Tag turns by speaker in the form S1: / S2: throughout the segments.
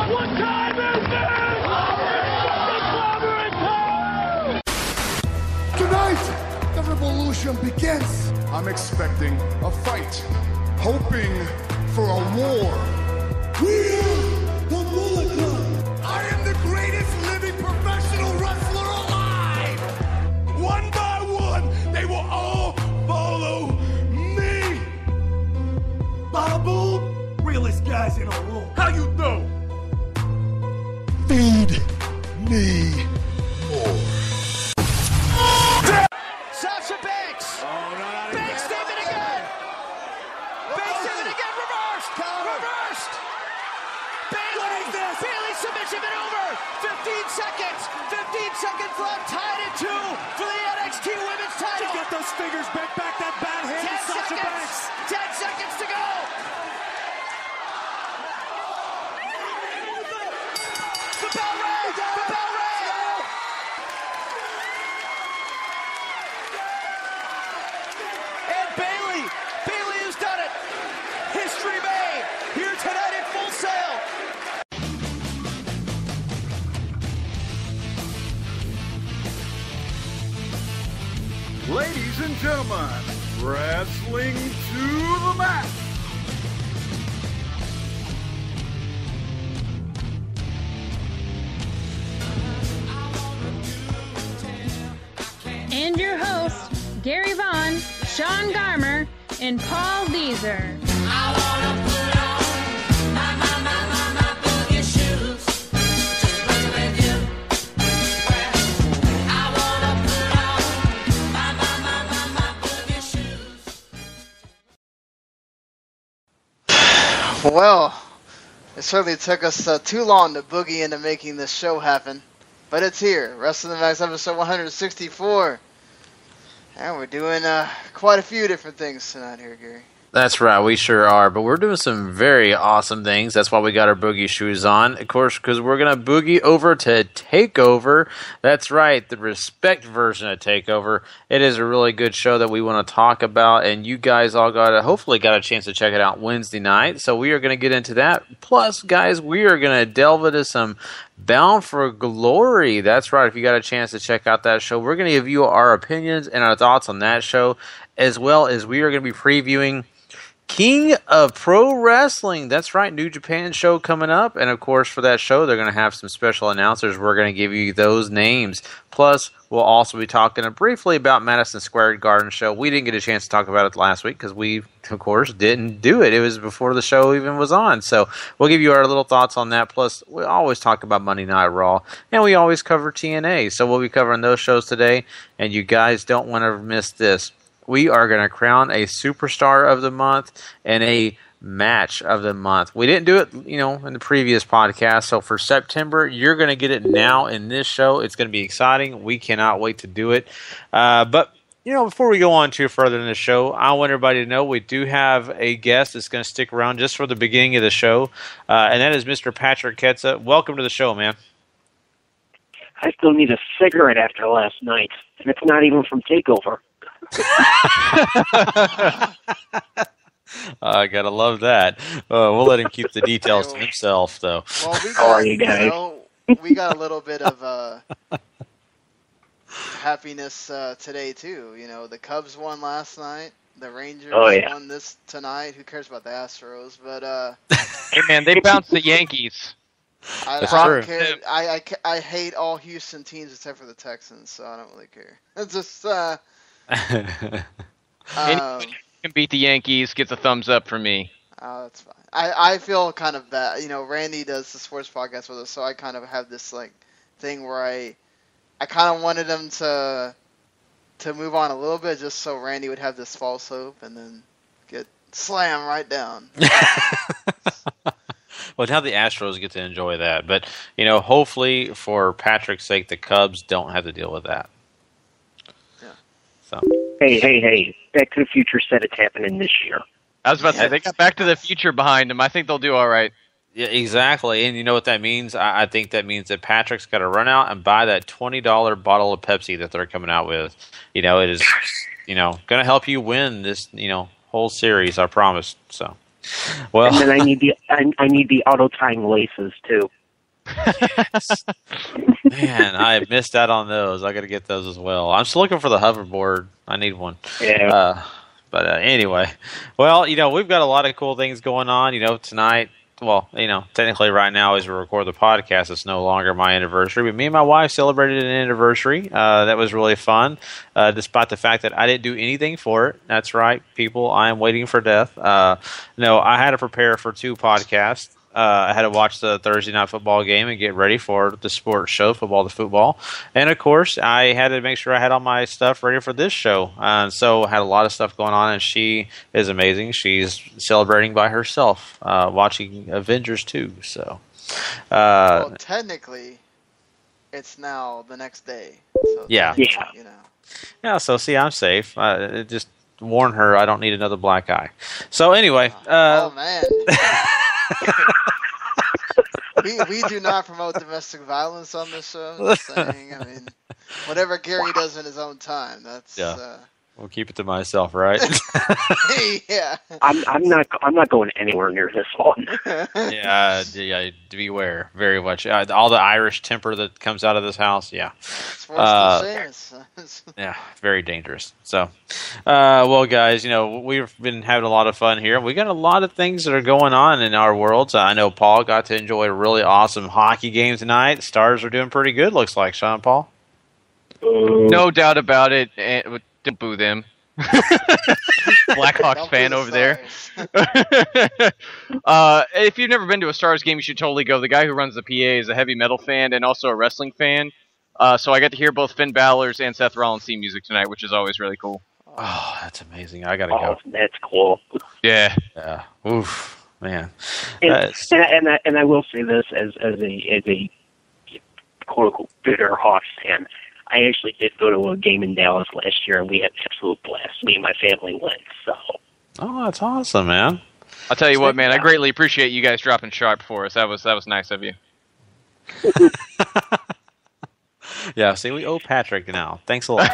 S1: What time is it? It's
S2: Tonight, the revolution begins. I'm expecting a fight, hoping for a war. We are the Bullet Club. I am the greatest living professional wrestler alive. One by one, they will all follow me. Bada boom. Realest guys in a room. How you know? Feed me more.
S3: Sasha Banks! Banks save it again! Banks save it again! Reversed! Reversed! Bayley submission it over! 15 seconds! 15 seconds left! Tied at 2 for the NXT Women's title!
S1: Get those fingers back that bad hand,
S3: 10
S1: Sasha
S3: seconds!
S1: Banks.
S3: 10 seconds to go! The bell rang! The bell rang! And Bayley has done it! History made! Here tonight at Full Sail!
S2: Ladies and gentlemen, wrestling to the mat.
S4: And your hosts, Gary Vaughn, Sean Garmer, and Paul Deezer.
S5: Well, it certainly took us too long to boogie into making this show happen, but it's here. Wrestling the Max episode 164. And we're doing quite a few different things tonight here, Gary.
S6: That's right, we sure are, but we're doing some very awesome things. That's why we got our boogie shoes on, of course, because we're going to boogie over to TakeOver. That's right, the Respect version of TakeOver. It is a really good show that we want to talk about, and you guys all hopefully got a chance to check it out Wednesday night, so we are going to get into that. Plus, guys, we are going to delve into some Bound for Glory. That's right, if you got a chance to check out that show, we're going to give you our opinions and our thoughts on that show, as well as we are going to be previewing King of Pro Wrestling. That's right, New Japan show coming up. And of course, for that show, they're going to have some special announcers. We're going to give you those names. Plus, we'll also be talking briefly about Madison Square Garden show. We didn't get a chance to talk about it last week because we, of course, didn't do it. It was before the show even was on. So we'll give you our little thoughts on that. Plus, we always talk about Monday Night Raw. And we always cover TNA. So we'll be covering those shows today. And you guys don't want to miss this. We are going to crown a superstar of the month and a match of the month. We didn't do it, in the previous podcast. So for September, you're going to get it now in this show. It's going to be exciting. We cannot wait to do it. But before we go on too further in the show, I want everybody to know we do have a guest that's going to stick around just for the beginning of the show, and that is Mr. Patrick Ketza. Welcome to the show, man.
S7: I still need a cigarette after last night, and it's not even from TakeOver.
S6: I gotta love that. We'll let him keep the details to himself, though.
S5: Well, we got a little bit of happiness today too. The Cubs won last night. The Rangers won this tonight. Who cares about the Astros? But
S8: hey man, they bounced the Yankees.
S5: I don't care. I hate all Houston teams except for the Texans, so I don't really care. It's just
S8: anybody who can beat the Yankees gets a thumbs up from me.
S5: Oh, that's fine. I feel kind of bad. Randy does the sports podcast with us, so I kind of have this thing where I kind of wanted him to move on a little bit, just so Randy would have this false hope and then get slammed right down.
S6: Well, now the Astros get to enjoy that, but hopefully for Patrick's sake, the Cubs don't have to deal with that. Yeah. So.
S7: Hey! Back to the Future said it's happening this year.
S8: I was about to say they got Back to the Future behind them. I think they'll do all right.
S6: Yeah, exactly. And you know what that means? I think that means that Patrick's got to run out and buy that $20 bottle of Pepsi that they're coming out with. It is, going to help you win this, whole series. I promise. So. Well,
S7: And then I need the auto tying laces too.
S6: man, I missed out on those. I got to get those as well. I'm still looking for the hoverboard. I need one.
S7: Yeah.
S6: But anyway, well, we've got a lot of cool things going on. Tonight. Well, technically right now as we record the podcast, it's no longer my anniversary, but me and my wife celebrated an anniversary. That was really fun, despite the fact that I didn't do anything for it. That's right, people. I am waiting for death. No, I had to prepare for 2 podcasts. I had to watch the Thursday night football game and get ready for the sports show, football to football. And, of course, I had to make sure I had all my stuff ready for this show. So I had a lot of stuff going on, and she is amazing. She's celebrating by herself, watching Avengers 2. So,
S5: well, technically, it's now the next day. So
S6: yeah. Yeah, so, see, I'm safe. Just warn her I don't need another black eye. So, anyway.
S5: Oh, man. we do not promote domestic violence on this show. I'm just saying. I mean, whatever Gary does in his own time, that's.
S6: Yeah. We'll keep it to myself, right?
S5: Yeah.
S7: I'm not going anywhere near this one.
S6: Yeah. Beware, very much. All the Irish temper that comes out of this house. Yeah.
S5: It's worse than
S6: yeah, very dangerous. So, well, guys, we've been having a lot of fun here. We got a lot of things that are going on in our worlds. I know Paul got to enjoy a really awesome hockey game tonight. Stars are doing pretty good, looks like, Sean Paul.
S8: No doubt about it. Don't boo them. Blackhawks fan over there. If you've never been to a Stars game, you should totally go. The guy who runs the PA is a heavy metal fan and also a wrestling fan. So I got to hear both Finn Balor's and Seth Rollins' theme music tonight, which is always really cool.
S6: Oh, that's amazing. I got to go.
S7: That's cool.
S6: Yeah. Oof, man.
S7: And I will say this as a quote unquote bitter Hawks fan. I actually did go to a game in Dallas last year, and we had an absolute blast. Me and my family went. So.
S6: Oh, that's awesome, man.
S8: I'll tell you what, man. I greatly appreciate you guys dropping sharp for us. That was nice of you.
S6: Yeah, see, we owe Patrick now. Thanks a lot.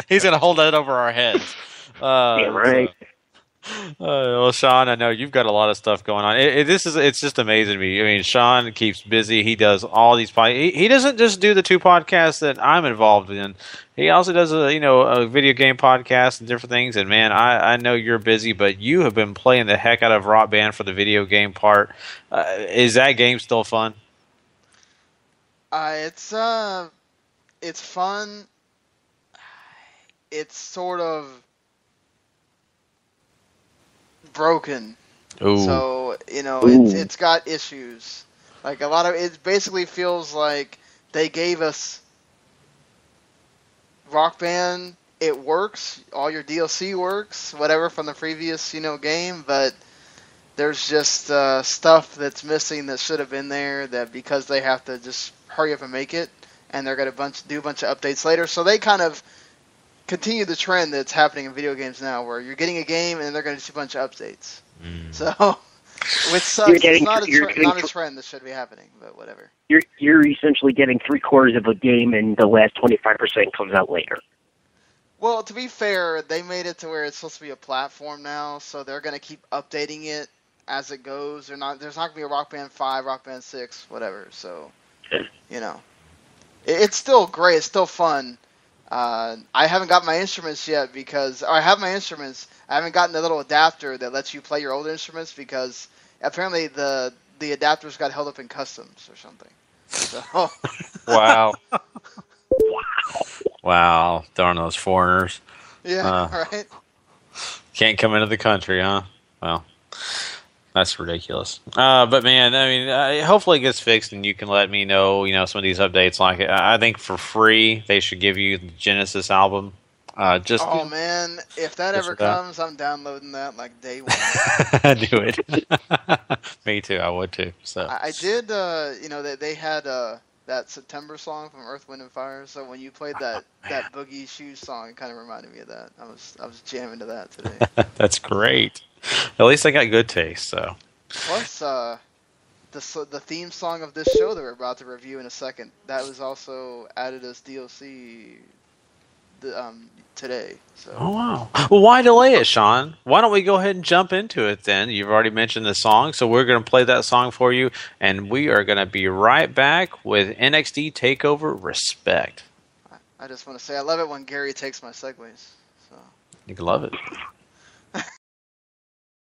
S6: He's gonna hold that over our heads.
S7: Yeah, right.
S6: Well, Sean, I know you've got a lot of stuff going on. It's just amazing to me. I mean, Sean keeps busy. He does all these he doesn't just do the 2 podcasts that I'm involved in. He also does a video game podcast and different things. And man, I know you're busy, but you have been playing the heck out of Rock Band for the video game part. Is that game still fun?
S5: It's fun. It's sort of broken.
S6: Ooh.
S5: So, it's got issues. Like a lot of it basically feels like they gave us Rock Band, it works, all your DLC works, whatever from the previous, game, but there's just stuff that's missing that should have been there that because they have to just hurry up and make it, and they're going to do a bunch of updates later. So they kind of continue the trend that's happening in video games now, where you're getting a game and they're going to do a bunch of updates. So, which sucks. It's not a trend that should be happening, but whatever.
S7: You're essentially getting 3/4 of a game, and the last 25% comes out later.
S5: Well, to be fair, they made it to where it's supposed to be a platform now, so they're going to keep updating it as it goes. There's not going to be a Rock Band 5, Rock Band 6, whatever. So, it's still great. It's still fun. I haven't got my instruments yet I have my instruments. I haven't gotten the little adapter that lets you play your old instruments because apparently the adapters got held up in customs or something. So.
S6: Wow. Wow. Darn those foreigners.
S5: Yeah, right?
S6: Can't come into the country, huh? Well, that's ridiculous. But man, I mean, hopefully it gets fixed, and you can let me know, some of these updates. Like, I think for free, they should give you the Genesis album.
S5: Man, if that ever comes, I'm downloading that like day one.
S6: Do it. Me too. I would too. So
S5: I did. They had that September song from Earth, Wind and Fire. So when you played that Boogie Shoes song, it kind of reminded me of that. I was jamming to that today.
S6: That's great. At least I got good taste. So
S5: plus the theme song of this show that we're about to review in a second, that was also added as DLC today. So.
S6: Oh, wow. Well, why delay it, Sean? Why don't we go ahead and jump into it then? You've already mentioned the song, so we're going to play that song for you, and we are going to be right back with NXT TakeOver Respect.
S5: I just want to say I love it when Gary takes my segues. So.
S6: You can love it.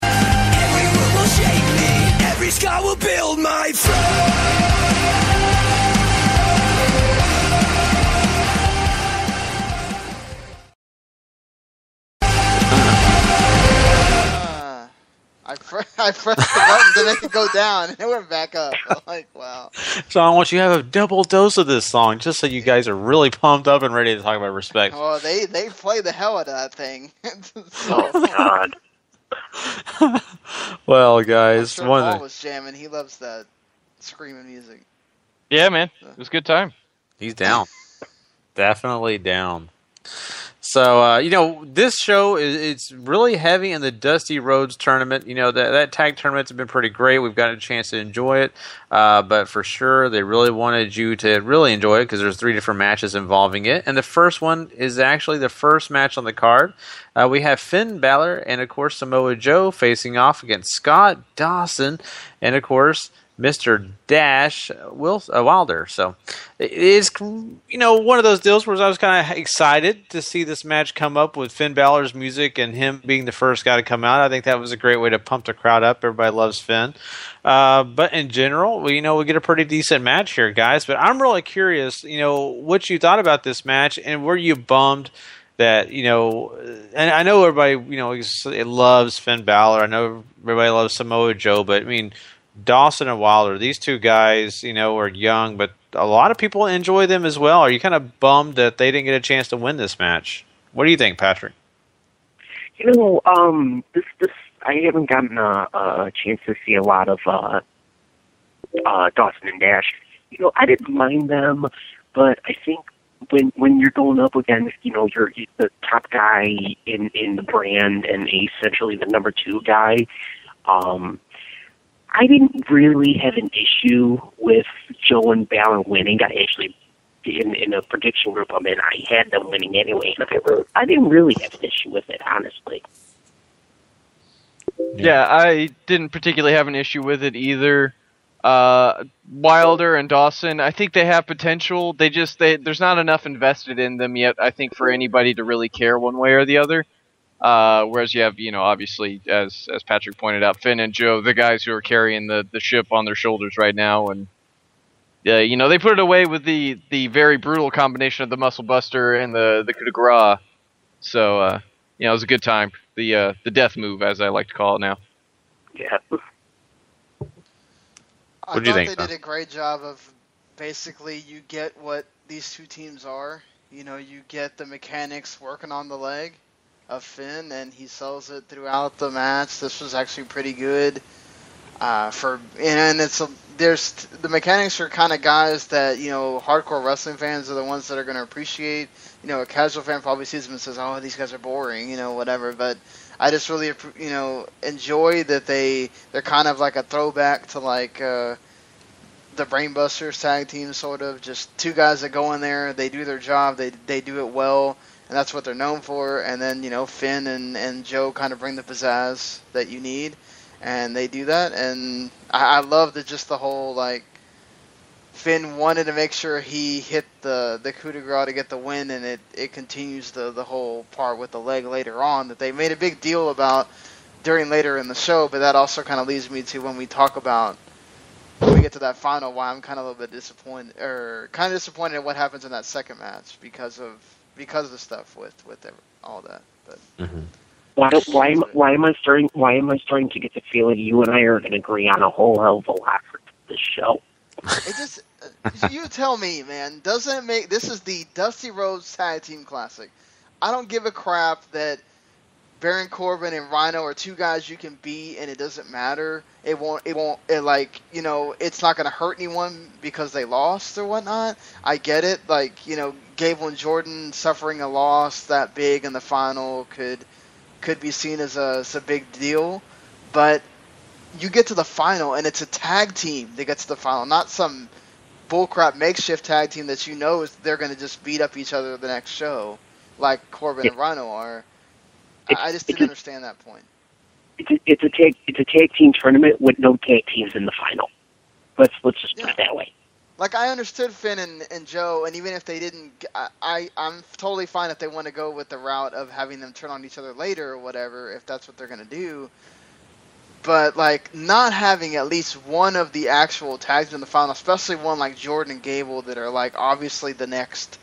S9: Every word will shape me, every scar will build my throne.
S5: I pressed the button to make it go down, and it went back up. I'm like, wow.
S6: So I want you to have a double dose of this song, just so you guys are really pumped up and ready to talk about Respect.
S5: Oh, they play the hell out of that thing.
S7: Oh, God.
S6: Well, guys,
S5: I'm sure Paul was jamming. He loves that screaming music.
S8: Yeah, man. It was a good time.
S6: He's down. Definitely down. So, this show it's really heavy in the Dusty Rhodes tournament. That tag tournament's been pretty great. We've gotten a chance to enjoy it. But for sure, they really wanted you to really enjoy it because there's 3 different matches involving it. And the first one is actually the first match on the card. We have Finn Balor and, of course, Samoa Joe facing off against Scott Dawson and, of course, Mr. Dash Wilder. So it is, one of those deals where I was kind of excited to see this match come up with Finn Balor's music and him being the first guy to come out. I think that was a great way to pump the crowd up. Everybody loves Finn. But in general, we get a pretty decent match here, guys. But I'm really curious, what you thought about this match and were you bummed that, and I know everybody, it loves Finn Balor. I know everybody loves Samoa Joe, but I mean, Dawson and Wilder, these 2 guys, are young, but a lot of people enjoy them as well. Are you kind of bummed that they didn't get a chance to win this match? What do you think, Patrick?
S7: This I haven't gotten a chance to see a lot of Dawson and Dash. I didn't mind them, but I think when you're going up against, you're the top guy in the brand and essentially the number 2 guy, I didn't really have an issue with Joe and Balor winning. I actually, in a prediction group I'm in, I had them winning anyway. And I didn't really have an issue with it, honestly.
S8: Yeah, I didn't particularly have an issue with it either. Wilder and Dawson, I think they have potential. There's not enough invested in them yet, I think, for anybody to really care one way or the other. Whereas you have, obviously, as Patrick pointed out, Finn and Joe, the guys who are carrying the ship on their shoulders right now. And, they put it away with the very brutal combination of the Muscle Buster and the coup de grace. So, it was a good time. The death move, as I like to call it now.
S7: Yeah.
S5: I thought they did a great job of basically you get what these 2 teams are. You get the mechanics working on the leg of Finn, and he sells it throughout the match. This was actually pretty good. There's the mechanics are kind of guys that hardcore wrestling fans are the ones that are going to appreciate. A casual fan probably sees them and says, "Oh, these guys are boring," whatever. But I just really enjoy that they're kind of like a throwback to like the Brainbusters tag team, sort of just 2 guys that go in there, they do their job, they do it well. And that's what they're known for. And then, Finn and Joe kind of bring the pizzazz that you need. And they do that. And I love just the whole, like, Finn wanted to make sure he hit the coup de grace to get the win. And it continues the whole part with the leg later on that they made a big deal about later in the show. But that also kind of leads me to when we get to that final, why I'm kind of a little bit disappointed. Or kind of disappointed at what happens in that second match because of the stuff with all that. But
S7: why am I starting to get the feeling you and I are going to agree on a whole hell of a lot for this show?
S5: It just you tell me, man. Doesn't it make this is the Dusty Rhodes Tag Team Classic? I don't give a crap that Baron Corbin and Rhino are 2 guys you can beat, and it doesn't matter. It's not going to hurt anyone because they lost or whatnot. I get it. Like, Gable and Jordan suffering a loss that big in the final could be seen as a big deal. But you get to the final, and it's a tag team that gets to the final, not some bullcrap makeshift tag team that they're going to just beat up each other the next show. like Corbin and Rhino are. I just didn't understand that point.
S7: It's a tag team tournament with no tag teams in the final. Let's just put it that way.
S5: Like, I understood Finn and Joe, and even if they didn't, I'm totally fine if they want to go with the route of having them turn on each other later or whatever, if that's what they're going to do. But, like, not having at least one of the actual tags in the final, especially one like Jordan and Gable that are, like, obviously the next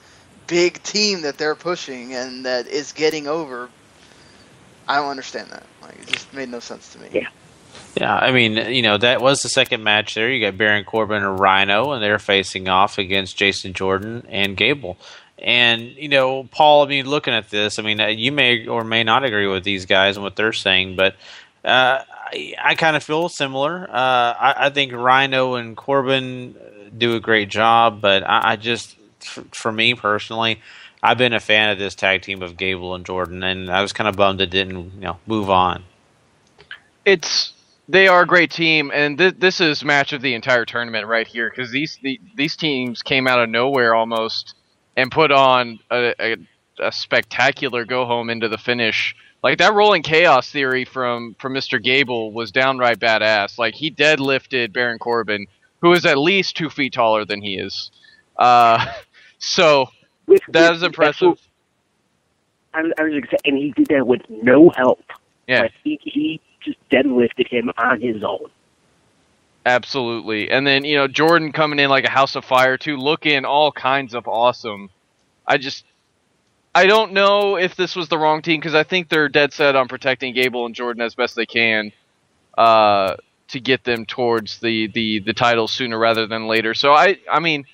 S5: big team that they're pushing and that is getting over, I don't understand that. Like, it just made no sense to me.
S7: Yeah.
S6: Yeah, I mean, that was the second match there. You got Baron Corbin and Rhino, and they're facing off against Jason Jordan and Gable. And, Paul, I mean, looking at this, I mean, you may or may not agree with these guys and what they're saying, but I kind of feel similar. I think Rhino and Corbin do a great job, but I just, for me personally, I've been a fan of this tag team of Gable and Jordan, and I was kind of bummed it didn't, move on.
S8: They are a great team, and this is match of the entire tournament right here, because these teams came out of nowhere almost and put on a spectacular go-home into the finish. Like, that rolling chaos theory from Mr. Gable was downright badass. Like, he deadlifted Baron Corbin, who is at least 2 feet taller than he is. So, that is impressive.
S7: I was excited, and he did that with no help.
S8: Yeah.
S7: Like, he just deadlifted him on his own.
S8: Absolutely. And then, Jordan coming in like a house of fire, too, looking all kinds of awesome. I don't know if this was the wrong team, because I think they're dead set on protecting Gable and Jordan as best they can to get them towards the titles sooner rather than later. So, I mean,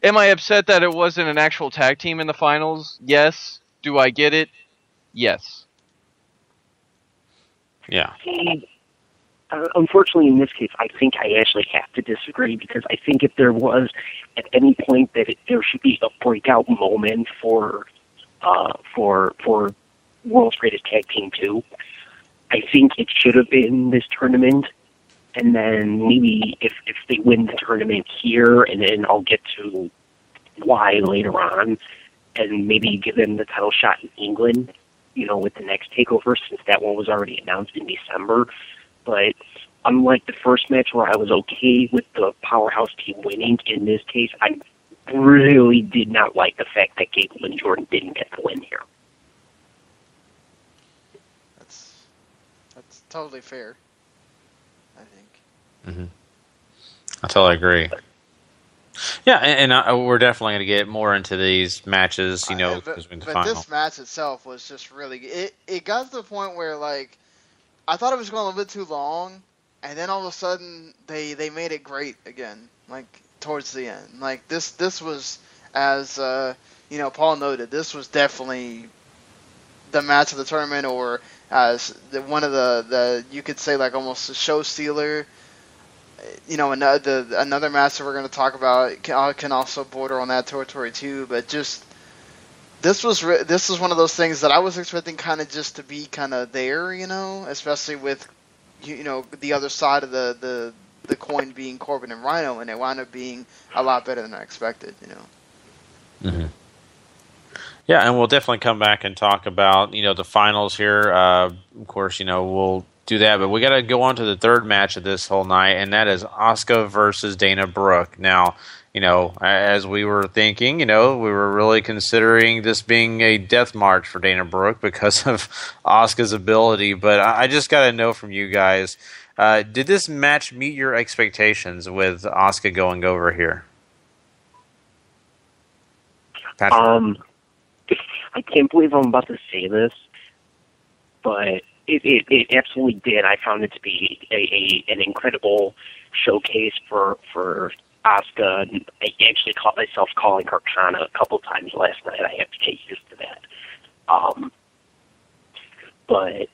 S8: am I upset that it wasn't an actual tag team in the finals? Yes. Do I get it? Yes.
S6: Yeah.
S7: Unfortunately, in this case, I think I actually have to disagree, because I think if there was at any point that there should be a breakout moment for World's Greatest Tag Team 2, I think it should have been this tournament. And then maybe if they win the tournament here, and then I'll get to why later on, and maybe give them the title shot in England, with the next takeover, since that one was already announced in December. But unlike the first match where I was okay with the powerhouse team winning, in this case, I really did not like the fact that Gable and Jordan didn't get the win here.
S5: That's totally fair, I think.
S6: Mm-hmm. I totally agree. Yeah, and we're definitely going to get more into these matches, because we're in the final.
S5: But this match itself was just really good. It got to the point where, like, I thought it was going a little bit too long, and then all of a sudden they made it great again, like, towards the end. Like, this was, as, Paul noted, this was definitely the match of the tournament, or as one of the you could say, like, almost a show stealer. Another match that we're going to talk about can also border on that territory too. But just this was one of those things that I was expecting kind of just to be kind of there, especially with the other side of the coin being Corbin and Rhino, and it wound up being a lot better than I expected.
S6: Mm-hmm. Yeah, and we'll definitely come back and talk about the finals here. Of course, we'll do that, but we got to go on to the third match of this whole night, and that is Asuka versus Dana Brooke. Now, as we were thinking, we were really considering this being a death march for Dana Brooke because of Asuka's ability, but I just got to know from you guys, did this match meet your expectations with Asuka going over here? Patrick?
S7: I can't believe I'm about to say this, but it absolutely did. I found it to be an incredible showcase for Asuka. I actually caught myself calling her Kana a couple times last night. I have to get used to that. But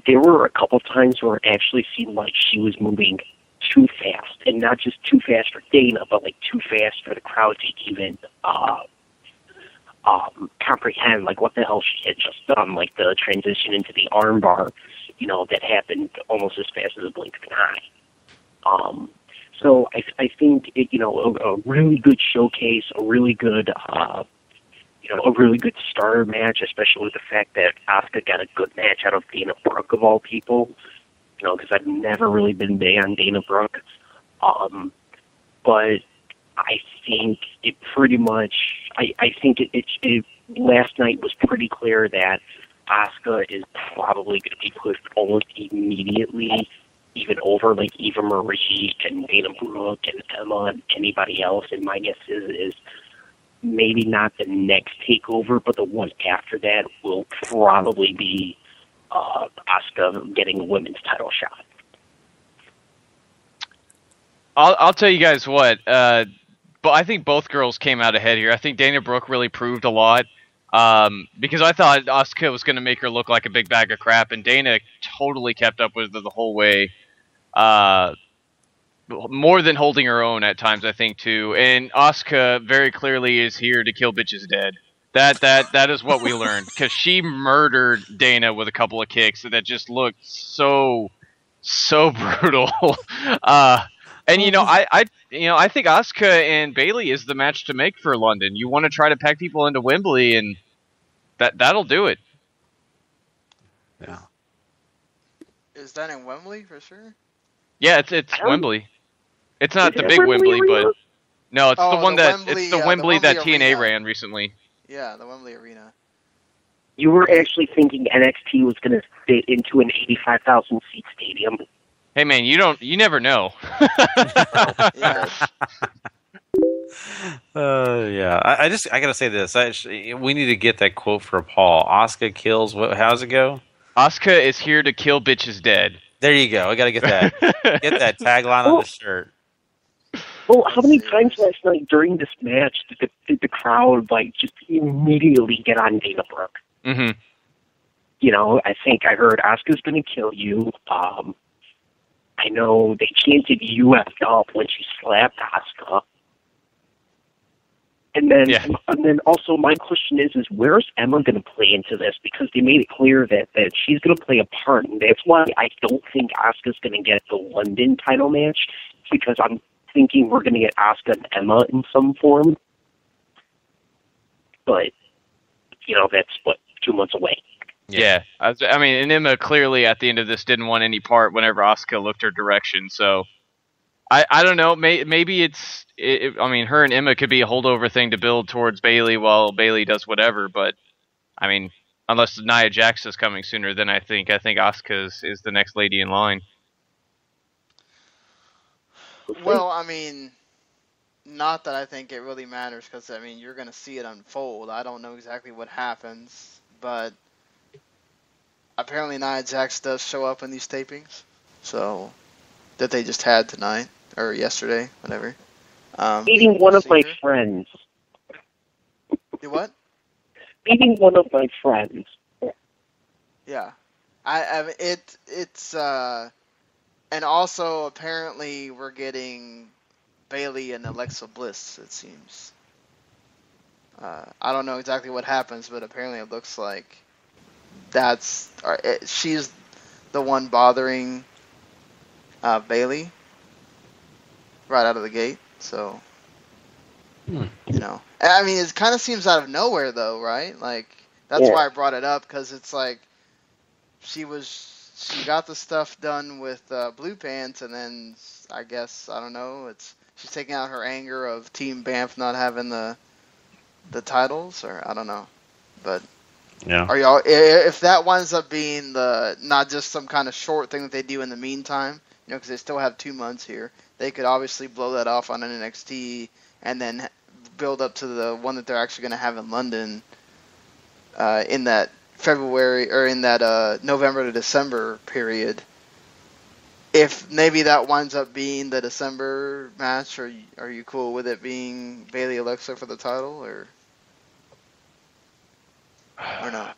S7: there were a couple times where it actually seemed like she was moving too fast, and not just too fast for Dana, but like too fast for the crowd to even comprehend like what the hell she had just done, like the transition into the armbar, that happened almost as fast as a blink of an eye. So I think it, a really good showcase, a really good a really good starter match, especially with the fact that Asuka got a good match out of Dana Brooke of all people. Because I've never really been big on Dana Brooke. But I think it pretty much, I think it last night was pretty clear that Asuka is probably going to be pushed almost immediately, even over like Eva Marie and Dana Brooke and Emma and anybody else. And my guess is maybe not the next takeover, but the one after that will probably be Asuka getting a women's title shot.
S8: I'll tell you guys what, but I think both girls came out ahead here. I think Dana Brooke really proved a lot, because I thought Asuka was going to make her look like a big bag of crap, and Dana totally kept up with her the whole way, more than holding her own at times, I think, too. And Asuka very clearly is here to kill bitches dead. That is what we learned, because she murdered Dana with a couple of kicks that just looked so brutal. And I think Asuka and Bayley is the match to make for London. You want to try to pack people into Wembley, and that'll do it.
S6: Yeah.
S5: Is that in Wembley for sure?
S8: Yeah, it's Wembley. It's not the big Wembley, but no, it's the one that Wembley, it's the Wembley that TNA ran recently.
S5: Yeah, the Wembley Arena.
S7: You were actually thinking NXT was going to fit into an 85,000 seat stadium.
S8: Hey man, you never know.
S5: Yeah.
S6: Yeah. I gotta say this. We need to get that quote for Paul. Asuka kills. How's it go?
S8: Asuka is here to kill bitches dead.
S6: There you go. I gotta get that. Get that tagline on the shirt.
S7: Well, how many times last night during this match did the crowd just immediately get on Dana Brooke?
S8: Mm-hmm.
S7: I think I heard Asuka's going to kill you. I know they chanted "You effed up" when she slapped Asuka. And then also my question is where's Emma going to play into this? Because they made it clear that she's going to play a part, and that's why I don't think Asuka's going to get the London title match, because I'm thinking we're going to get Asuka and Emma in some form. But, that's 2 months away.
S8: Yeah, I mean, and Emma clearly at the end of this didn't want any part whenever Asuka looked her direction. So I don't know. Maybe I mean, her and Emma could be a holdover thing to build towards Bayley while Bayley does whatever. But I mean, unless Nia Jax is coming sooner, then I think Asuka is the next lady in line.
S5: Well, I mean, not that I think it really matters, because I mean, you're going to see it unfold. I don't know exactly what happens, but apparently Nia Jax does show up in these tapings, so that they just had tonight or yesterday, whatever.
S7: Meeting one of my friends.
S5: Do what?
S7: Meeting one of my friends.
S5: Yeah, it's and also apparently we're getting Bayley and Alexa Bliss. It seems. I don't know exactly what happens, but apparently it looks like she's the one bothering Bayley right out of the gate. So, I mean, it kind of seems out of nowhere, though, right? Like, that's why I brought it up, because it's like she got the stuff done with Blue Pants, and then I guess, I don't know, she's taking out her anger of Team Banff not having the titles, or I don't know, but.
S6: Yeah.
S5: Are y'all, if that winds up being not just some kind of short thing that they do in the meantime, because they still have 2 months here, they could obviously blow that off on NXT and then build up to the one that they're actually going to have in London in that February or in that November to December period. If maybe that winds up being the December match, are you cool with it being Bayley Alexa for the title, or not?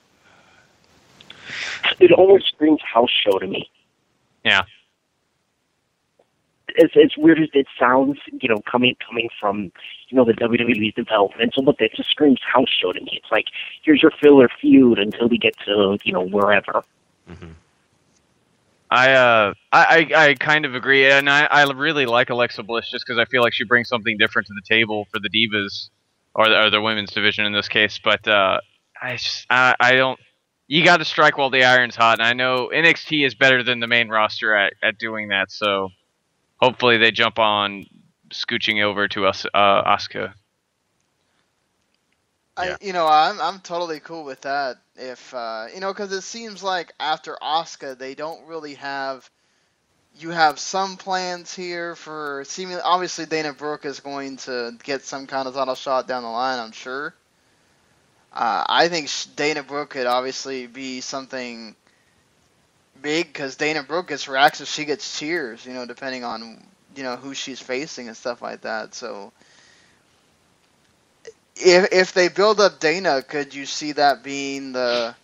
S7: It almost screams house show to me.
S8: Yeah.
S7: As weird as it sounds, coming from, the WWE's developmental, but that just screams house show to me. It's like, here's your filler feud until we get to, wherever.
S6: Mm-hmm.
S8: I kind of agree, and I really like Alexa Bliss just because I feel like she brings something different to the table for the Divas. or the women's division in this case. But I don't. You got to strike while the iron's hot, and I know NXT is better than the main roster at doing that. So hopefully they jump on scooching over to us, Asuka.
S5: I'm totally cool with that. If because it seems like after Asuka, they don't really have. You have some plans here for seemingly. Obviously, Dana Brooke is going to get some kind of title shot down the line, I'm sure. I think Dana Brooke could obviously be something big because Dana Brooke gets reactions, she gets cheers, depending on who she's facing and stuff like that. So if they build up Dana, could you see that being the?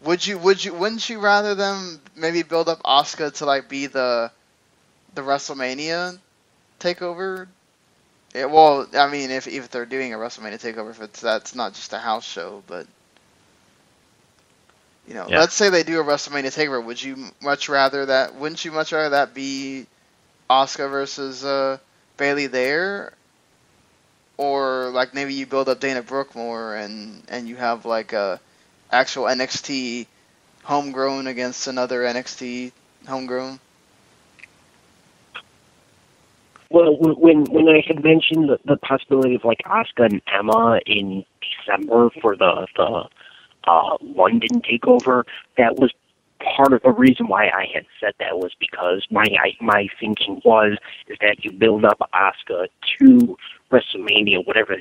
S5: Wouldn't you rather them maybe build up Asuka to like be the WrestleMania takeover? Yeah, well, I mean, if they're doing a WrestleMania takeover, that's not just a house show, but let's say they do a WrestleMania takeover. Wouldn't you much rather that be Asuka versus Bayley there, or like maybe you build up Dana Brooke more and you have like a actual NXT homegrown against another NXT homegrown?
S7: Well, when I had mentioned the possibility of like Asuka and Emma in December for the London takeover, that was part of the reason why I had said that was because my thinking is that you build up Asuka to WrestleMania, whatever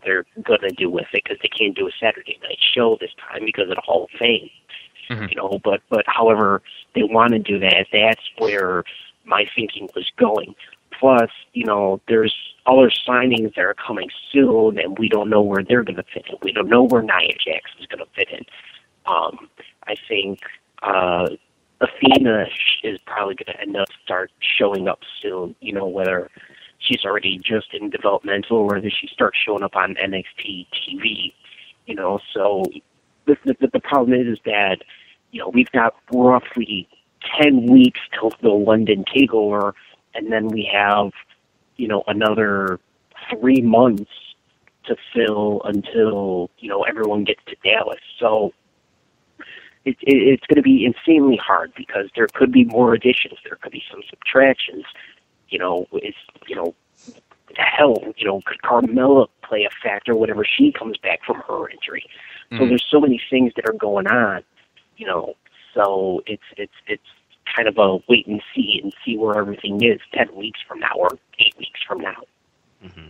S7: they're gonna do with it, because they can't do a Saturday night show this time because of the Hall of Fame. Mm-hmm. But however they want to do that, that's where my thinking was going. Plus, there's other signings that are coming soon, and we don't know where they're going to fit in. We don't know where Nia Jax is going to fit in. I think Athena is probably going to end up start showing up soon. Whether she's already just in developmental or whether she starts showing up on NXT TV. So the problem is that we've got roughly 10 weeks till the London takeover, and then we have, another 3 months to fill until, everyone gets to Dallas. So it's going to be insanely hard because there could be more additions. There could be some subtractions. Hell, could Carmella play a factor whenever she comes back from her injury? So there's so many things that are going on, so it's kind of a wait and see where everything is 10 weeks from now or 8 weeks from now.
S6: Mm-hmm.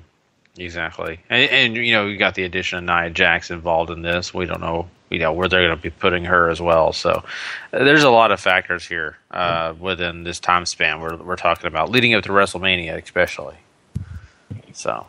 S6: Exactly. And you got the addition of Nia Jax involved in this. We don't know, where they're going to be putting her as well. So there's a lot of factors here within this time span we're talking about, leading up to WrestleMania especially. So,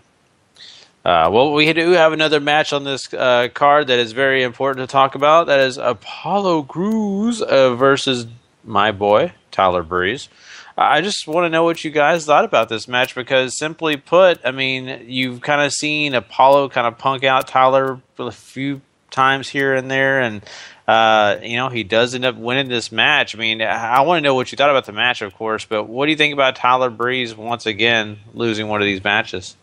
S6: we do have another match on this card that is very important to talk about. That is Apollo Crews versus my boy, Tyler Breeze. I just want to know what you guys thought about this match because, simply put, I mean, you've kind of seen Apollo kind of punk out Tyler a few times here and there, and, he does end up winning this match. I mean, I want to know what you thought about the match, of course, but what do you think about Tyler Breeze once again losing one of these matches?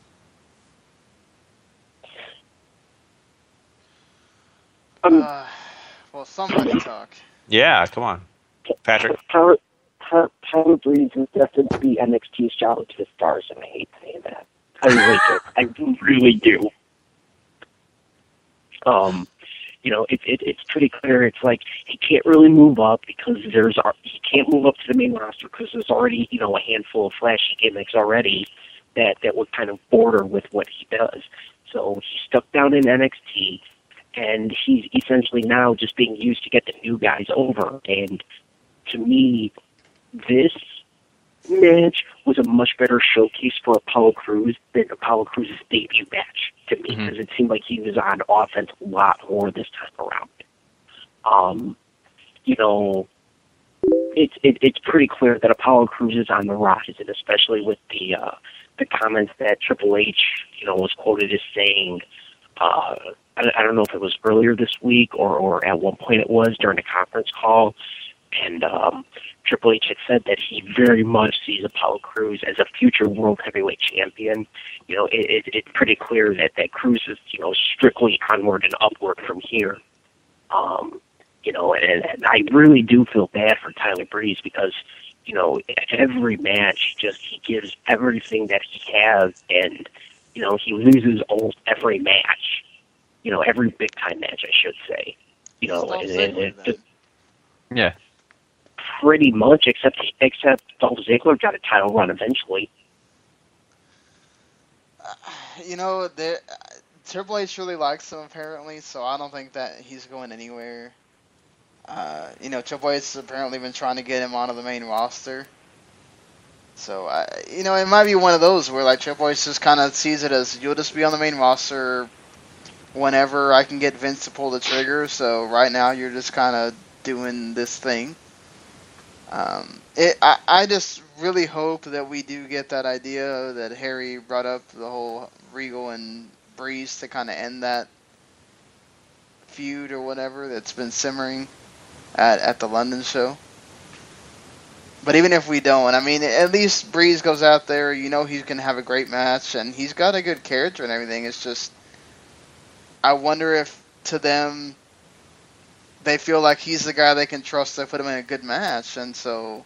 S5: Well, somebody talk.
S6: Yeah, come on, Patrick.
S7: Tyler Breeze is destined to be NXT's Charlotte to the Stars, and I hate saying that. I really do. I really do. It's pretty clear. It's like he can't really move up because he can't move up to the main roster because there's already a handful of flashy gimmicks already that would kind of border with what he does. So he's stuck down in NXT, and he's essentially now just being used to get the new guys over. And to me, this match was a much better showcase for Apollo Crews than Apollo Crews' debut match to me, because it seemed like he was on offense a lot more this time around. It's pretty clear that Apollo Crews is on the rise, and especially with the comments that Triple H, was quoted as saying. I don't know if it was earlier this week or at one point it was during a conference call, and Triple H had said that he very much sees Apollo Crews as a future world heavyweight champion. You know, it's pretty clear that Crews is, you know, strictly onward and upward from here. You know, and I really do feel bad for Tyler Breeze because, you know, every match, he gives everything that he has, and, you know, he loses almost every match. You know, every big time match, I should say. You know,
S8: yeah,
S7: pretty much, except Dolph Ziggler got a title run eventually.
S5: You know, Triple H really likes him apparently, so I don't think that he's going anywhere. You know, Triple H has apparently been trying to get him onto the main roster. So, you know, it might be one of those where, like, Triple H just kind of sees it as, you'll just be on the main roster whenever I can get Vince to pull the trigger. So, right now, you're just kind of doing this thing. I just really hope that we do get that idea that Harry brought up, the whole Regal and Breeze, to kind of end that feud or whatever that's been simmering at the London show. But even if we don't, I mean, at least Breeze goes out there, you know he's going to have a great match, and he's got a good character and everything. It's just, I wonder if to them, they feel like he's the guy they can trust to put him in a good match, and so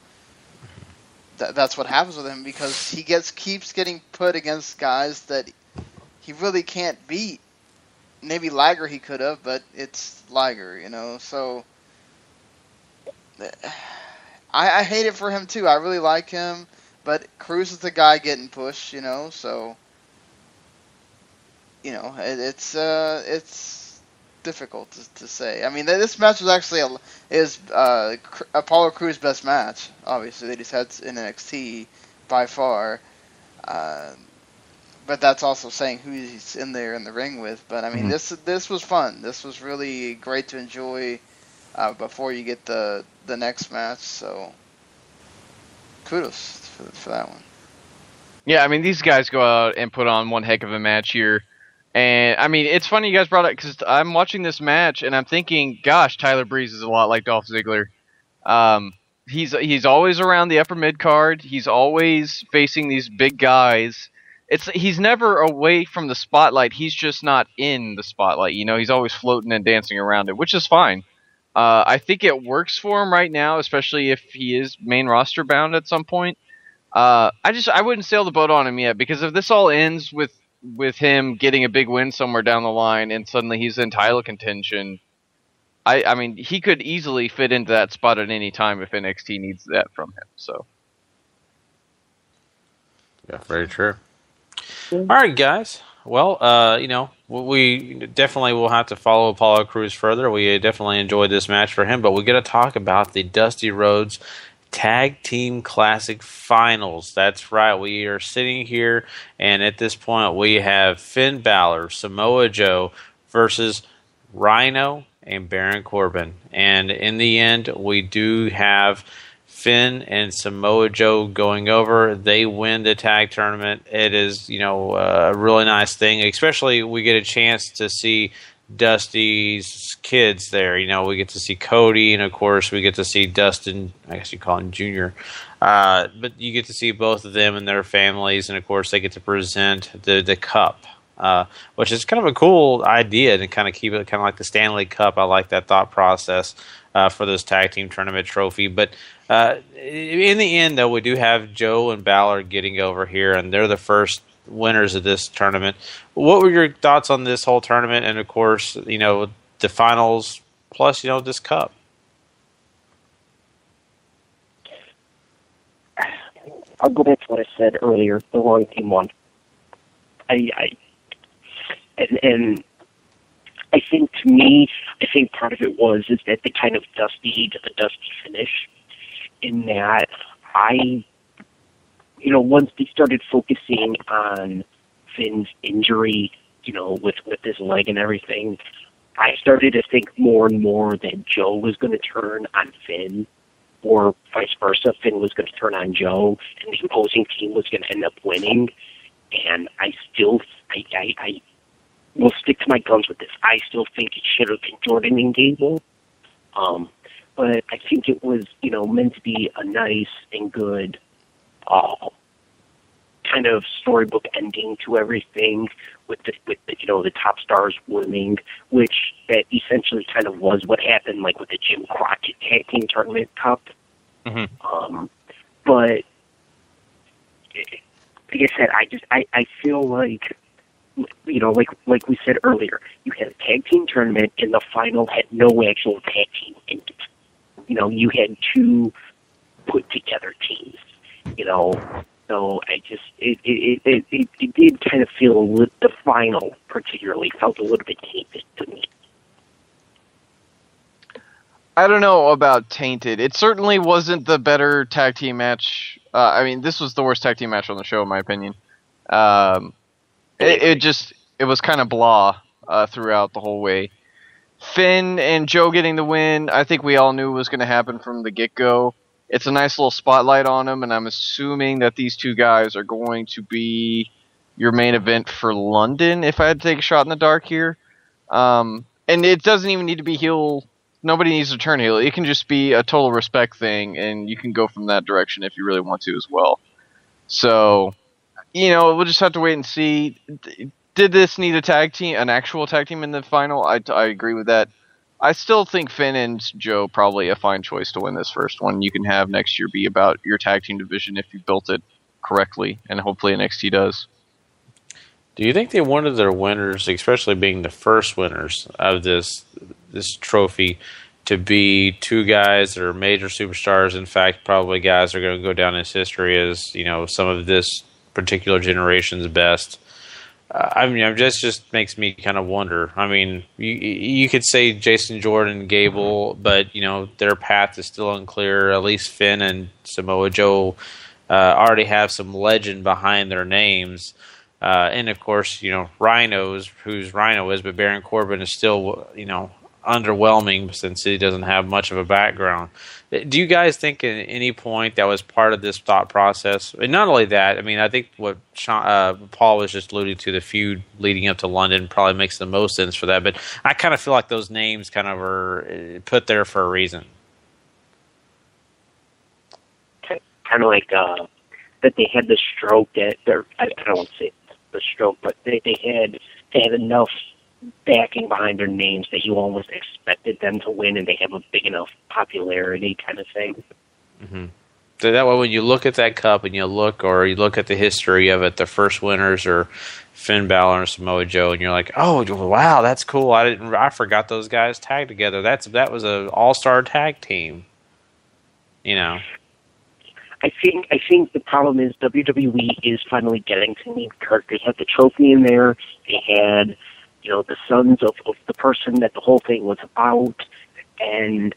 S5: that's what happens with him, because he keeps getting put against guys that he really can't beat. Maybe Liger he could have, but it's Liger, you know, so I hate it for him too. I really like him, but Crews is the guy getting pushed, you know, so, you know, it's difficult to say. I mean, this match was actually Apollo Crews' best match, obviously, that he's had in NXT by far, but that's also saying who he's in there in the ring with. But I mean, this was fun. This was really great to enjoy before you get the next match. So kudos for that one.
S8: Yeah, I mean, these guys go out and put on one heck of a match here. And, I mean, it's funny you guys brought it, because I'm watching this match, and I'm thinking, gosh, Tyler Breeze is a lot like Dolph Ziggler. He's always around the upper mid-card. He's always facing these big guys. He's never away from the spotlight. He's just not in the spotlight. You know, he's always floating and dancing around it, which is fine. I think it works for him right now, especially if he is main roster bound at some point. I wouldn't sail the boat on him yet, because if this all ends with him getting a big win somewhere down the line and suddenly he's in title contention, I mean, he could easily fit into that spot at any time if NXT needs that from him. So,
S6: yeah, very true. All right, guys. Well, you know, we definitely will have to follow Apollo Crews further. We definitely enjoyed this match for him, but we got to talk about the Dusty Rhodes Tag Team Classic Finals. That's right. We are sitting here, and at this point, we have Finn Balor, Samoa Joe versus Rhino and Baron Corbin. And in the end, we do have Finn and Samoa Joe going over. They win the tag tournament. It is, you know, a really nice thing. Especially we get a chance to see Dusty's kids there. You know, we get to see Cody, and of course we get to see Dustin, I guess you call him Junior. But you get to see both of them and their families, and of course they get to present the cup, which is kind of a cool idea to kind of keep it kind of like the Stanley Cup. I like that thought process for this tag team tournament trophy. But in the end, though, we do have Joe and Balor getting over here, and they're the first winners of this tournament. What were your thoughts on this whole tournament, and of course, you know, the finals plus, you know, this cup?
S7: I'll go back to what I said earlier. The wrong team won. And I think, to me, I think part of it is that the kind of dusty finish, in that once they started focusing on Finn's injury, you know, with his leg and everything, I started to think more and more that Joe was going to turn on Finn, or vice versa. Finn was going to turn on Joe, and the opposing team was going to end up winning. And I will stick to my guns with this. I still think it should have been Jordan and Gable. but I think it was, meant to be a nice and good kind of storybook ending to everything with the top stars winning, which that essentially kind of was what happened, like with the Jim Crockett Tag Team Tournament Cup.
S8: Mm-hmm.
S7: But like I said, I feel like, like we said earlier, you had a tag team tournament and the final had no actual tag team in it. You had two put together teams. So it did kind of feel the final particularly felt a little bit tainted to me.
S8: I don't know about tainted. It certainly wasn't the better tag team match. This was the worst tag team match on the show, in my opinion. It was kind of blah throughout the whole way. Finn and Joe getting the win, I think we all knew was going to happen from the get-go. It's a nice little spotlight on them, and I'm assuming that these two guys are going to be your main event for London, if I had to take a shot in the dark here. And it doesn't even need to be heel. Nobody needs to turn heel. It can just be a total respect thing, and you can go from that direction if you really want to as well. So, we'll just have to wait and see. Did this need an actual tag team in the final? I agree with that. I still think Finn and Joe probably a fine choice to win this first one. You can have next year be about your tag team division if you built it correctly, and hopefully NXT does.
S6: Do you think they wanted their winners, especially being the first winners of this trophy, to be two guys that are major superstars? In fact, probably guys that are going to go down in history as some of this particular generation's best. Just makes me kind of wonder. You could say Jason Jordan, Gable, but their path is still unclear. At least Finn and Samoa Joe already have some legend behind their names. And of course, Rhino's whose Rhino is, but Baron Corbin is still, underwhelming since he doesn't have much of a background. Do you guys think at any point that was part of this thought process? And not only that, I think what Paul was just alluding to, the feud leading up to London, probably makes the most sense for that. But I kind of feel like those names kind of are put there for a reason.
S7: Kind of like that they had the stroke that I don't want to say the stroke, but they had enough backing behind their names that you almost expected them to win, and they have a big enough popularity kind of thing.
S6: Mm-hmm. So that way, when you look at that cup and you look at the history of it, the first winners are Finn Balor and Samoa Joe, and you're like, oh wow, that's cool. I forgot those guys tagged together. That was an all-star tag team.
S7: I think the problem is WWE is finally getting to need Kirk. They had the trophy in there. They had the sons of the person that the whole thing was about. And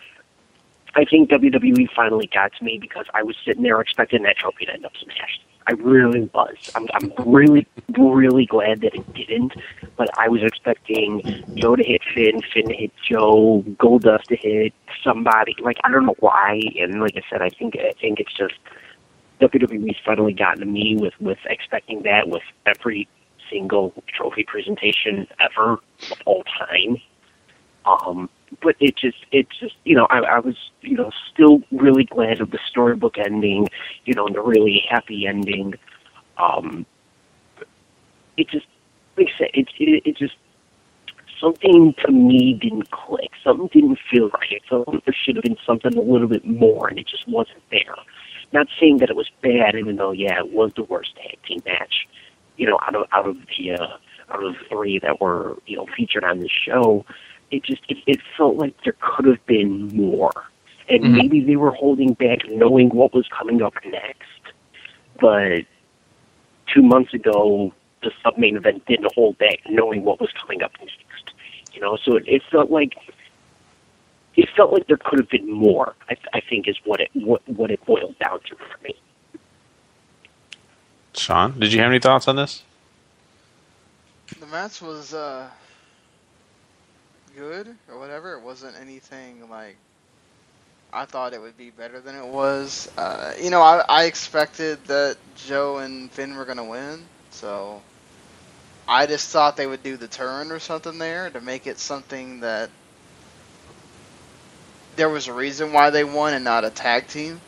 S7: I think WWE finally got to me because I was sitting there expecting that trophy to end up smashed. I really was. I'm really, really glad that it didn't. But I was expecting Joe to hit Finn to hit Joe, Goldust to hit somebody. I don't know why. And like I said, I think it's just WWE's finally gotten to me with expecting that with every single trophy presentation ever of all time. But it just I was still really glad of the storybook ending, and the really happy ending. It just, like I said, it just something to me didn't click. Something didn't feel right. I felt like there should have been something a little bit more, and it just wasn't there. Not saying that it was bad, even though it was the worst tag team match. Out of the three that were featured on the show, it felt like there could have been more, and maybe they were holding back, knowing what was coming up next. But 2 months ago, the sub-main event didn't hold back, knowing what was coming up next. So it felt like there could have been more. I think is what it boiled down to for me.
S6: Sean, did you have any thoughts on this?
S5: The match was good or whatever. It wasn't anything like I thought it would be better than it was. I expected that Joe and Finn were going to win, so I just thought they would do the turn or something there to make it something that there was a reason why they won and not a tag team.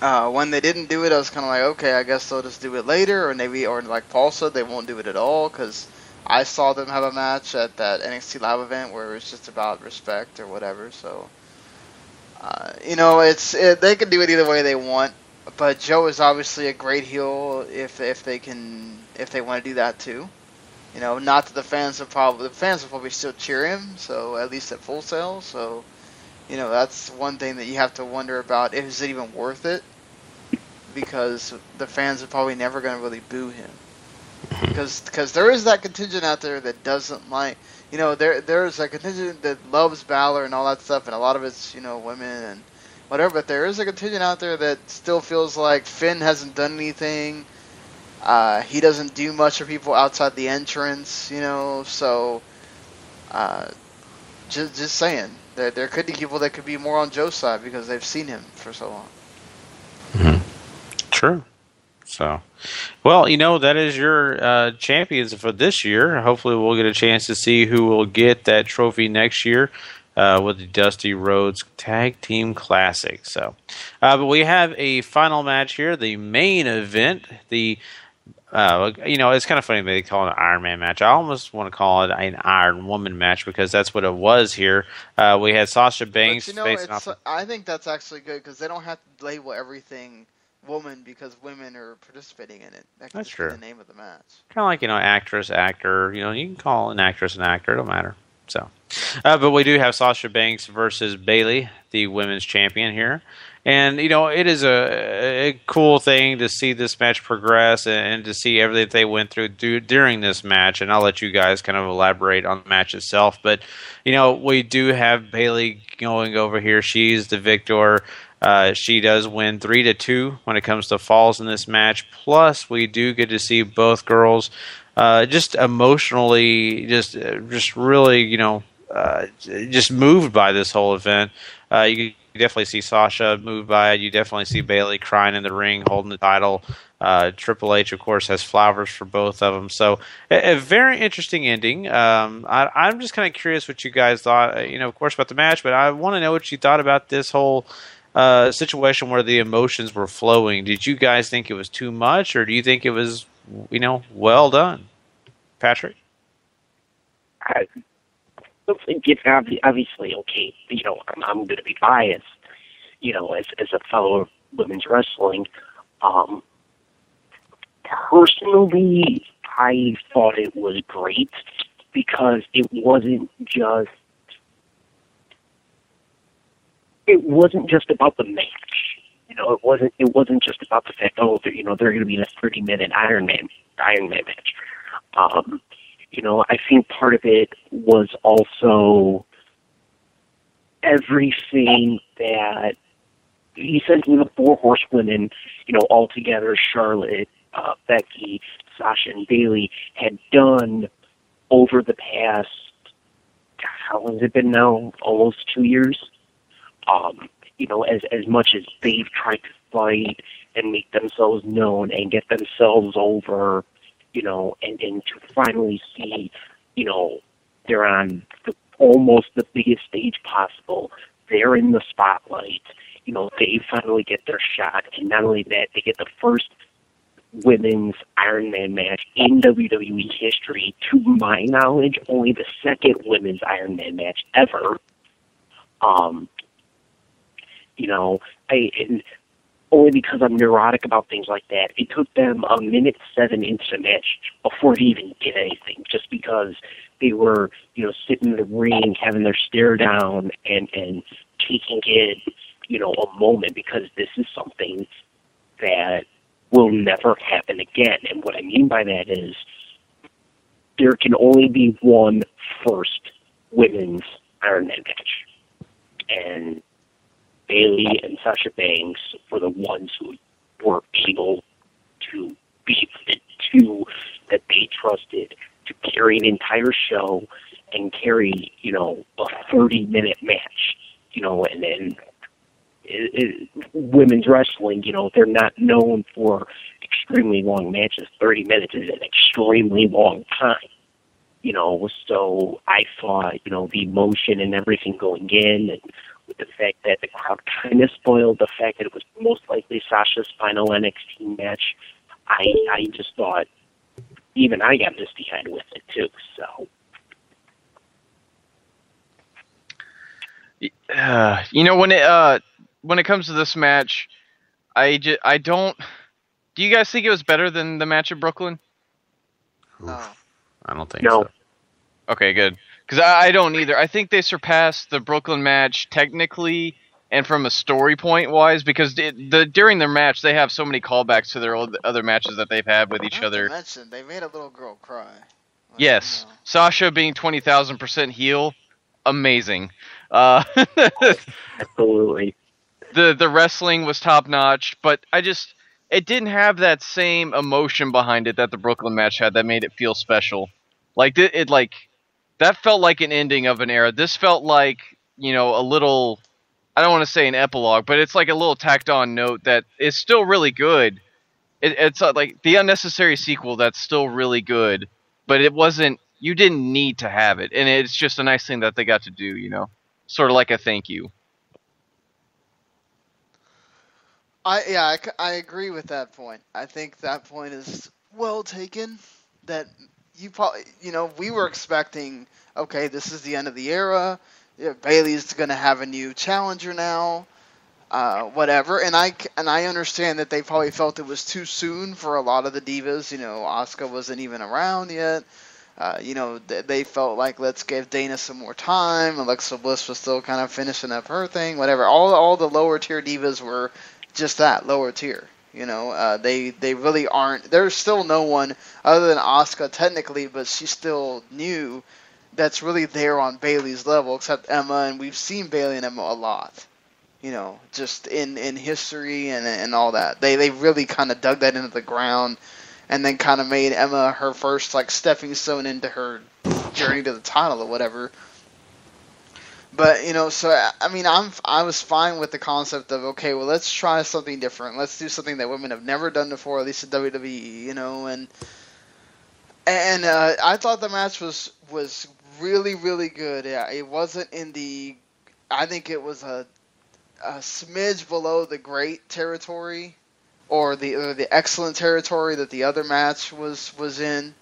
S5: When they didn't do it, I was kind of like, okay, I guess they'll just do it later, or like Paul said, they won't do it at all, because I saw them have a match at that NXT Live event where it was just about respect or whatever. So, they can do it either way they want. But Joe is obviously a great heel if they want to do that too. Not that the fans will probably still cheer him. So at least at Full Sail. So, that's one thing that you have to wonder about. Is it even worth it? Because the fans are probably never going to really boo him. Because there is that contingent out there that doesn't like, there's a contingent that loves Balor and all that stuff, and a lot of it's, women and whatever, but there is a contingent out there that still feels like Finn hasn't done anything. He doesn't do much for people outside the entrance, so just saying. There could be people that could be more on Joe's side because they've seen him for so long.
S6: Mm-hmm. True. So, well, that is your champions for this year. Hopefully we'll get a chance to see who will get that trophy next year with the Dusty Rhodes Tag Team Classic. So, but we have a final match here, the main event, it's kind of funny they call it an Iron Man match. I almost want to call it an Iron Woman match because that's what it was here. We had Sasha Banks facing off.
S5: I think that's actually good because they don't have to label everything woman because women are participating in it. That
S6: That's
S5: just
S6: true.
S5: Be the name of the match.
S6: Kind of like, actress, actor. You can call an actress an actor. It don't matter. So, but we do have Sasha Banks versus Bayley, the women's champion here. And, it is a cool thing to see this match progress and to see everything they went through during this match. And I'll let you guys kind of elaborate on the match itself. But, we do have Bayley going over here. She's the victor. She does win 3-2 when it comes to falls in this match. Plus, we do get to see both girls just emotionally, just really, just moved by this whole event. You definitely see Sasha moved by it. You definitely see Bayley crying in the ring, holding the title. Triple H, of course, has flowers for both of them. So a very interesting ending. I'm just kind of curious what you guys thought, of course, about the match, but I want to know what you thought about this whole situation where the emotions were flowing. Did you guys think it was too much, or do you think it was, well done? Patrick?
S7: I don't think it's obviously okay. I'm going to be biased, as a fellow of women's wrestling. Personally, I thought it was great because it wasn't just about the match. It wasn't just about the fact, they're going to be in a 30-minute Iron Man match. I think part of it was also everything that essentially the four horsewomen, all together, Charlotte, Becky, Sasha, and Bayley, had done over the past, how long has it been now? Almost 2 years. As much as they've tried to fight and make themselves known and get themselves over, and to finally see, they're on almost the biggest stage possible. They're in the spotlight. They finally get their shot, and not only that, they get the first women's Iron Man match in WWE history. To my knowledge, only the second women's Iron Man match ever. Only because I'm neurotic about things like that. It took them 1:07 into the match before they even did anything, just because they were, sitting in the ring, having their stare down, and taking it, a moment, because this is something that will never happen again. And what I mean by that is there can only be one first women's Iron Man match. And Bayley and Sasha Banks were the ones who were able to be the two that they trusted to carry an entire show and carry, a 30-minute match, and then women's wrestling, they're not known for extremely long matches. 30 minutes is an extremely long time, So I thought, the emotion and everything going in, and with the fact that the crowd kind of spoiled the fact that it was most likely Sasha's final NXT match, I just thought even I got misty-eyed with it too. So,
S8: when it comes to this match, I don't. Do you guys think it was better than the match at Brooklyn?
S5: No.
S6: I don't think
S7: No.
S6: so.
S8: Okay, good. Because I don't either. I think they surpassed the Brooklyn match technically and from a story point wise, because during their match they have so many callbacks to their other matches that they've had with each
S5: Not
S8: other.
S5: to mention, they made a little girl cry. Like,
S8: Yes, Sasha being 20,000% heel, amazing.
S7: absolutely.
S8: The wrestling was top notch, but it didn't have that same emotion behind it that the Brooklyn match had that made it feel special. That felt like an ending of an era. This felt like, a little, I don't want to say an epilogue, but it's like a little tacked on note that is still really good. It's like the unnecessary sequel that's still really good, but you didn't need to have it. And it's just a nice thing that they got to do, sort of like a thank you.
S5: I agree with that point. I think that point is well taken. That you probably, we were expecting, okay, this is the end of the era. Yeah, Bayley's going to have a new challenger now, whatever. And I understand that they probably felt it was too soon for a lot of the divas. Asuka wasn't even around yet. They felt like, let's give Dana some more time. Alexa Bliss was still kind of finishing up her thing, whatever. All the lower tier divas were just that, lower tier. They really aren't. There's still no one other than Asuka technically, but she's still new. That's really there on Bayley's level, except Emma, and we've seen Bayley and Emma a lot. Just in history and all that. They really kind of dug that into the ground, and then kind of made Emma her first stepping stone into her journey to the title or whatever. But so I was fine with the concept of, okay, well, let's try something different. Let's do something that women have never done before, at least in WWE. And I thought the match was really, really good. Yeah, it wasn't in the, I think it was a smidge below the great territory, or the excellent territory that the other match was in.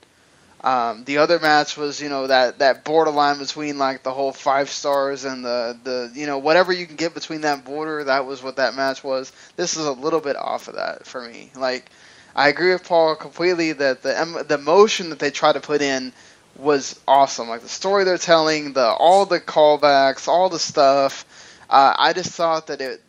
S5: The other match was, that borderline between the whole 5 stars and the whatever you can get between that border. That was what that match was. This is a little bit off of that for me. I agree with Paul completely that the emotion that they tried to put in was awesome. The story they're telling, all the callbacks, all the stuff. I just thought that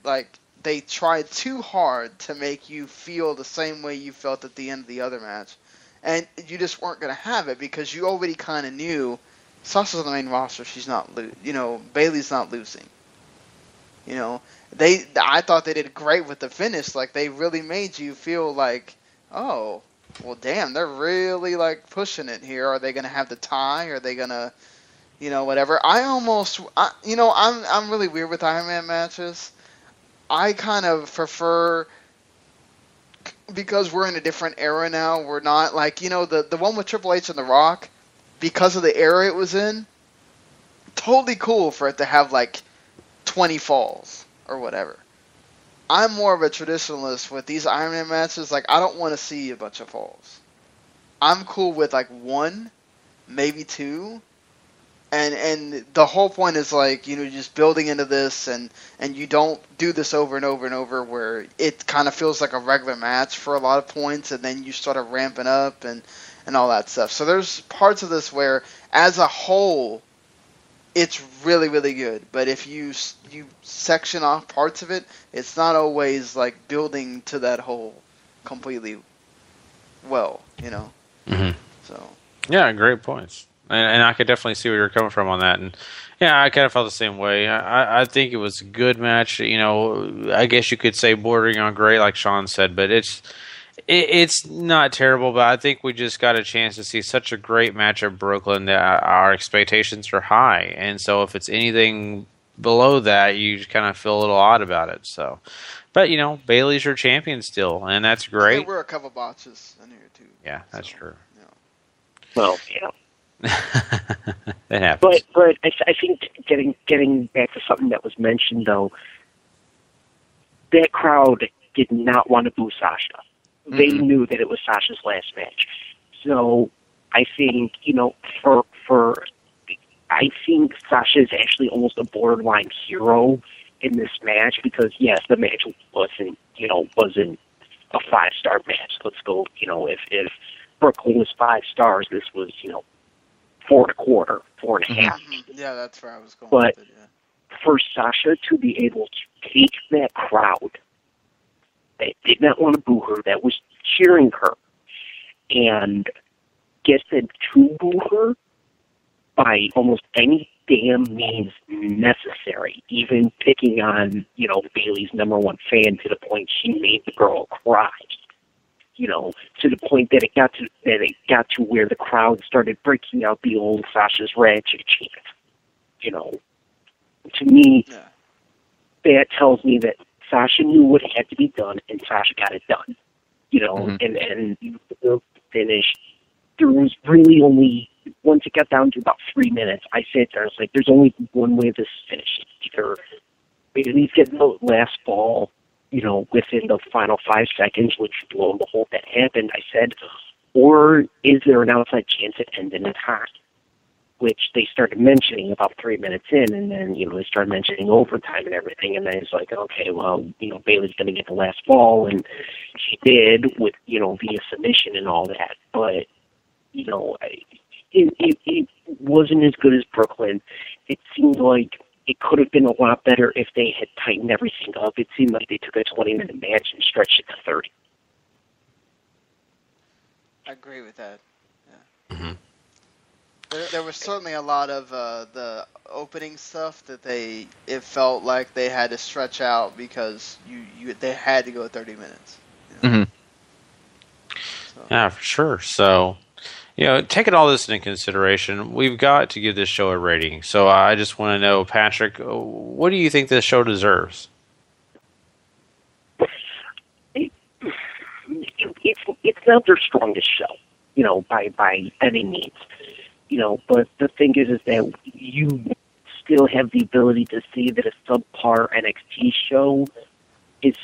S5: they tried too hard to make you feel the same way you felt at the end of the other match. And you just weren't going to have it because you already kind of knew Sasha's on the main roster. She's not Bayley's not losing. I thought they did great with the finish. They really made you feel like, oh, well, damn, they're really pushing it here. Are they going to have the tie? Are they going to, whatever? I'm really weird with Iron Man matches. I kind of prefer, because we're in a different era now, we're not the one with Triple H and The Rock, because of the era it was in, totally cool for it to have 20 falls or whatever. I'm more of a traditionalist with these Iron Man matches. I don't want to see a bunch of falls. I'm cool with 1, maybe 2. And the whole point is just building into this, and you don't do this over and over and over where it kind of feels like a regular match for a lot of points, and then you start ramping up and all that stuff. So there's parts of this where, as a whole, it's really, really good. But if you section off parts of it, it's not always building to that whole completely well,
S6: Mm-hmm.
S5: So
S6: yeah, great points. And I could definitely see where you're coming from on that. And yeah, I kind of felt the same way. I think it was a good match. I guess you could say bordering on great, like Sean said, but it's not terrible. But I think we just got a chance to see such a great match at Brooklyn that our expectations are high. And so if it's anything below that, you just kind of feel a little odd about it. So, but Bayley's your champion still, and that's great.
S5: There were a couple botches in here too.
S6: Yeah, that's true.
S7: Well, yeah.
S6: It happens.
S7: But I think getting back to something that was mentioned though, that crowd did not want to boo Sasha. They knew that it was Sasha's last match. So I think, I think Sasha is actually almost a borderline hero in this match because yes, the match wasn't a 5-star match. Let's go, if Brooklyn was 5 stars, this was, 4.25, 4.5.
S5: Yeah, that's where I was going
S7: but
S5: with it, yeah.
S7: For Sasha to be able to take that crowd that did not want to boo her, that was cheering her, and get them to boo her by almost any damn means necessary, even picking on, Bayley's number one fan to the point she made the girl cry. To the point that it got to where the crowd started breaking out the old Sasha's Ratchet chant. To me, that tells me that Sasha knew what had to be done, and Sasha got it done. And the finish, there was really only, once it got down to about 3 minutes, I sat there and was like, there's only one way this is finished. Either Bayley's getting the last fall, within the final 5 seconds, which lo and behold, that happened, I said, or is there an outside chance it ends in a tie? Which they started mentioning about 3 minutes in, and then, they started mentioning overtime and everything, and then it's like, okay, well, Bayley's going to get the last fall, and she did with, via submission and all that, but, it wasn't as good as Brooklyn. It seemed like it could have been a lot better if they had tightened everything up. It seemed like they took a 20-minute match and stretched it to 30.
S5: I agree with that. Yeah. There was certainly a lot of the opening stuff that it felt like they had to stretch out because they had to go 30 minutes. So.
S6: Yeah, for sure. So, taking all this into consideration, we've got to give this show a rating. So I just want to know, Patrick, what do you think this show deserves?
S7: It's not their strongest show, by any means. But the thing is that you still have the ability to see that a subpar NXT show can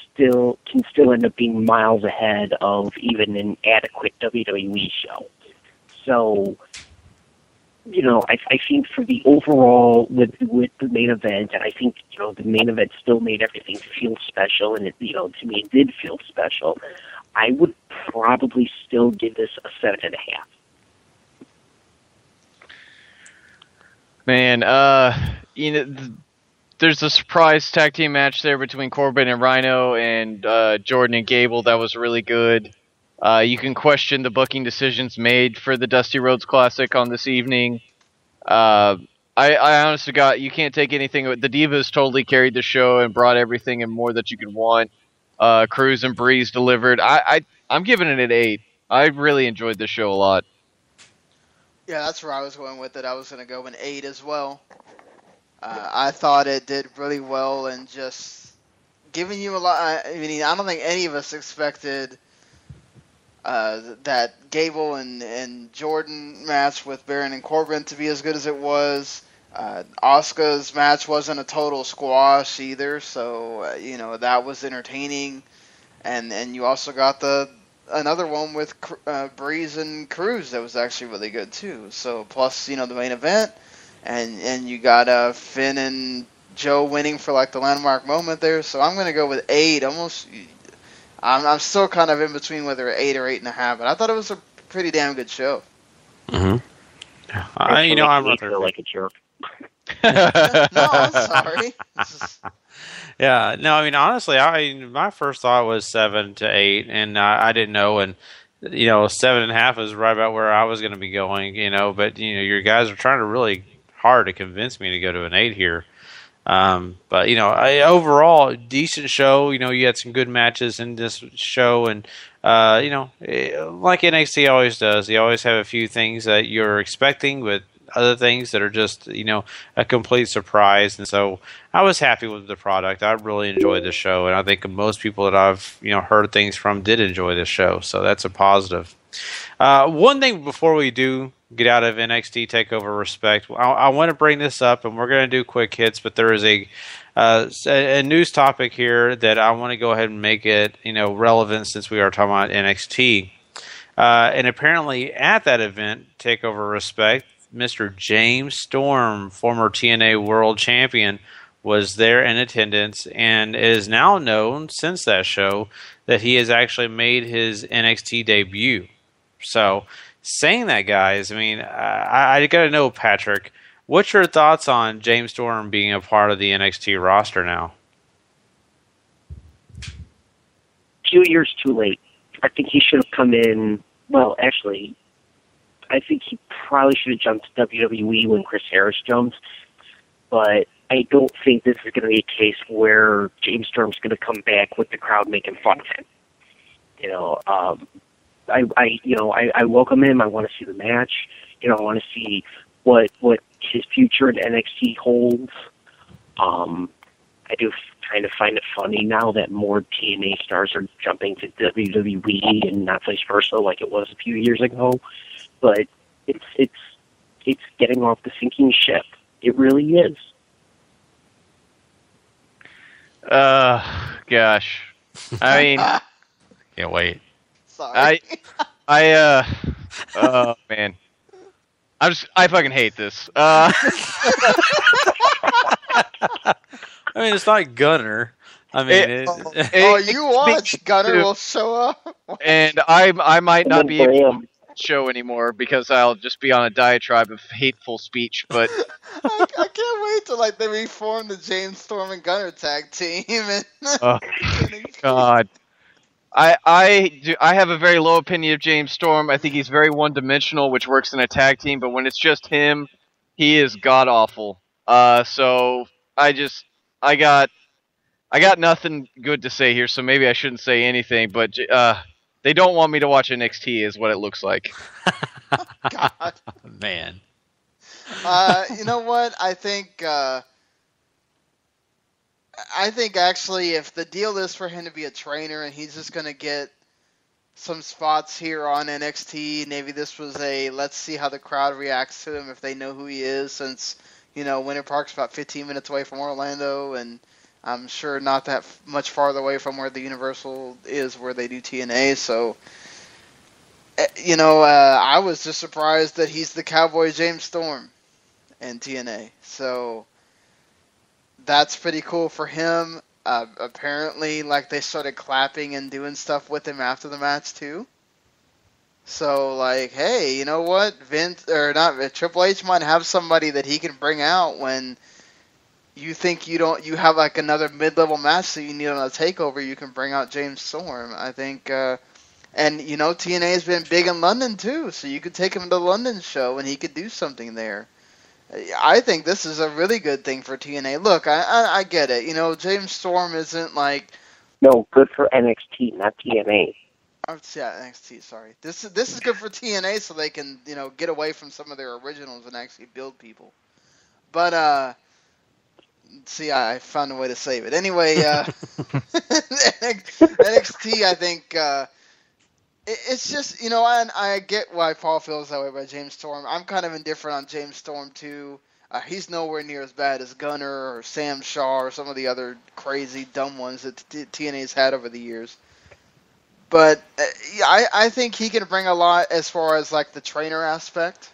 S7: still end up being miles ahead of even an adequate WWE show. So, I think for the overall with the main event, and I think the main event still made everything feel special, and it to me it did feel special. I would probably still give this a 7.5.
S8: Man, there's a surprise tag team match there between Corbin and Rhino and Jordan and Gable that was really good. You can question the booking decisions made for the Dusty Rhodes Classic on this evening. I honestly you can't take anything. The Divas totally carried the show and brought everything and more that you could want. Cruz and Breeze delivered. I'm giving it an 8. I really enjoyed this show a lot.
S5: Yeah, that's where I was going with it. I was going to go an 8 as well. I thought it did really well and just giving you a lot. I mean, I don't think any of us expected that Gable and Jordan match with Baron and Corbin to be as good as it was. Asuka's match wasn't a total squash either, so that was entertaining. And you also got another one with Breeze and Cruz that was actually really good too. So plus the main event, and you got Finn and Joe winning for like the landmark moment there. So I'm gonna go with 8. Almost, I'm still kind of in between whether 8 or 8.5, but I thought it was a pretty damn good show.
S6: I'm
S7: like a jerk.
S5: No, I'm sorry.
S6: Yeah, no, I mean, honestly, my first thought was 7 to 8, and I didn't know, and 7.5 is right about where I was going to be going, but your guys are trying to really hard to convince me to go to an 8 here. But overall, decent show. You had some good matches in this show, and like NXT always does, you always have a few things that you're expecting, but other things that are just, a complete surprise. And so I was happy with the product. I really enjoyed the show, and I think most people that I've, heard things from did enjoy this show. So that's a positive. One thing before we do get out of NXT Takeover Respect. I want to bring this up, and we're going to do quick hits, but there is a news topic here that I want to go ahead and make it relevant since we are talking about NXT. And apparently at that event, Takeover Respect, Mr. James Storm, former TNA World Champion, was there in attendance, and it is now known since that show that he has actually made his NXT debut. So, saying that, guys, I mean, I got to know, Patrick, what's your thoughts on James Storm being a part of the NXT roster now?
S7: 2 years too late. I think he should have come in. Well, actually, I think he probably should have jumped to WWE when Chris Harris jumped, but I don't think this is going to be a case where James Storm's going to come back with the crowd making fun of him. I welcome him. I want to see the match. I want to see what his future in NXT holds. I do kind of find it funny now that more TNA stars are jumping to WWE and not vice versa, like it was a few years ago. But it's getting off the sinking ship. It really is.
S8: Gosh. I mean,
S6: can't wait.
S5: Sorry.
S8: Oh man. I fucking hate this.
S6: I mean, it's not Gunner. I mean,
S5: you watch Gunner will show up,
S8: and I might not be able to show anymore because I'll just be on a diatribe of hateful speech. But
S5: I can't wait till they reform the James Storm and Gunner tag team. And
S8: oh God. I have a very low opinion of James Storm. I think he's very one-dimensional, which works in a tag team. But when it's just him, he is god awful. So I got nothing good to say here. So maybe I shouldn't say anything. But they don't want me to watch NXT, is what it looks like.
S5: God,
S6: man.
S5: You know what? I think actually if the deal is for him to be a trainer and he's just going to get some spots here on NXT, maybe this was let's see how the crowd reacts to him if they know who he is, since, Winter Park's about 15 minutes away from Orlando, and I'm sure not that much farther away from where the Universal is where they do TNA, so, I was just surprised that he's the Cowboy James Storm in TNA, so that's pretty cool for him. Apparently, they started clapping and doing stuff with him after the match too. So, hey, you know what? Triple H might have somebody that he can bring out when you think you have another mid-level match that you need on a takeover. You can bring out James Storm. I think, and TNA has been big in London too, so you could take him to the London show and he could do something there. I think this is a really good thing for TNA. Look, I get it. James Storm isn't
S7: No, good for NXT, not TNA.
S5: Yeah, NXT, sorry. This is good for TNA so they can, get away from some of their originals and actually build people. But, see, I found a way to save it. Anyway, NXT, I think, it's just, and I get why Paul feels that way about James Storm. I'm kind of indifferent on James Storm, too. He's nowhere near as bad as Gunner or Sam Shaw or some of the other crazy, dumb ones that TNA's had over the years. But I think he can bring a lot as far as, the trainer aspect,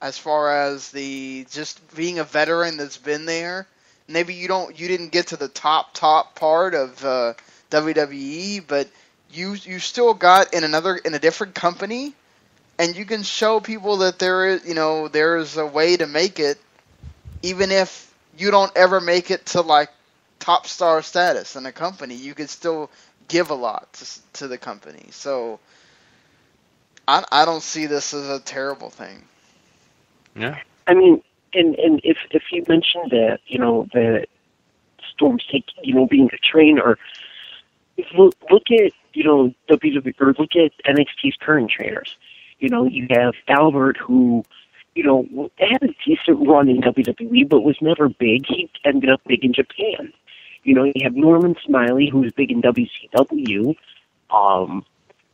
S5: as far as the just being a veteran that's been there. Maybe you didn't get to the top part of WWE, but you still got in a different company, and you can show people that there's a way to make it, even if you don't ever make it to top star status in a company. You could still give a lot to the company. So I don't see this as a terrible thing.
S6: Yeah.
S7: I mean, and if you mentioned that, that Storm's being a trainer, look at WWE, or look at NXT's current trainers. You have Albert, who had a decent run in WWE, but was never big. He ended up big in Japan. You have Norman Smiley, who was big in WCW.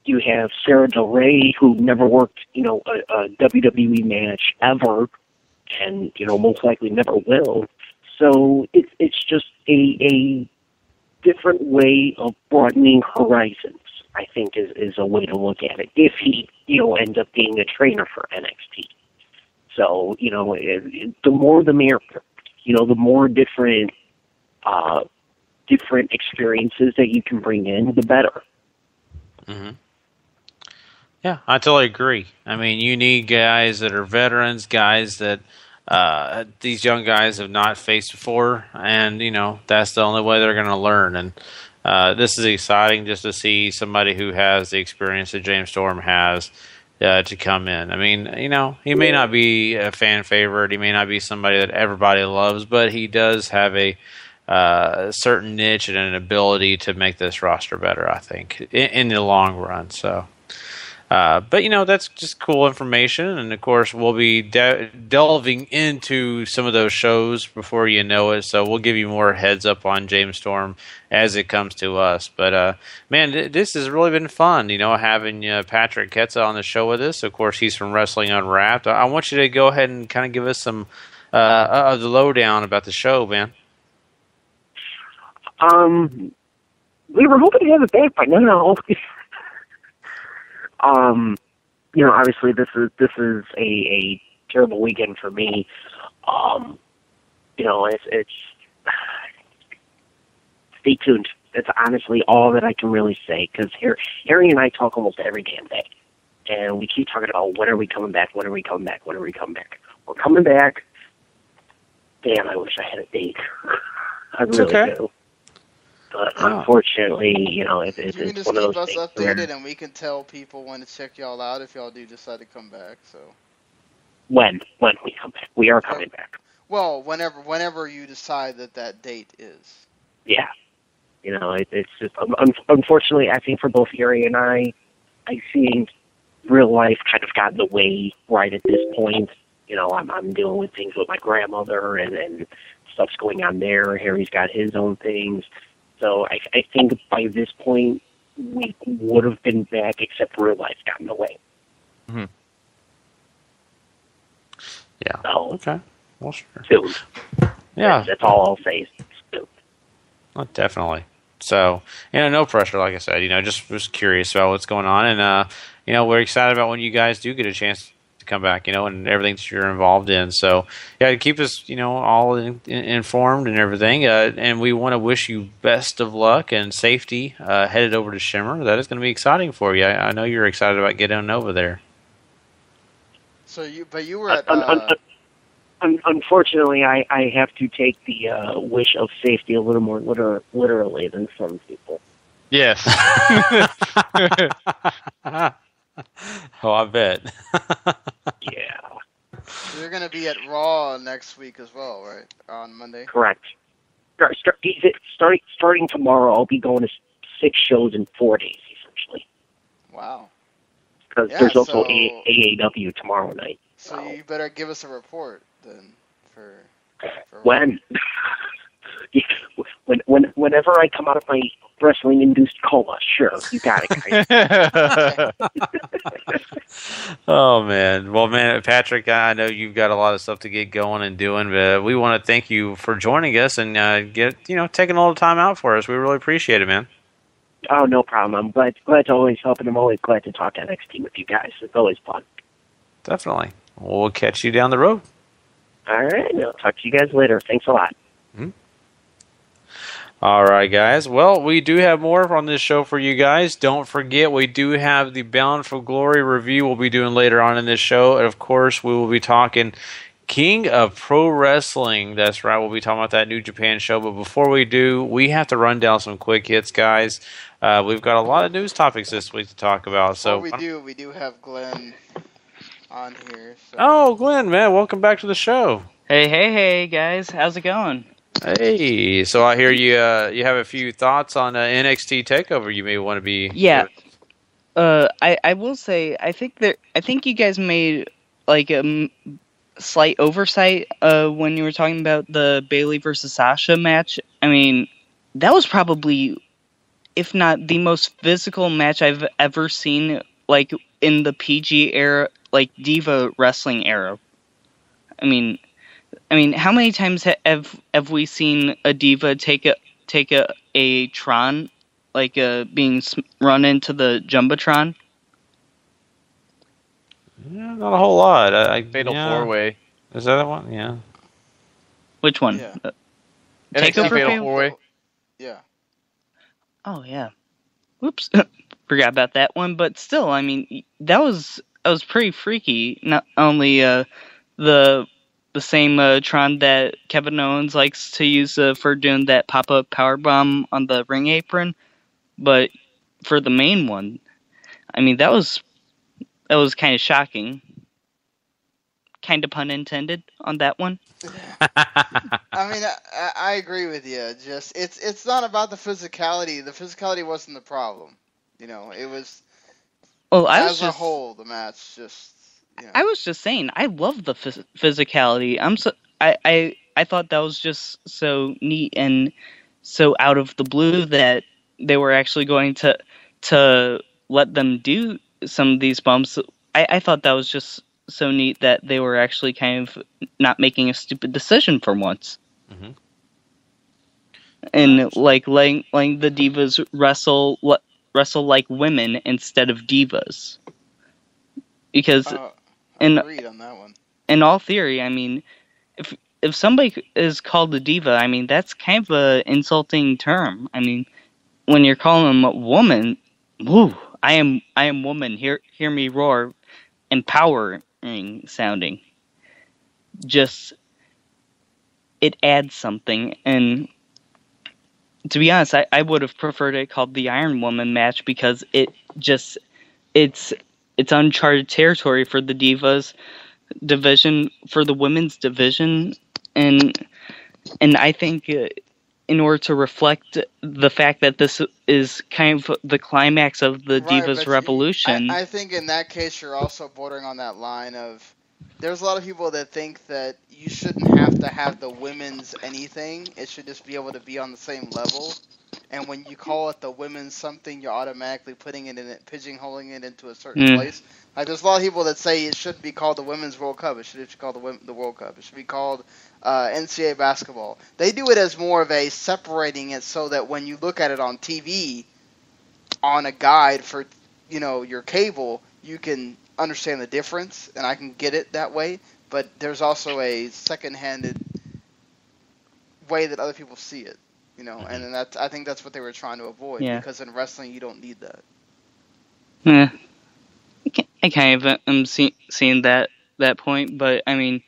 S7: You have Sarah Del Rey, who never worked, a WWE match ever, and most likely never will. So it's just a different way of broadening horizons, I think, is a way to look at it, if he, ends up being a trainer for NXT. So, the more the merrier. The more different experiences that you can bring in, the better.
S6: Mm-hmm. Yeah, I totally agree. I mean, you need guys that are veterans, guys that these young guys have not faced before, and that's the only way they're going to learn. And this is exciting just to see somebody who has the experience that James Storm has to come in. I mean, he may not be a fan favorite, he may not be somebody that everybody loves, but he does have a certain niche and an ability to make this roster better, I think, in the long run. So. But that's just cool information, and of course we'll be delving into some of those shows before you know it, so we'll give you more heads up on James Storm as it comes to us. But man, this has really been fun, having Patrick Ketza on the show with us. Of course, he's from Wrestling Unwrapped. I want you to go ahead and kind of give us some of the lowdown about the show, man.
S7: We were hoping to have it back by now. Obviously this is a terrible weekend for me. It's stay tuned. That's honestly all that I can really say, because Harry and I talk almost every damn day, and we keep talking about when are we coming back, when are we coming back, when are we coming back. We're coming back. Damn, I wish I had a date. I really do. But unfortunately, it's
S5: you can just
S7: one of
S5: keep
S7: those
S5: us
S7: things
S5: updated, and we can tell people when to check y'all out if y'all do decide to come back. So
S7: when we come back, we are coming back.
S5: Well, whenever you decide that date is.
S7: Yeah, it's just unfortunately, I think for both Harry and I think real life kind of got in the way right at this point. I'm dealing with things with my grandmother and stuff's going on there. Harry's got his own things. So I think by this point, we would have been back, except real life got in the way.
S6: Mm-hmm. Yeah.
S7: So,
S6: okay. Well, sure.
S7: Soon.
S6: Yeah.
S7: That's all I'll say. Soon.
S6: Well, definitely. So, no pressure, like I said. Just was curious about what's going on. And, we're excited about when you guys do get a chance to come back, and everything that you're involved in. So, yeah, keep us, all informed and everything. And we want to wish you best of luck and safety headed over to Shimmer. That is going to be exciting for you. I know you're excited about getting over there.
S5: So you were at.
S7: Unfortunately, I have to take the wish of safety a little more literally than some people.
S8: Yes.
S6: Oh, I bet.
S7: Yeah.
S5: So you're going to be at Raw next week as well, right? On Monday?
S7: Correct. Starting tomorrow, I'll be going to 6 shows in 4 days, essentially.
S5: Wow.
S7: Because there's also AAW tomorrow night.
S5: So you better give us a report then for
S7: when. Whenever I come out of my wrestling-induced coma, sure, you got it, guys.
S6: Oh, man. Well, man, Patrick, I know you've got a lot of stuff to get going and doing, but we want to thank you for joining us and taking a little time out for us. We really appreciate it, man.
S7: Oh, no problem. I'm glad to always help, and I'm always glad to talk NXT with you guys. It's always fun.
S6: Definitely. We'll catch you down the road.
S7: All right. I'll talk to you guys later. Thanks a lot.
S6: Mm-hmm. All right, guys. Well, we do have more on this show for you guys. Don't forget, we do have the Bound for Glory review we'll be doing later on in this show. And, of course, we will be talking King of Pro Wrestling. That's right. We'll be talking about that New Japan show. But before we do, we have to run down some quick hits, guys. We've got a lot of news topics this week to talk about. So
S5: we do have Glenn on here. So.
S6: Oh, Glenn, man. Welcome back to the show.
S10: Hey, guys. How's it going?
S6: Hey, so I hear you have a few thoughts on NXT Takeover you may want to be...
S10: Yeah. I will say, I think you guys made like a slight oversight when you were talking about the Bayley versus Sasha match. I mean, that was probably if not the most physical match I've ever seen, like in the PG era, like Diva wrestling era. I mean, how many times have we seen a Diva take a Tron, like being run into the Jumbotron?
S6: Yeah, not a whole lot.
S8: Fatal
S6: yeah.
S8: 4-way.
S6: Is that one? Yeah.
S10: Which one?
S5: Yeah.
S8: NXT Fatal
S10: Fatal?
S8: 4-way.
S5: Yeah.
S10: Oh yeah. Whoops. Forgot about that one, but still, I mean, that was pretty freaky. Not only the same Tron that Kevin Owens likes to use for doing that pop-up powerbomb on the ring apron, but for the main one, I mean, that was kind of shocking. Kind of pun intended on that one.
S5: I mean, I agree with you. Just it's not about the physicality. The physicality wasn't the problem. You know, it was.
S10: Well,
S5: as a whole, the match just. You know.
S10: I was just saying, I love the physicality. I thought that was just so neat and so out of the blue that they were actually going to let them do some of these bumps. I thought that was just so neat that they were actually kind of not making a stupid decision for once.
S6: Mm-hmm.
S10: And like letting the divas wrestle like women instead of divas. Because
S5: agreed on that one.
S10: In all theory, I mean, if somebody is called a diva, I mean, that's kind of an insulting term. I mean, when you're calling them a woman, woo, I am woman, hear me roar, empowering sounding. Just, it adds something, and to be honest, I would have preferred it called the Iron Woman match because it's uncharted territory for the Divas division, for the women's division, and I think in order to reflect the fact that this is kind of the climax of the Divas Revolution.
S5: I think in that case you're also bordering on that line of there's a lot of people that think that you shouldn't have to have the women's anything. It should just be able to be on the same level. And when you call it the women's something, you're automatically putting it in it, pigeonholing it into a certain place. Like there's a lot of people that say it should be called the Women's World Cup. It should be called the World Cup. It should be called NCAA basketball. They do it as more of a separating it so that when you look at it on TV, on a guide for your cable, you can understand the difference, and I can get it that way. But there's also a second-handed way that other people see it. And I think that's what they were trying to avoid, because in wrestling you don't need that.
S10: Yeah, I kind of am seeing that point, but I mean,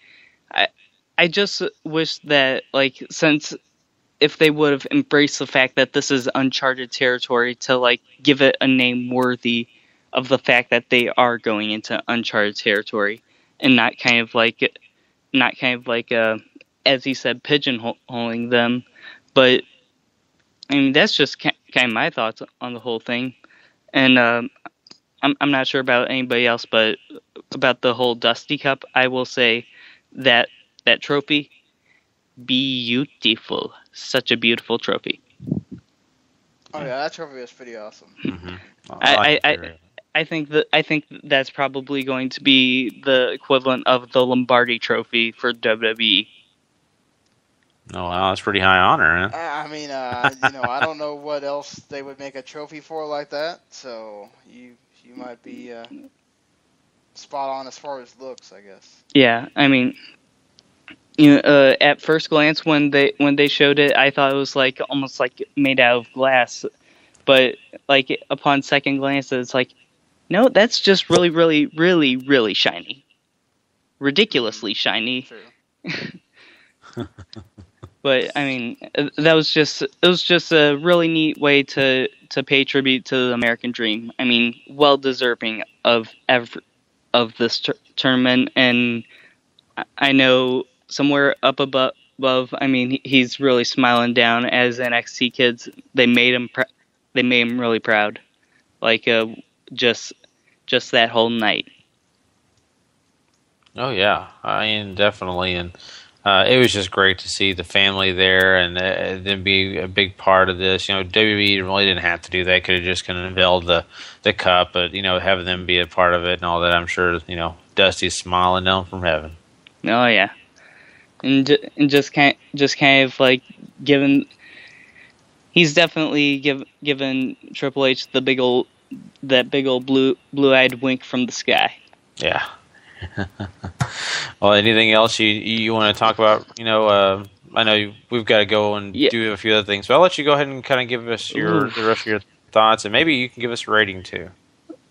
S10: I just wish that since if they would have embraced the fact that this is uncharted territory, to give it a name worthy of the fact that they are going into uncharted territory, and not kind of as he said, pigeonholing them, but. I mean, that's just kind of my thoughts on the whole thing, and I'm not sure about anybody else, but about the whole Dusty Cup, I will say that trophy, beautiful, such a beautiful trophy.
S5: Oh yeah, that trophy was pretty awesome.
S6: Mm-hmm.
S10: I think that's probably going to be the equivalent of the Lombardi Trophy for WWE.
S6: Oh wow, that's pretty high honor, huh?
S5: I mean, I don't know what else they would make a trophy for like that. So you might be spot on as far as looks, I guess.
S10: Yeah, I mean, at first glance when they showed it, I thought it was almost made out of glass, but upon second glance, it's no, that's just really, really, really, really shiny, ridiculously shiny.
S5: True.
S10: But I mean, it was just a really neat way to pay tribute to the American Dream. I mean, well deserving of this tournament, and I know somewhere up above. I mean, he's really smiling down as NXT kids. They made him really proud, just that whole night.
S6: Oh yeah, I mean definitely, and it was just great to see the family there and them be a big part of this. WWE really didn't have to do that; could have just kind of unveiled the cup, but having them be a part of it and all that, I'm sure Dusty's smiling down from heaven.
S10: Oh yeah, and just kind of like given. He's definitely given Triple H that big old blue-eyed wink from the sky.
S6: Yeah. Well, anything else you want to talk about? I know we've got to go and do a few other things, but I'll let you go ahead and kind of give us the rest of your thoughts, and maybe you can give us a rating too.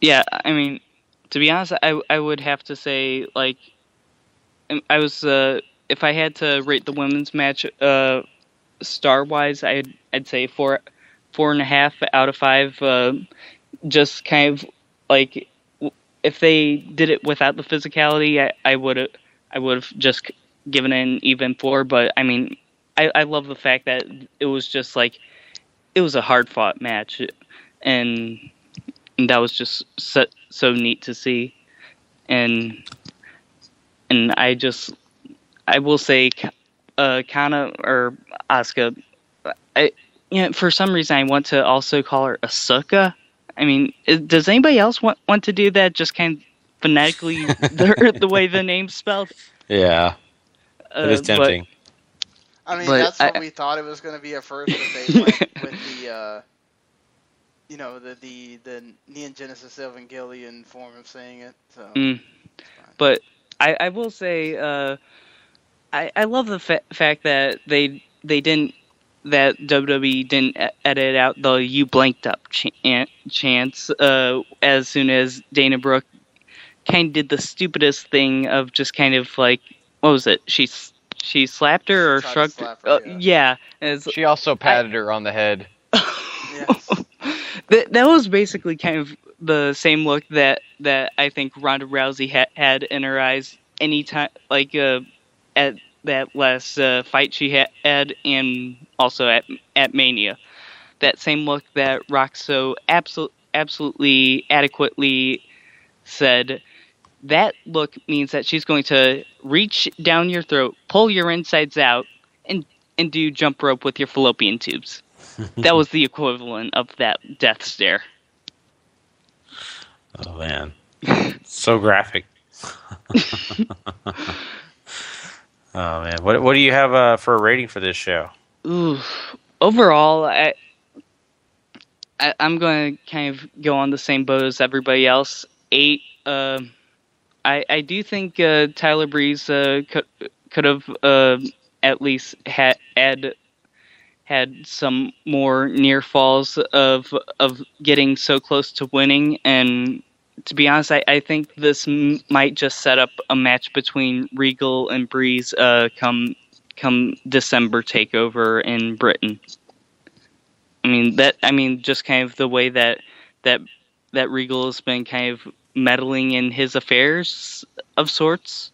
S6: Yeah,
S10: I mean, to be honest, I would have to say, like, I was if I had to rate the women's match star-wise, I'd say 4.5 out of 5. Just kind of like, if they did it without the physicality, I would have just given it an even 4. But I mean, I love the fact that it was just like, it was a hard fought match, and that was just so neat to see. And I will say, Kana or Asuka, for some reason I want to also call her Asuka. I mean, does anybody else want to do that? Just kind of phonetically, the way the name's spelled.
S6: Yeah, it is tempting.
S5: That's what we thought it was going to be at first, but they went with the Neon Genesis Evangelion form of saying it. So.
S10: But I will say, I love the fact that they didn't. That WWE didn't edit out the "you blanked up" chants as soon as Dana Brooke kind of did the stupidest thing of just kind of like, what was it? She slapped her or shrugged her? Yeah.
S8: She also patted her on the head.
S5: Yes.
S10: That was basically kind of the same look that I think Ronda Rousey had in her eyes anytime, like at that last fight she had, and also at Mania. That same look that Rock so absolutely adequately said, that look means that she's going to reach down your throat, pull your insides out, and do jump rope with your fallopian tubes. That was the equivalent of that death stare.
S6: Oh man, so graphic. Oh man, what do you have for a rating for this show?
S10: Ooh, overall, I'm going to kind of go on the same boat as everybody else. 8. I do think Tyler Breeze could have at least had some more near falls of getting so close to winning. And to be honest, I think this might just set up a match between Regal and Breeze come December takeover in Britain. Just kind of the way that Regal has been kind of meddling in his affairs of sorts,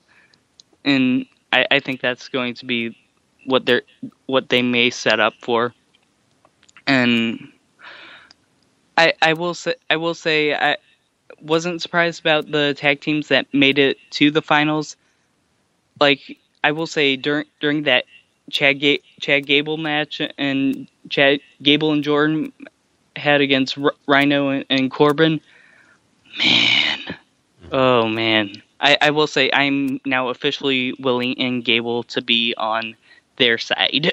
S10: and I think that's going to be what they may set up for. And I will say I wasn't surprised about the tag teams that made it to the finals. Like, I will say during that Chad Gable match and Chad Gable and Jordan had against Rhino and Corbin, man, oh man. I will say I'm now officially willing and Gable to be on their side.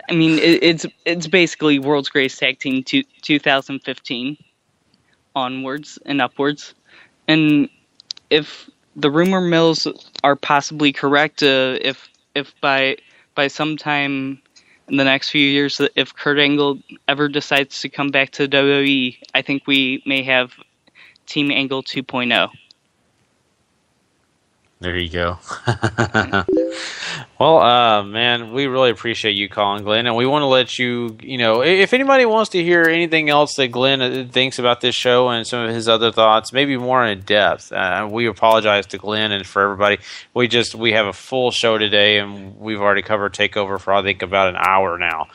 S10: It's basically World's Greatest Tag Team 2015 onwards and upwards. And if the rumor mills are possibly correct, if by sometime in the next few years, if Kurt Angle ever decides to come back to WWE, I think we may have Team Angle 2.0.
S6: There you go. Well, man, we really appreciate you calling, Glenn, and we want to let you, if anybody wants to hear anything else that Glenn thinks about this show and some of his other thoughts, maybe more in depth, we apologize to Glenn and for everybody. We have a full show today, and we've already covered TakeOver for, I think, about an hour now.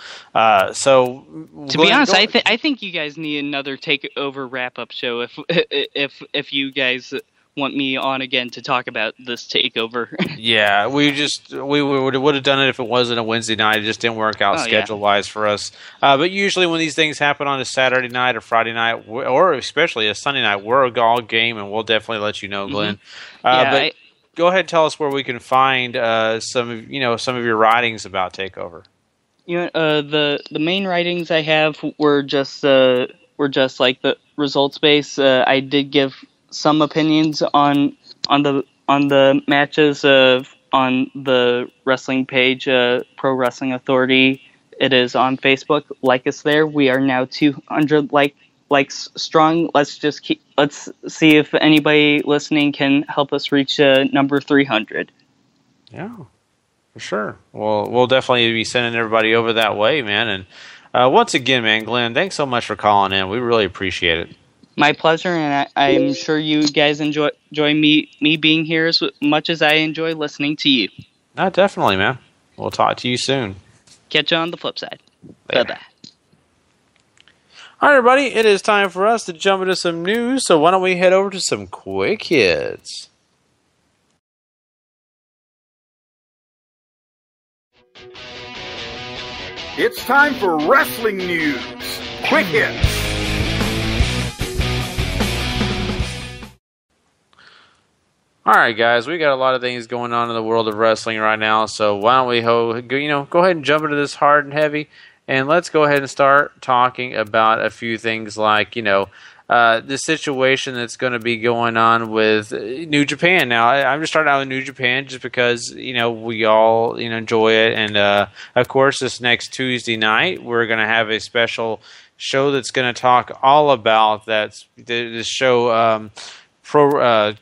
S6: So,
S10: to be honest, I think you guys need another TakeOver wrap-up show if you guys want me on again to talk about this takeover.
S6: Yeah, we would have done it if it wasn't a Wednesday night. It just didn't work out schedule wise for us. But usually when these things happen on a Saturday night or Friday night, or especially a Sunday night, we're all game, and we'll definitely let you know, Glenn. But go ahead and tell us where we can find some of your writings about Takeover.
S10: The main writings I have were just like the results based. I did give some opinions on the matches on the wrestling page, Pro Wrestling Authority. It is on Facebook. Like us there. We are now 200 likes strong. Let's see if anybody listening can help us reach number 300.
S6: Yeah, for sure. Well, we'll definitely be sending everybody over that way, man. And once again, man, Glenn, thanks so much for calling in. We really appreciate it.
S10: My pleasure, and I'm sure you guys enjoy me being here as much as I enjoy listening to you.
S6: Definitely, man. We'll talk to you soon.
S10: Catch you on the flip side. Bye-bye.
S6: All right, everybody, it is time for us to jump into some news, so why don't we head over to some quick hits.
S1: It's time for wrestling news. Quick hits.
S6: All right, guys, we got a lot of things going on in the world of wrestling right now, so why don't we go ahead and jump into this hard and heavy, and let's go ahead and start talking about a few things like, the situation that's going to be going on with New Japan. Now, I'm just starting out with New Japan just because, we all, enjoy it. And, of course, this next Tuesday night, we're going to have a special show that's going to talk all about this show,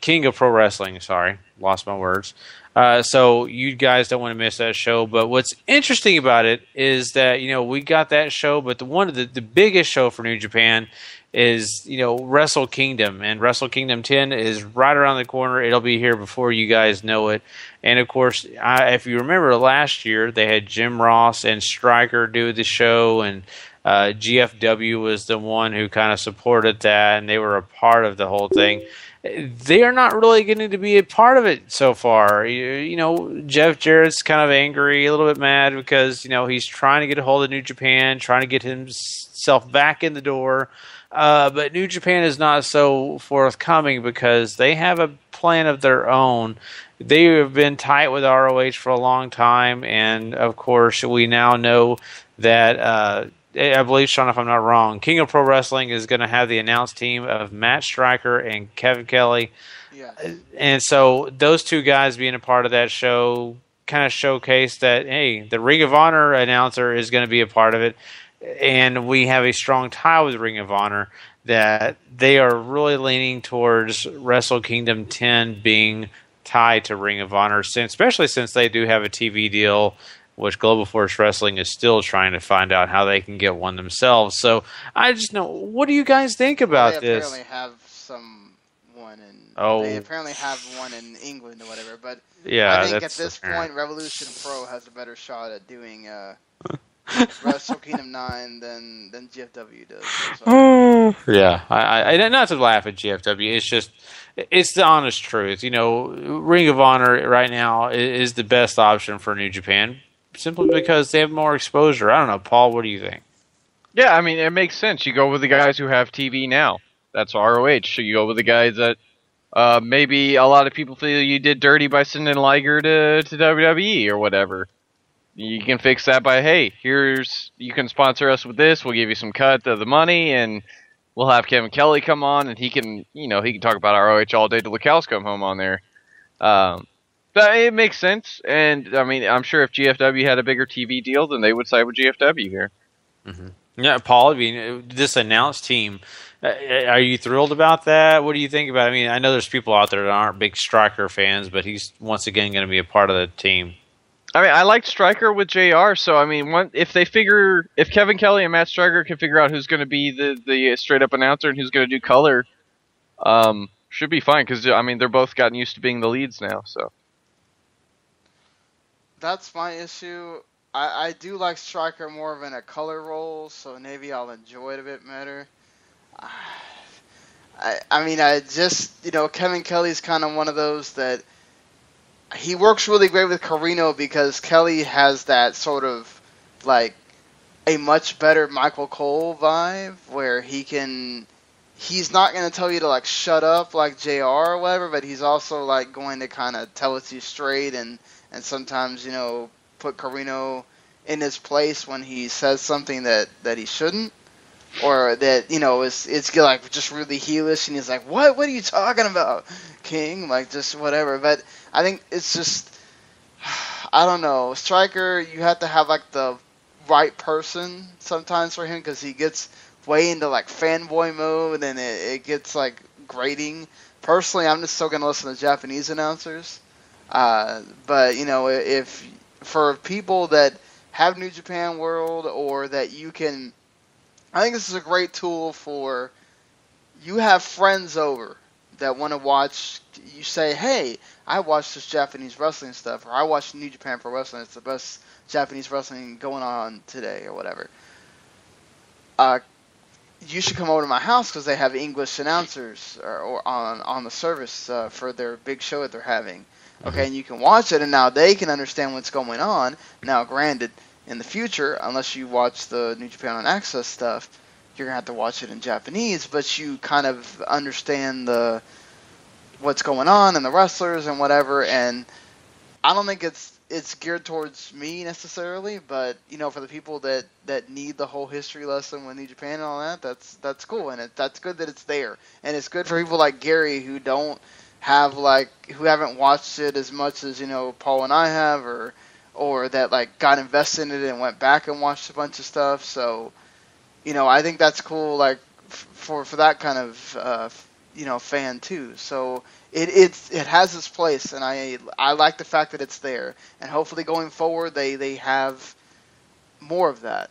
S6: King of Pro Wrestling. Sorry, lost my words. So you guys don't want to miss that show. But what's interesting about it is that, we got that show, but one of the biggest show for New Japan is, Wrestle Kingdom. And Wrestle Kingdom 10 is right around the corner. It'll be here before you guys know it. And, of course, if you remember last year, they had Jim Ross and Stryker do the show, and GFW was the one who kind of supported that, and they were a part of the whole thing. They are not really getting to be a part of it so far. Jeff Jarrett's kind of angry, a little bit mad because, he's trying to get a hold of New Japan, trying to get himself back in the door. But New Japan is not so forthcoming because they have a plan of their own. They have been tight with ROH for a long time, and, of course, we now know that I believe, Sean, if I'm not wrong, King of Pro Wrestling is going to have the announced team of Matt Stryker and Kevin Kelly.
S5: Yeah.
S6: And so those two guys being a part of that show kind of showcased that, hey, the Ring of Honor announcer is going to be a part of it. And we have a strong tie with Ring of Honor that they are really leaning towards Wrestle Kingdom 10 being tied to Ring of Honor, especially since they do have a TV deal, which Global Force Wrestling is still trying to find out how they can get one themselves. So I just know, what do you guys think about this?
S5: They apparently have they apparently have one in England or whatever. But
S6: yeah,
S5: I think at this point, Revolution Pro has a better shot at doing Wrestle Kingdom 9 than GFW does. So.
S6: Yeah, I not to laugh at GFW. It's the honest truth. Ring of Honor right now is the best option for New Japan, simply because they have more exposure. I don't know, Paul, what do you think?
S8: Yeah, I mean, it makes sense. You go with the guys who have TV now. That's ROH. So you go with the guys that maybe a lot of people feel you did dirty by sending Liger to WWE or whatever. You can fix that by, hey, you can sponsor us with this. We'll give you some cut of the money, and we'll have Kevin Kelly come on, and he can talk about ROH all day till the cows come home on there. But it makes sense, and I mean, I'm sure if GFW had a bigger TV deal, then they would side with GFW here.
S6: Mm-hmm. Yeah, Paul, I mean, this announced team, are you thrilled about that? What do you think about it? I mean, I know there's people out there that aren't big Stryker fans, but he's once again going to be a part of the team.
S8: I mean, I liked Stryker with JR, so I mean, if Kevin Kelly and Matt Stryker can figure out who's going to be the straight up announcer and who's going to do color, should be fine because I mean they're both gotten used to being the leads now. So
S5: that's my issue. I do like Stryker more of in a color role, so maybe I'll enjoy it a bit better. I mean, I just, Kevin Kelly's kind of one of those that he works really great with Carino because Kelly has that sort of like a much better Michael Cole vibe where he's not going to tell you to like shut up like JR or whatever, but he's also like going to kind of tell it to you straight and sometimes, put Carino in his place when he says something that he shouldn't. Or that, it's like just really heelish and he's like, what are you talking about, King? Like, just whatever. But I think it's just, I don't know. Striker, you have to have like the right person sometimes for him because he gets way into like fanboy mode and it gets like grating. Personally, I'm just still going to listen to Japanese announcers. But, if for people that have New Japan World or that you can, I think this is a great tool for you have friends over that want to watch. You say, hey, I watched this Japanese wrestling stuff, or I watched New Japan Pro Wrestling. It's the best Japanese wrestling going on today, or whatever. You should come over to my house because they have English announcers or on the service for their big show that they're having. Okay, and you can watch it, and now they can understand what's going on. Now, granted, in the future, unless you watch the New Japan on Access stuff, you're going to have to watch it in Japanese, but you kind of understand what's going on and the wrestlers and whatever, and I don't think it's geared towards me necessarily, but, for the people that need the whole history lesson with New Japan and all that, that's cool, and that's good that it's there. And it's good for people like Gary who don't have, who haven't watched it as much as, Paul and I have, or that got invested in it and went back and watched a bunch of stuff. So, I think that's cool, for that kind of fan too. So it has its place, and I like the fact that it's there. And hopefully going forward they have more of that.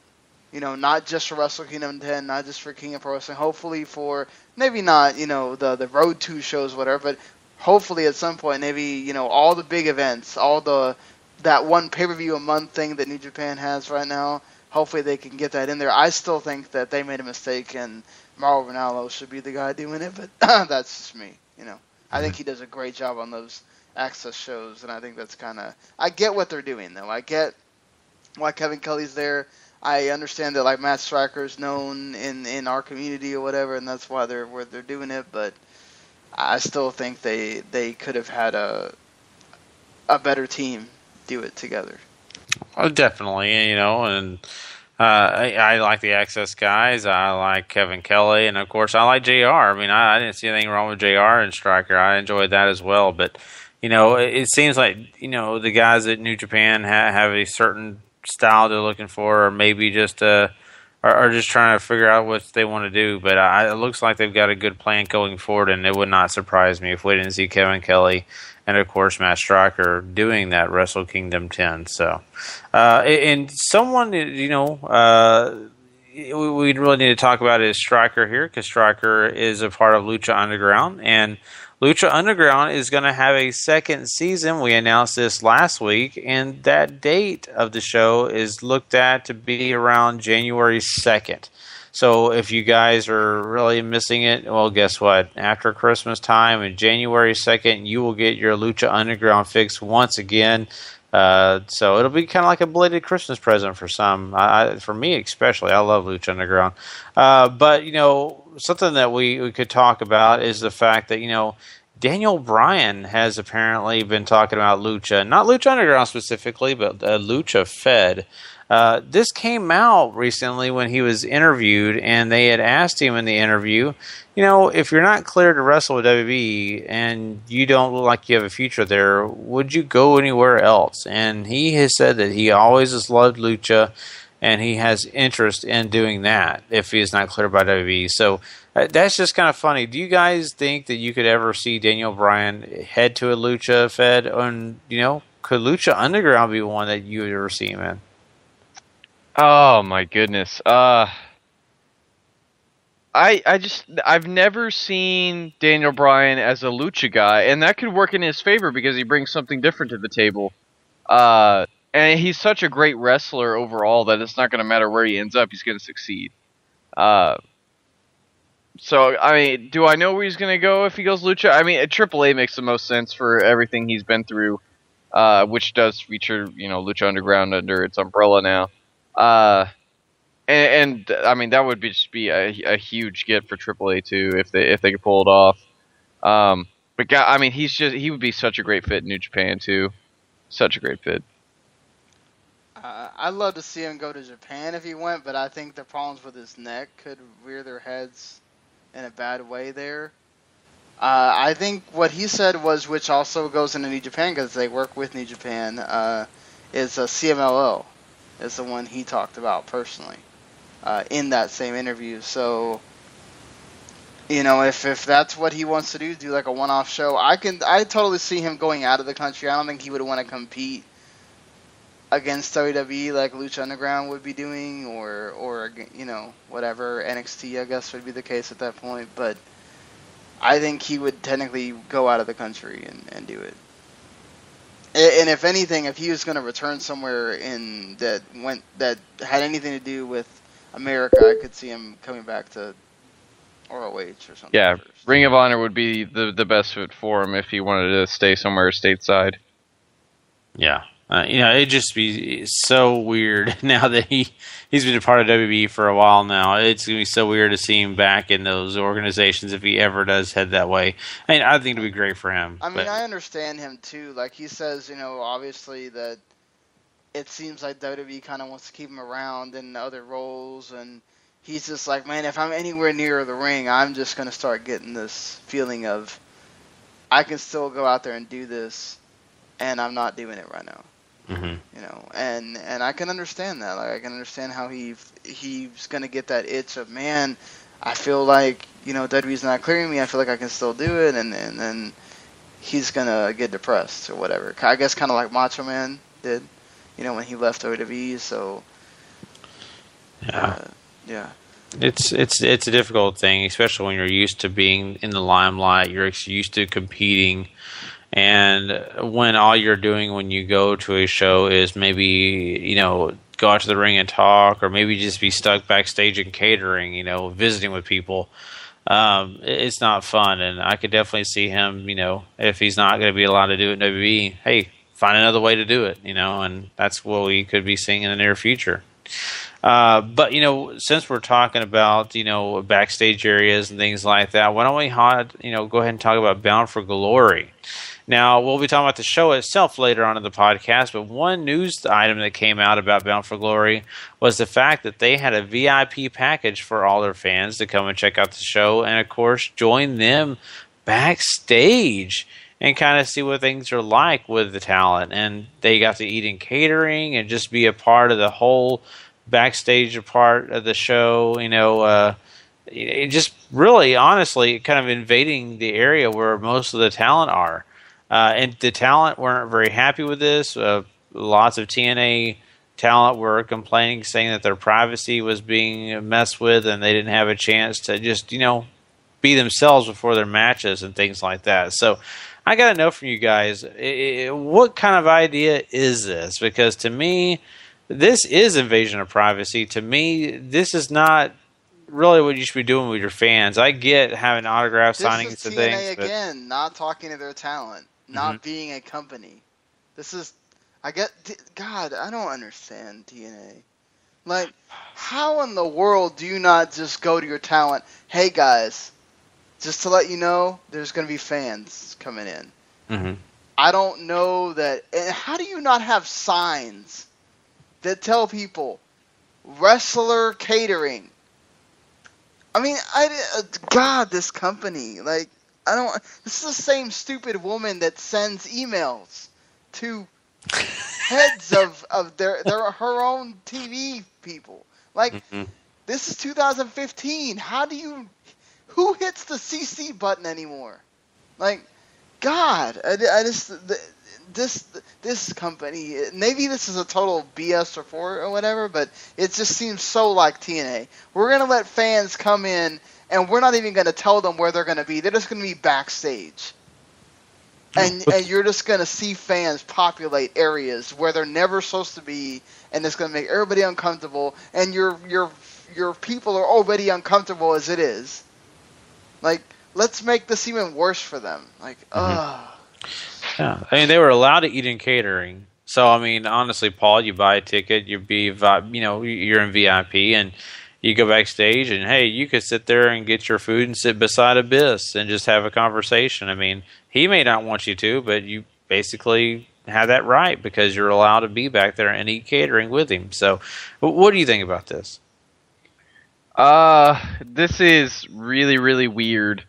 S5: Not just for Wrestle Kingdom 10, not just for King of Pro Wrestling. Hopefully for maybe not the Road 2 shows, whatever, but hopefully at some point maybe all the big events, that one pay-per-view a month thing that New Japan has right now, hopefully they can get that in there. I still think that they made a mistake and Mauro Ranallo should be the guy doing it, but that's just me, I think he does a great job on those Access shows, and I think that's I get what they're doing, though. I get why Kevin Kelly's there. I understand that, Matt Striker's known in our community or whatever, and that's why they're doing it, but I still think they could have had a better team do it together.
S6: Oh, definitely, and I like the Access guys. I like Kevin Kelly, and of course I like JR. I mean, I didn't see anything wrong with JR and Striker. I enjoyed that as well. But it seems like the guys at New Japan have a certain style they're looking for, or maybe just are just trying to figure out what they want to do. But it looks like they've got a good plan going forward, and it would not surprise me if we didn't see Kevin Kelly and, of course, Matt Striker doing that Wrestle Kingdom 10. So, and someone, we really need to talk about is Striker here, because Striker is a part of Lucha Underground, and Lucha Underground is going to have a second season. We announced this last week, and that date of the show is looked at to be around January 2nd. So if you guys are really missing it, well, guess what? After Christmas time and January 2nd, you will get your Lucha Underground fix once again. So it'll be kind of like a belated Christmas present for some. For me especially, I love Lucha Underground. But, something that we could talk about is the fact that, Daniel Bryan has apparently been talking about Lucha. Not Lucha Underground specifically, but Lucha Fed. This came out recently when he was interviewed, and they had asked him in the interview, if you're not cleared to wrestle with WWE and you don't look like you have a future there, would you go anywhere else? And he has said that he always has loved Lucha, and he has interest in doing that if he is not cleared by WWE. So that's just kind of funny. Do you guys think that you could ever see Daniel Bryan head to a Lucha Fed? And, could Lucha Underground be one that you would ever see him in?
S8: Oh my goodness. I've never seen Daniel Bryan as a lucha guy, and that could work in his favor because he brings something different to the table. And he's such a great wrestler overall that it's not going to matter where he ends up, he's going to succeed. So, I mean, do I know where he's going to go if he goes Lucha? I mean, AAA makes the most sense for everything he's been through, which does feature, Lucha Underground under its umbrella now. And I mean, that would just be a huge get for AAA too if they could pull it off. But God, I mean, he would be such a great fit in New Japan too. Such a great fit.
S5: I'd love to see him go to Japan if he went, but I think the problems with his neck could rear their heads in a bad way there. I think what he said was, which also goes into New Japan because they work with New Japan, is a CMLL is the one he talked about personally in that same interview. So, if that's what he wants to do like a one-off show, I totally see him going out of the country. I don't think he would want to compete against WWE like Lucha Underground would be doing, or whatever, NXT I guess would be the case at that point. But I think he would technically go out of the country and do it. And if anything, if he was going to return somewhere that had anything to do with America, I could see him coming back to ROH or something.
S8: Yeah,
S5: first.
S8: Ring of Honor would be the best fit for him if he wanted to stay somewhere stateside.
S6: Yeah. It'd just be so weird now that he's been a part of WWE for a while now. It's going to be so weird to see him back in those organizations if he ever does head that way. I mean, I think it'd be great for him.
S5: I mean, I understand him too. Like he says, obviously that it seems like WWE kind of wants to keep him around in other roles, and he's just like, man, if I'm anywhere near the ring, I'm just going to start getting this feeling of I can still go out there and do this, and I'm not doing it right now.
S6: Mm-hmm.
S5: And I can understand that. Like I can understand how he's gonna get that itch of, man, I feel like WWE's not clearing me. I feel like I can still do it, and then he's gonna get depressed or whatever. I guess kind of like Macho Man did, when he left WWE. So yeah.
S6: It's a difficult thing, especially when you're used to being in the limelight. You're used to competing. And when all you're doing when you go to a show is maybe, go out to the ring and talk, or maybe just be stuck backstage in catering, visiting with people, it's not fun. And I could definitely see him, if he's not going to be allowed to do it in WWE, hey, find another way to do it, and that's what we could be seeing in the near future. But, since we're talking about, backstage areas and things like that, why don't we, go ahead and talk about Bound for Glory? Now, we'll be talking about the show itself later on in the podcast, but one news item that came out about Bound for Glory was the fact that they had a VIP package for all their fans to come and check out the show and, of course, join them backstage and kind of see what things are like with the talent. And they got to eat in catering and just be a part of the whole backstage part of the show, just really, honestly, kind of invading the area where most of the talent are. And the talent weren't very happy with this. Lots of TNA talent were complaining, saying that their privacy was being messed with and they didn't have a chance to just, be themselves before their matches and things like that. So I got to know from you guys, what kind of idea is this? Because to me, this is invasion of privacy. To me, this is not really what you should be doing with your fans. I get having autograph signings and things.
S5: This is TNA again, not talking to their talent. Not being a company. I don't understand TNA. Like, how in the world do you not just go to your talent, hey guys, just to let you know, there's going to be fans coming in.
S6: Mm-hmm.
S5: I don't know that, and how do you not have signs that tell people, wrestler catering? I mean, this company, like, this is the same stupid woman that sends emails to heads of her own TV people. Like, This is 2015. Who hits the CC button anymore? Like, God, this company, maybe this is a total BS report or whatever, but it just seems so like TNA. We're going to let fans come in, and we're not even going to tell them where they're going to be. They're just going to be backstage. And you're just going to see fans populate areas where they're never supposed to be, and it's going to make everybody uncomfortable, and your people are already uncomfortable as it is. Like, let's make this even worse for them. Like,
S6: Yeah, I mean, they were allowed to eat in catering. So, I mean, honestly, Paul, you buy a ticket, you're in VIP, and you go backstage, and hey, you could sit there and get your food and sit beside Abyss and just have a conversation. I mean, he may not want you to, but you basically have that right because you're allowed to be back there and eat catering with him. So, what do you think about this?
S8: This is really, really weird.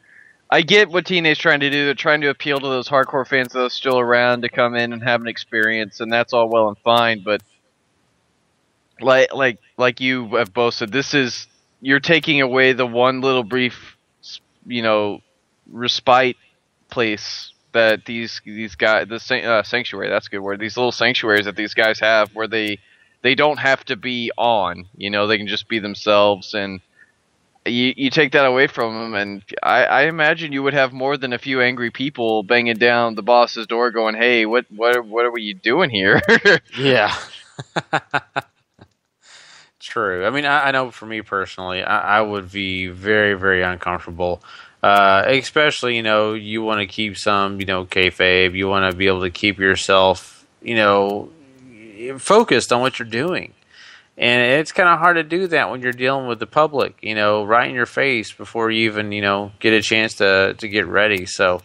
S8: I get what TNA's trying to do. They're trying to appeal to those hardcore fans that are still around to come in and have an experience, and that's all well and fine. But like you have both said, you're taking away the one little brief, respite place that these guys, sanctuary. That's a good word. These little sanctuaries that these guys have, where they don't have to be on. They can just be themselves and. You take that away from them, and I imagine you would have more than a few angry people banging down the boss's door, going, "Hey, what are you doing here?"
S6: Yeah, true. I mean, I know for me personally, I would be very, very uncomfortable. Especially, you want to keep some, kayfabe. You want to be able to keep yourself, focused on what you're doing. And it's kind of hard to do that when you're dealing with the public, right in your face before you even, get a chance to get ready. So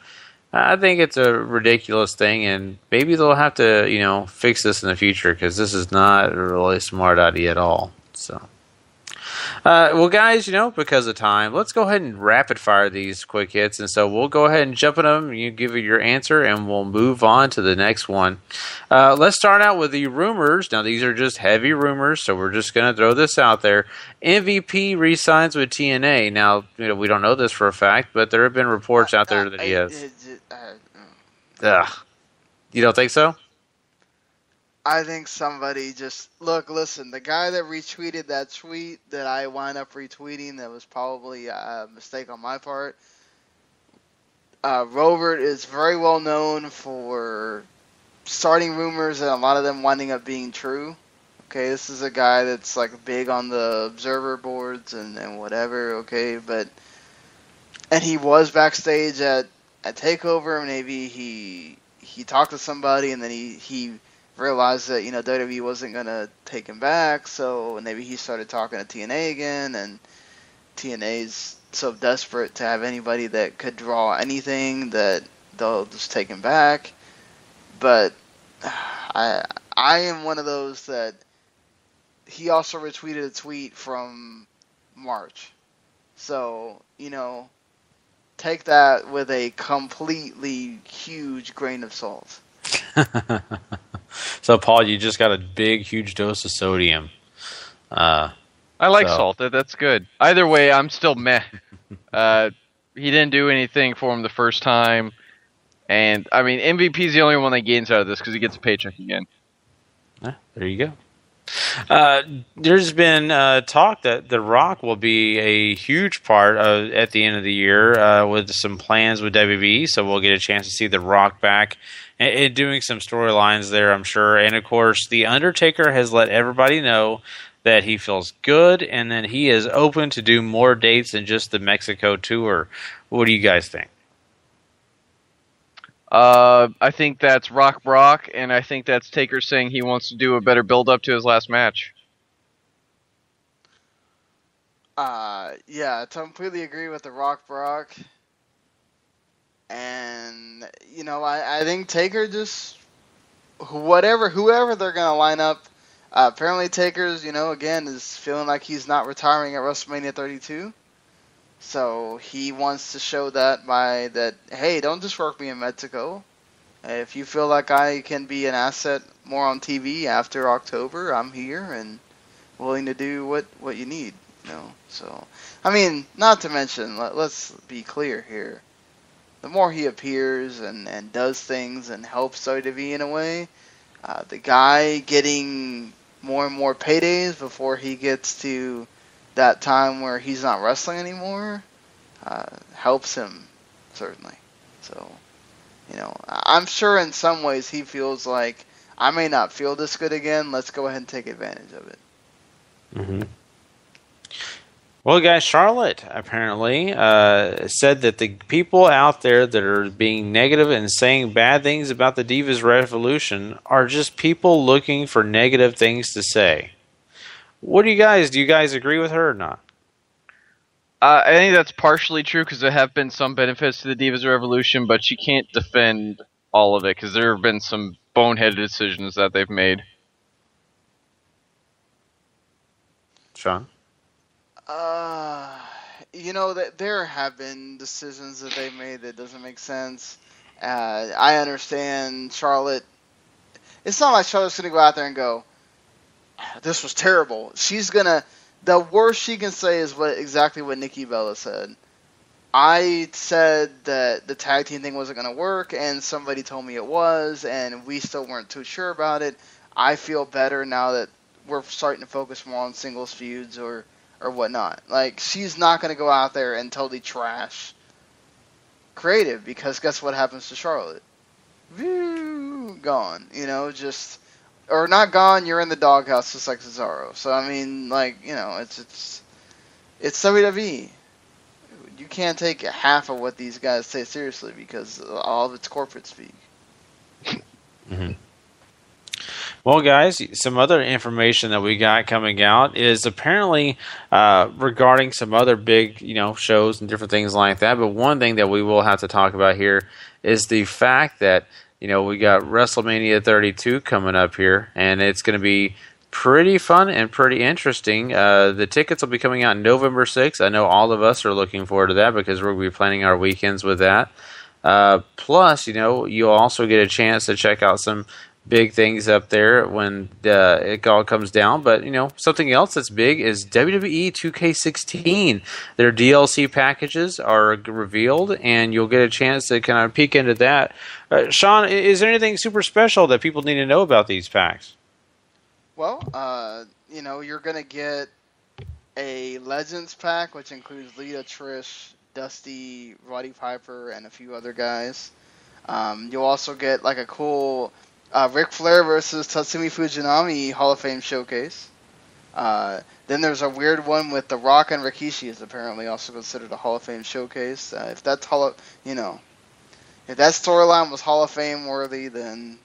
S6: I think it's a ridiculous thing, and maybe they'll have to, fix this in the future because this is not a really smart idea at all. So, well, guys, because of time, let's go ahead and rapid fire these quick hits. And so we'll go ahead and jump in them. You give it your answer, and we'll move on to the next one. Let's start out with the rumors. Now, these are just heavy rumors, so we're just going to throw this out there. MVP re-signs with TNA. Now, we don't know this for a fact, but there have been reports out there that he has. You don't think so?
S5: I think somebody just listen, the guy that retweeted that tweet that I wound up retweeting, that was probably a mistake on my part. Robert is very well known for starting rumors and a lot of them winding up being true. Okay, this is a guy that's like big on the observer boards and whatever, okay, and he was backstage at TakeOver. Maybe he talked to somebody and then he realized that, WWE wasn't going to take him back, so maybe he started talking to TNA again, and TNA's so desperate to have anybody that could draw anything that they'll just take him back. But I am one of those that he also retweeted a tweet from March. So, take that with a completely huge grain of salt.
S6: So, Paul, you just got a big, huge dose of sodium.
S8: I like salt. That's good. Either way, I'm still meh. He didn't do anything for him the first time. And, I mean, MVP's the only one that gains out of this because he gets a paycheck again.
S6: There you go. There's been talk that The Rock will be a huge part at the end of the year with some plans with WWE, so we'll get a chance to see The Rock back and doing some storylines there, I'm sure. And, of course, The Undertaker has let everybody know that he feels good and that he is open to do more dates than just the Mexico tour. What do you guys think?
S8: I think that's Rock Brock, and I think that's Taker saying he wants to do a better build-up to his last match.
S5: Yeah, I completely agree with the Rock Brock. And, I think Taker just, whoever they're going to line up, apparently Taker's, again, is feeling like he's not retiring at WrestleMania 32. So he wants to show that by that, hey, don't just work me in Mexico. If you feel like I can be an asset more on TV after October, I'm here and willing to do what you need. So, I mean, not to mention, let's be clear here. The more he appears and does things and helps WWE in a way, the guy getting more and more paydays before he gets to that time where he's not wrestling anymore helps him, certainly. So, I'm sure in some ways he feels like, I may not feel this good again, let's go ahead and take advantage of it.
S6: Mm-hmm. Well, guys, Charlotte apparently said that the people out there that are being negative and saying bad things about the Divas Revolution are just people looking for negative things to say. What do you guys agree with her or not?
S8: I think that's partially true because there have been some benefits to the Divas Revolution, but you can't defend all of it because there have been some boneheaded decisions that they've made.
S6: Sean?
S5: That there have been decisions that they've made that doesn't make sense. I understand Charlotte. It's not like Charlotte's going to go out there and go, this was terrible. The worst she can say is exactly what Nikki Bella said. I said that the tag team thing wasn't going to work, and somebody told me it was, and we still weren't too sure about it. I feel better now that we're starting to focus more on singles feuds or whatnot. Like, she's not going to go out there and totally trash creative, because guess what happens to Charlotte? Gone. Or not gone, you're in the doghouse just like Cesaro. So, I mean, it's WWE. You can't take half of what these guys say seriously because all of it's corporate speak.
S6: Mm-hmm. Well, guys, some other information that we got coming out is apparently regarding some other big, shows and different things like that. But one thing that we will have to talk about here is the fact that, we got WrestleMania 32 coming up here, and it's going to be pretty fun and pretty interesting. The tickets will be coming out November 6th. I know all of us are looking forward to that because we're going to be planning our weekends with that. Plus, you'll also get a chance to check out some big things up there when it all comes down. But, something else that's big is WWE 2K16. Their DLC packages are revealed, and you'll get a chance to kind of peek into that. Sean, is there anything super special that people need to know about these packs?
S5: Well, you're going to get a Legends pack, which includes Lita, Trish, Dusty, Roddy Piper, and a few other guys. You'll also get like a cool Ric Flair versus Tatsumi Fujinami Hall of Fame showcase. Then there's a weird one with The Rock and Rikishi is apparently also considered a Hall of Fame showcase. If that storyline was Hall of Fame worthy, then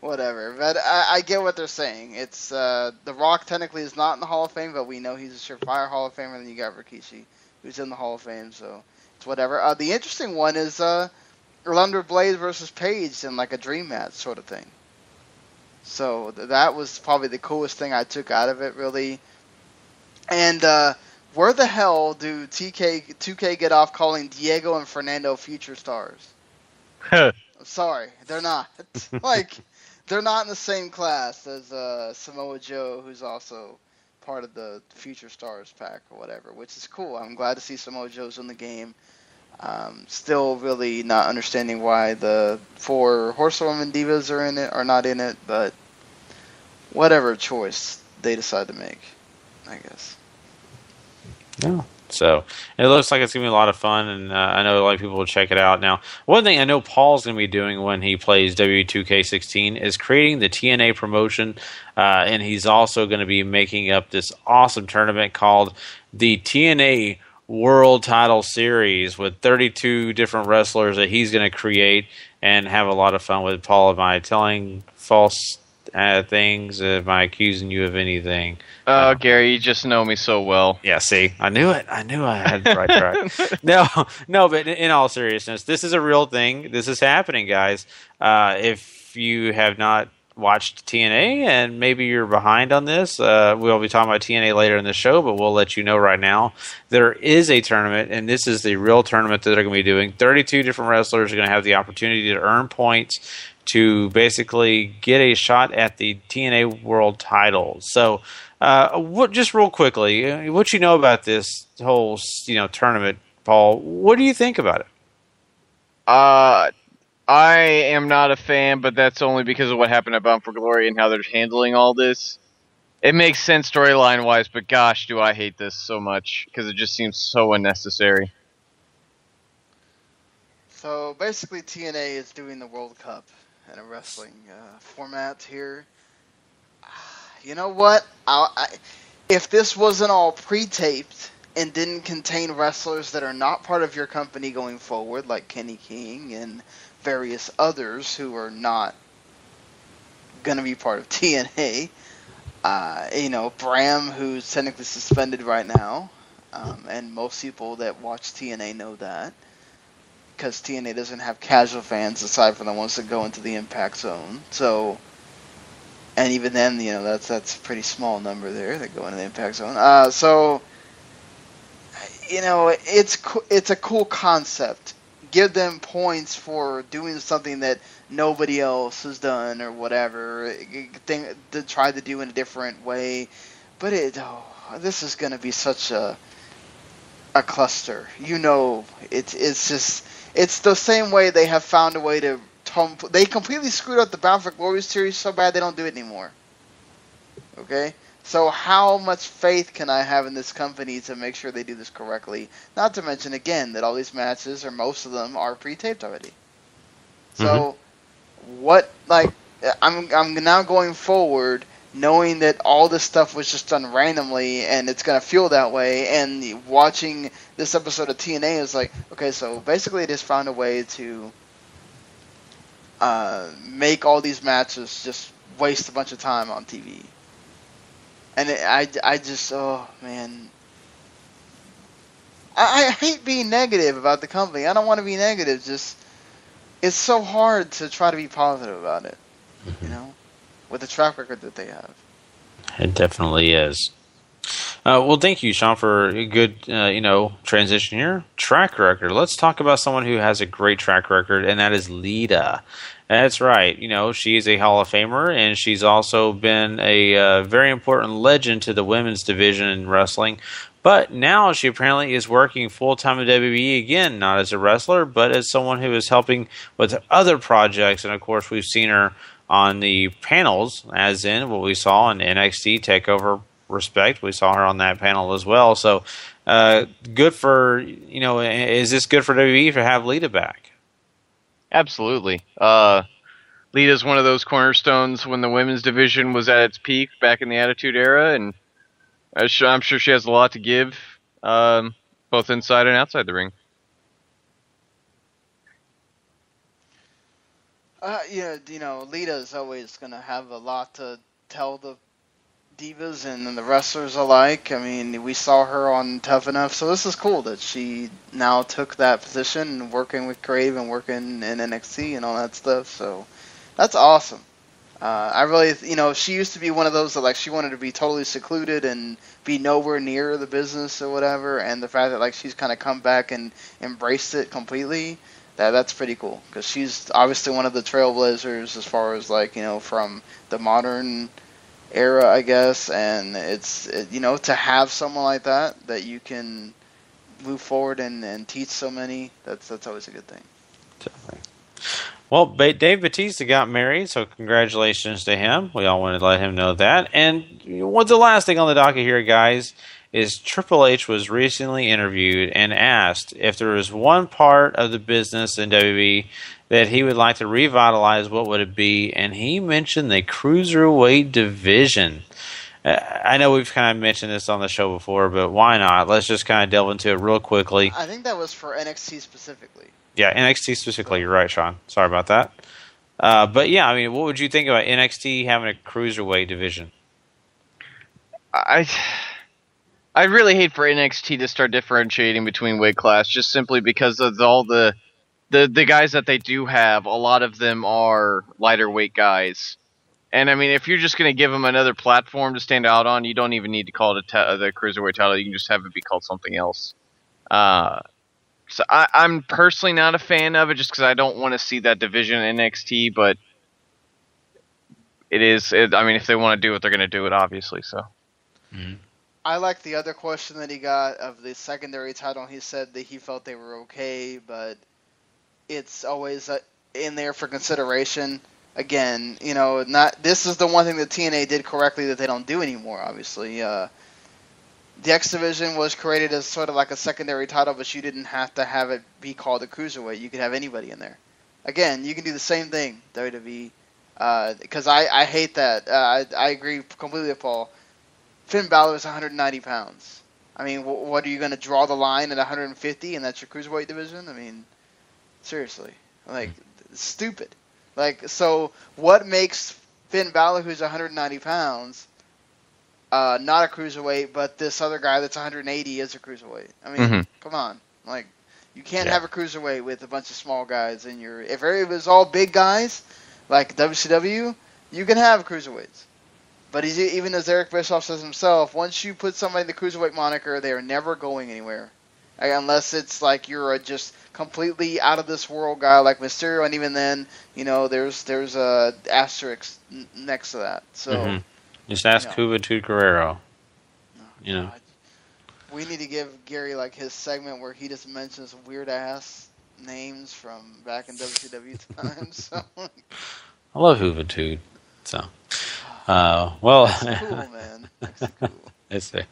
S5: whatever. But I get what they're saying. It's The Rock technically is not in the Hall of Fame, but we know he's a surefire Hall of Famer. And then you got Rikishi, who's in the Hall of Fame, so it's whatever. The interesting one is Orlando Blaze versus Paige in like a dream match sort of thing. So that was probably the coolest thing I took out of it, really. And where the hell do 2K get off calling Diego and Fernando future stars? Sorry, they're not. They're not in the same class as Samoa Joe, who's also part of the Future Stars pack or whatever, which is cool. I'm glad to see Samoa Joe's in the game. Still really not understanding why the 4 Horsewoman Divas are not in it, but whatever choice they decide to make, I guess.
S6: Yeah. So it looks like it's going to be a lot of fun, and I know a lot of people will check it out. Now, one thing I know Paul's going to be doing when he plays W2K16 is creating the TNA promotion, and he's also going to be making up this awesome tournament called the TNA World Title Series with 32 different wrestlers that he's going to create and have a lot of fun with. Paul, am I telling false things? Am I accusing you of anything?
S8: Gary, you just know me so well.
S6: Yeah, see, I knew it. I knew I had the right track. No, but in all seriousness, this is a real thing. This is happening, guys. If you have not watched TNA and maybe you're behind on this, we'll be talking about TNA later in the show, but we'll let you know right now. There is a tournament, and this is the real tournament that they're going to be doing. 32 different wrestlers are going to have the opportunity to earn points to basically get a shot at the TNA World title. So, just real quickly, what you know about this whole tournament, Paul? What do you think about it?
S8: I am not a fan, but that's only because of what happened at Bound for Glory and how they're handling all this. It makes sense storyline-wise, but gosh, do I hate this so much because it just seems so unnecessary.
S5: So basically, TNA is doing the World Cup in a wrestling format here. You know what? If this wasn't all pre-taped and didn't contain wrestlers that are not part of your company going forward, like Kenny King and various others who are not going to be part of TNA, Bram, who's technically suspended right now, and most people that watch TNA know that, because TNA doesn't have casual fans aside from the ones that go into the Impact Zone. So, and even then, that's a pretty small number there that go into the Impact Zone. It's a cool concept. Give them points for doing something that nobody else has done or whatever. To try to do in a different way, but this is going to be such a cluster. It's the same way they have found a way to. They completely screwed up the Bound for Glory series so bad they don't do it anymore. Okay? So how much faith can I have in this company to make sure they do this correctly? Not to mention, again, that all these matches, or most of them, are pre-taped already. So, I'm now going forward knowing that all this stuff was just done randomly and it's going to feel that way, and watching this episode of TNA is like, okay, so basically they just found a way to make all these matches just waste a bunch of time on TV. And I just, oh man, I hate being negative about the company. I don't want to be negative. Just, it's so hard to try to be positive about it, with the track record that they have.
S6: It definitely is. Well, thank you, Sean, for a good, transition here. Track record. Let's talk about someone who has a great track record, and that is Lita. That's right. She is a Hall of Famer, and she's also been a very important legend to the women's division in wrestling. But now she apparently is working full-time at WWE again, not as a wrestler, but as someone who is helping with other projects. And, of course, we've seen her on the panels, as in what we saw in NXT Takeover Respect. We saw her on that panel as well. So good for, is this good for WWE to have Lita back?
S8: Absolutely. Lita's one of those cornerstones when the women's division was at its peak back in the Attitude Era, and I'm sure she has a lot to give, both inside and outside the ring.
S5: Lita's always going to have a lot to tell the divas and the wrestlers alike. I mean, we saw her on Tough Enough, so this is cool that she now took that position, working with Crave and working in NXT and all that stuff. So that's awesome. I really, she used to be one of those that she wanted to be totally secluded and be nowhere near the business or whatever. And the fact that she's kind of come back and embraced it completely, that's pretty cool, because she's obviously one of the trailblazers as far as from the modern era, I guess, and it's to have someone like that you can move forward and teach so many, that's always a good thing.
S6: Definitely. Well, Dave Bautista got married, so congratulations to him. We all wanted to let him know that. And what's the last thing on the docket here, guys, is Triple H was recently interviewed and asked if there was one part of the business in WWE that he would like to revitalize, what would it be? And he mentioned the Cruiserweight division. I know we've kind of mentioned this on the show before, but why not? Let's just kind of delve into it real quickly.
S5: I think that was for NXT specifically.
S6: Yeah, NXT specifically. You're right, Sean. Sorry about that. But yeah, I mean, what would you think about NXT having a Cruiserweight division?
S8: I really hate for NXT to start differentiating between weight class, just simply because of all the guys that they do have. A lot of them are lighter weight guys. And I mean, if you're just going to give them another platform to stand out on, you don't even need to call it the Cruiserweight title. You can just have it be called something else. So I'm personally not a fan of it, just because I don't want to see that division in NXT, but I mean, if they want to do it, they're going to do it, obviously. So.
S6: Mm-hmm.
S5: I like the other question that he got of the secondary title. He said that he felt they were okay, but it's always in there for consideration. Again, this is the one thing that TNA did correctly that they don't do anymore, obviously. The X Division was created as sort of like a secondary title, but you didn't have to have it be called a Cruiserweight. You could have anybody in there. Again, you can do the same thing, WWE. Because I hate that. I agree completely with Paul. Finn Balor is 190 pounds. I mean, what are you going to draw the line at 150 and that's your cruiserweight division? I mean, seriously. Like, it's stupid. Like, so what makes Finn Balor, who's 190 pounds, not a cruiserweight, but this other guy that's 180 is a cruiserweight? I mean, come on. Like, you can't have a cruiserweight with a bunch of small guys in your... If it was all big guys, like WCW, you can have cruiserweights. But even as Eric Bischoff says himself, once you put somebody in the cruiserweight moniker, they are never going anywhere. Unless it's like you're a just completely out of this world guy like Mysterio, and even then, there's a asterisk next to that. So
S6: just ask Juventud Guerrero.
S5: We need to give Gary like his segment where he just mentions weird ass names from back in WCW times. So.
S6: I love Juventud. So, well,
S5: it's cool, man. It's cool.
S6: It's there.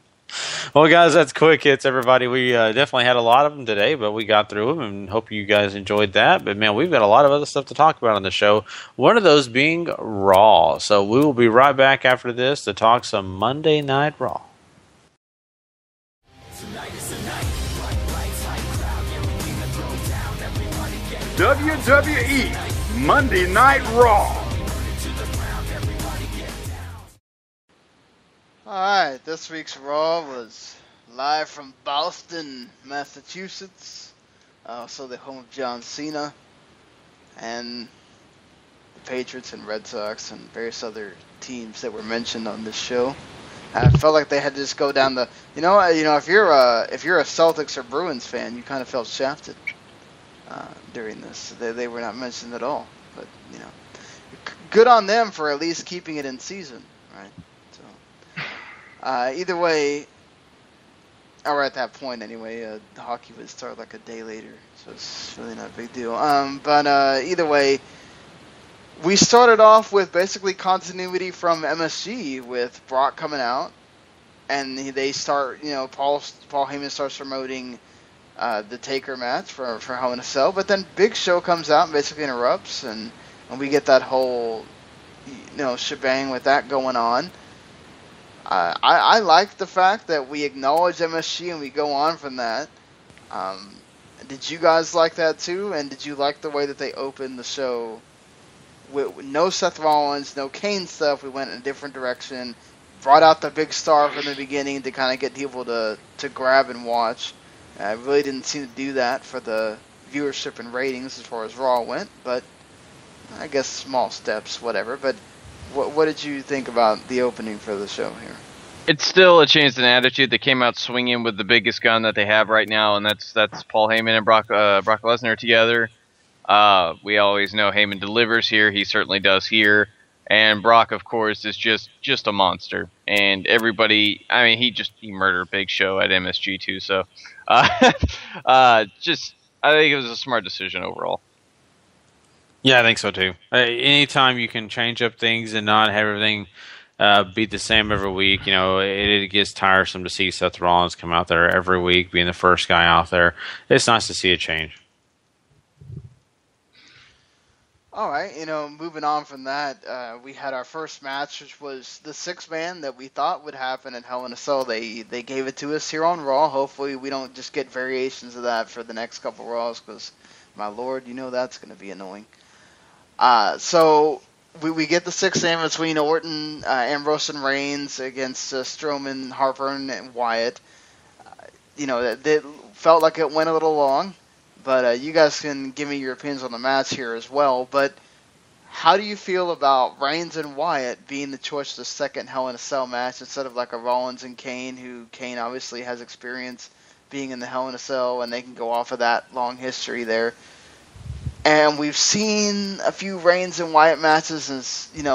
S6: Well, guys, that's quick hits, everybody. We definitely had a lot of them today, but we got through them, and hope you guys enjoyed that. But, man, we've got a lot of other stuff to talk about on the show, one of those being Raw. So we will be right back after this to talk some Monday Night Raw.
S1: WWE Monday Night Raw.
S5: Alright, this week's Raw was live from Boston, Massachusetts, also the home of John Cena, and the Patriots and Red Sox and various other teams that were mentioned on this show. I felt like they had to just go down the, if you're a Celtics or Bruins fan, you kind of felt shafted during this. They were not mentioned at all, but good on them for at least keeping it in season, right? Either way, or at that point anyway, the hockey would start like a day later, so it's really not a big deal. But either way, we started off with basically continuity from MSG with Brock coming out, and they start, Paul Heyman starts promoting the Taker match for Hell in a Cell, but then Big Show comes out and basically interrupts, and we get that whole, shebang with that going on. I like the fact that we acknowledge MSG and we go on from that. Did you guys like that too? And did you like the way that they opened the show with no Seth Rollins, no Kane stuff? We went in a different direction. Brought out the big star from the beginning to kind of get people to grab and watch. I really didn't seem to do that for the viewership and ratings as far as Raw went, but I guess small steps, whatever. But what did you think about the opening for the show here?
S8: It's still a change in attitude. They came out swinging with the biggest gun that they have right now, and that's Paul Heyman and Brock Lesnar together. We always know Heyman delivers here. He certainly does here. And Brock, of course, is just a monster. And everybody, I mean, he murdered Big Show at MSG too. So, I think it was a smart decision overall.
S6: Yeah, I think so too. Anytime you can change up things and not have everything be the same every week, it gets tiresome to see Seth Rollins come out there every week, being the first guy out there. It's nice to see a change.
S5: All right, moving on from that, we had our first match, which was the six-man that we thought would happen at Hell in a Cell. They gave it to us here on Raw. Hopefully we don't just get variations of that for the next couple Raws, because, my lord, that's going to be annoying. So we get the six-man between Orton, Ambrose, and Reigns against Strowman, Harper, and Wyatt. It felt like it went a little long. But you guys can give me your opinions on the match here as well. But how do you feel about Reigns and Wyatt being the choice of the second Hell in a Cell match instead of like a Rollins and Kane, who Kane obviously has experience being in the Hell in a Cell, and they can go off of that long history there. And we've seen a few Reigns and Wyatt matches, and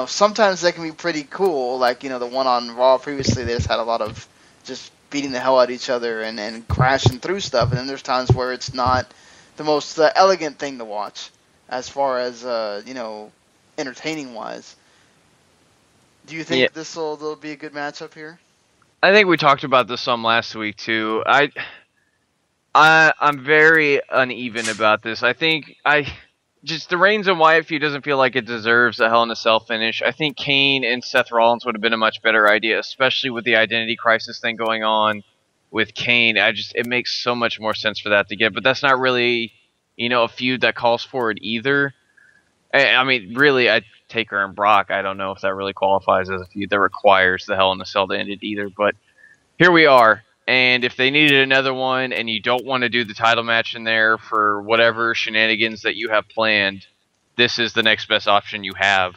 S5: sometimes they can be pretty cool. Like the one on Raw previously, they just had a lot of just beating the hell out of each other and crashing through stuff. And then there's times where it's not the most elegant thing to watch as far as entertaining wise. Do you think this will be a good matchup here?
S8: I think we talked about this some last week too. I'm very uneven about this. I think just the Reigns and Wyatt feud doesn't feel like it deserves a Hell in a Cell finish. I think Kane and Seth Rollins would have been a much better idea, especially with the identity crisis thing going on with Kane. It makes so much more sense for that to get, but that's not really, a feud that calls for it either. I mean, really, Taker and Brock, I don't know if that really qualifies as a feud that requires the Hell in a Cell to end it either, but here we are. And if they needed another one and you don't want to do the title match in there for whatever shenanigans that you have planned, this is the next best option you have.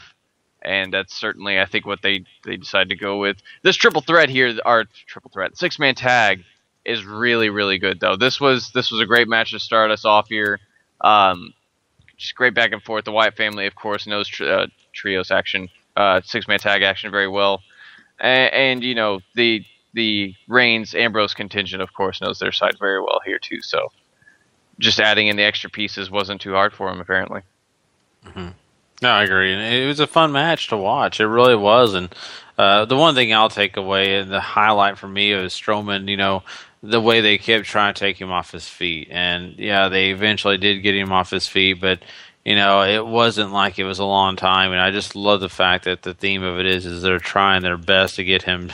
S8: And that's certainly, I think, what they decided to go with. This triple threat here, our triple threat, 6-man tag, is really, really good, though. This was a great match to start us off here. Just great back and forth. The Wyatt family, of course, knows trios action, 6-man tag action very well. And the Reigns Ambrose contingent, of course, knows their side very well here too. So, just adding in the extra pieces wasn't too hard for him, apparently.
S6: Mm-hmm. No, I agree. It was a fun match to watch. It really was. And the one thing I'll take away and the highlight for me was Strowman. The way they kept trying to take him off his feet, and yeah, they eventually did get him off his feet, but. It wasn't like it was a long time, and I just love the fact that the theme of it is they're trying their best to get him,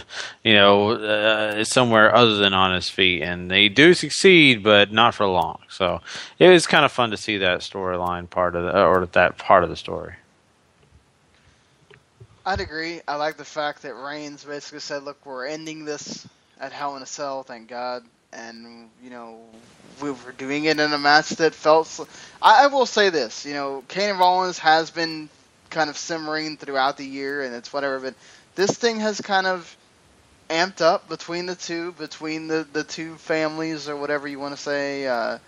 S6: somewhere other than on his feet, and they do succeed, but not for long. So it was kind of fun to see that storyline that part of the story.
S5: I'd agree. I like the fact that Reigns basically said, "Look, we're ending this at Hell in a Cell, thank God." And, we were doing it in a match that felt... I will say this, Kane and Rollins has been kind of simmering throughout the year, and it's whatever, but this thing has kind of amped up between the two families, or whatever you want to say.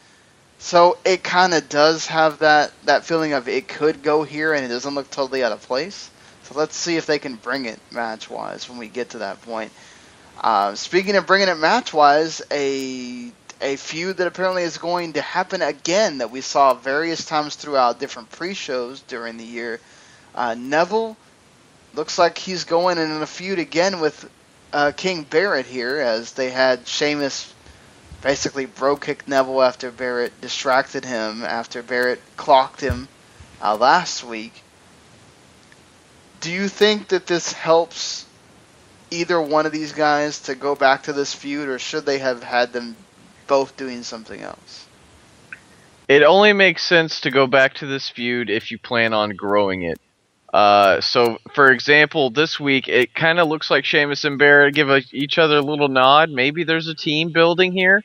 S5: So it kind of does have that feeling of it could go here, and it doesn't look totally out of place. So let's see if they can bring it match-wise when we get to that point. Speaking of bringing it match-wise, a feud that apparently is going to happen again that we saw various times throughout different pre-shows during the year. Neville looks like he's going in a feud again with King Barrett here, as they had Sheamus basically bro-kicked Neville after Barrett distracted him, after Barrett clocked him last week. Do you think that this helps either one of these guys to go back to this feud, or should they have had them both doing something else?
S8: It only makes sense to go back to this feud if you plan on growing it. So, for example, this week, it kind of looks like Sheamus and Barrett give each other a little nod. Maybe there's a team building here.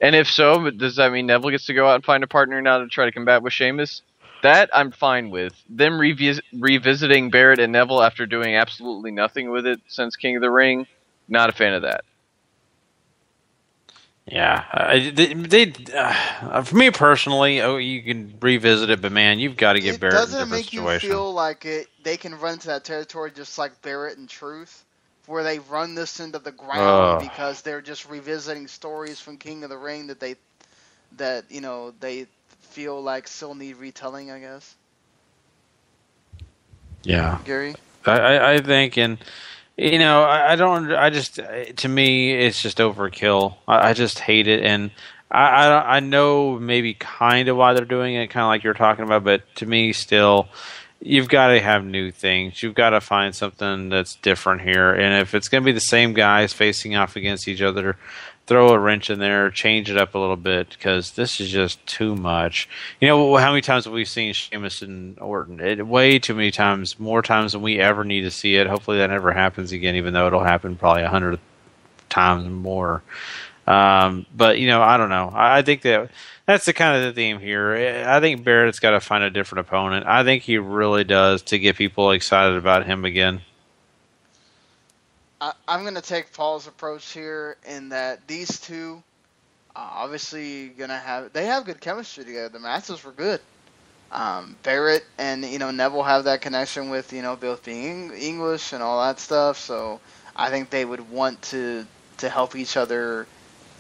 S8: And if so, does that mean Neville gets to go out and find a partner now to try to combat with Sheamus? That I'm fine with. Them revisiting Barrett and Neville after doing absolutely nothing with it since King of the Ring, not a fan of that.
S6: Yeah, for me personally, you can revisit it, but man, you've got to get Barrett in a different situation.
S5: Doesn't it make you feel like they can run into that territory just like Barrett and Truth, where they run this into the ground because they're just revisiting stories from King of the Ring that they feel like still need retelling, I guess.
S6: Yeah,
S5: Gary,
S6: I think, and to me, it's just overkill. I just hate it, and I know maybe kind of why they're doing it, kind of like you're talking about, but to me, still, you've got to have new things. You've got to find something that's different here, and if it's going to be the same guys facing off against each other, throw a wrench in there, change it up a little bit, because this is just too much. How many times have we seen Sheamus and Orton? Way too many times, more times than we ever need to see it. Hopefully that never happens again, even though it'll happen probably 100 times more. But, I don't know. I think that's the kind of the theme here. I think Barrett's got to find a different opponent. I think he really does, to get people excited about him again.
S5: I'm going to take Paul's approach here in that these two obviously they have good chemistry together. The matches were good. Barrett and Neville have that connection with both being English and all that stuff. So I think they would want to help each other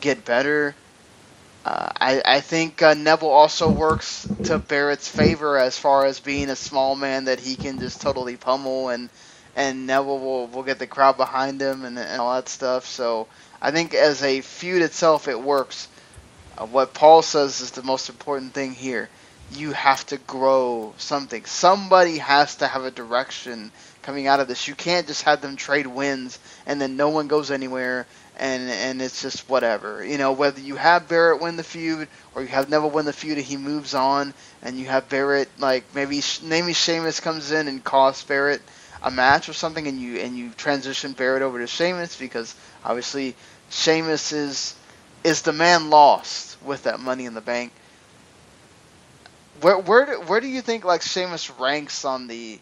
S5: get better. I think Neville also works to Barrett's favor as far as being a small man that he can just totally pummel, and Neville will get the crowd behind him and all that stuff. So I think as a feud itself, it works. What Paul says is the most important thing here. you have to grow something. Somebody has to have a direction coming out of this. You can't just have them trade wins and then no one goes anywhere and it's just whatever. You know, whether you have Barrett win the feud or you have Neville win the feud and he moves on and you have Barrett, like maybe Sheamus comes in and costs Barrett a match or something and you transition Barrett over to Sheamus because obviously Sheamus is the man lost with that Money in the Bank. Where do you think like Sheamus ranks on the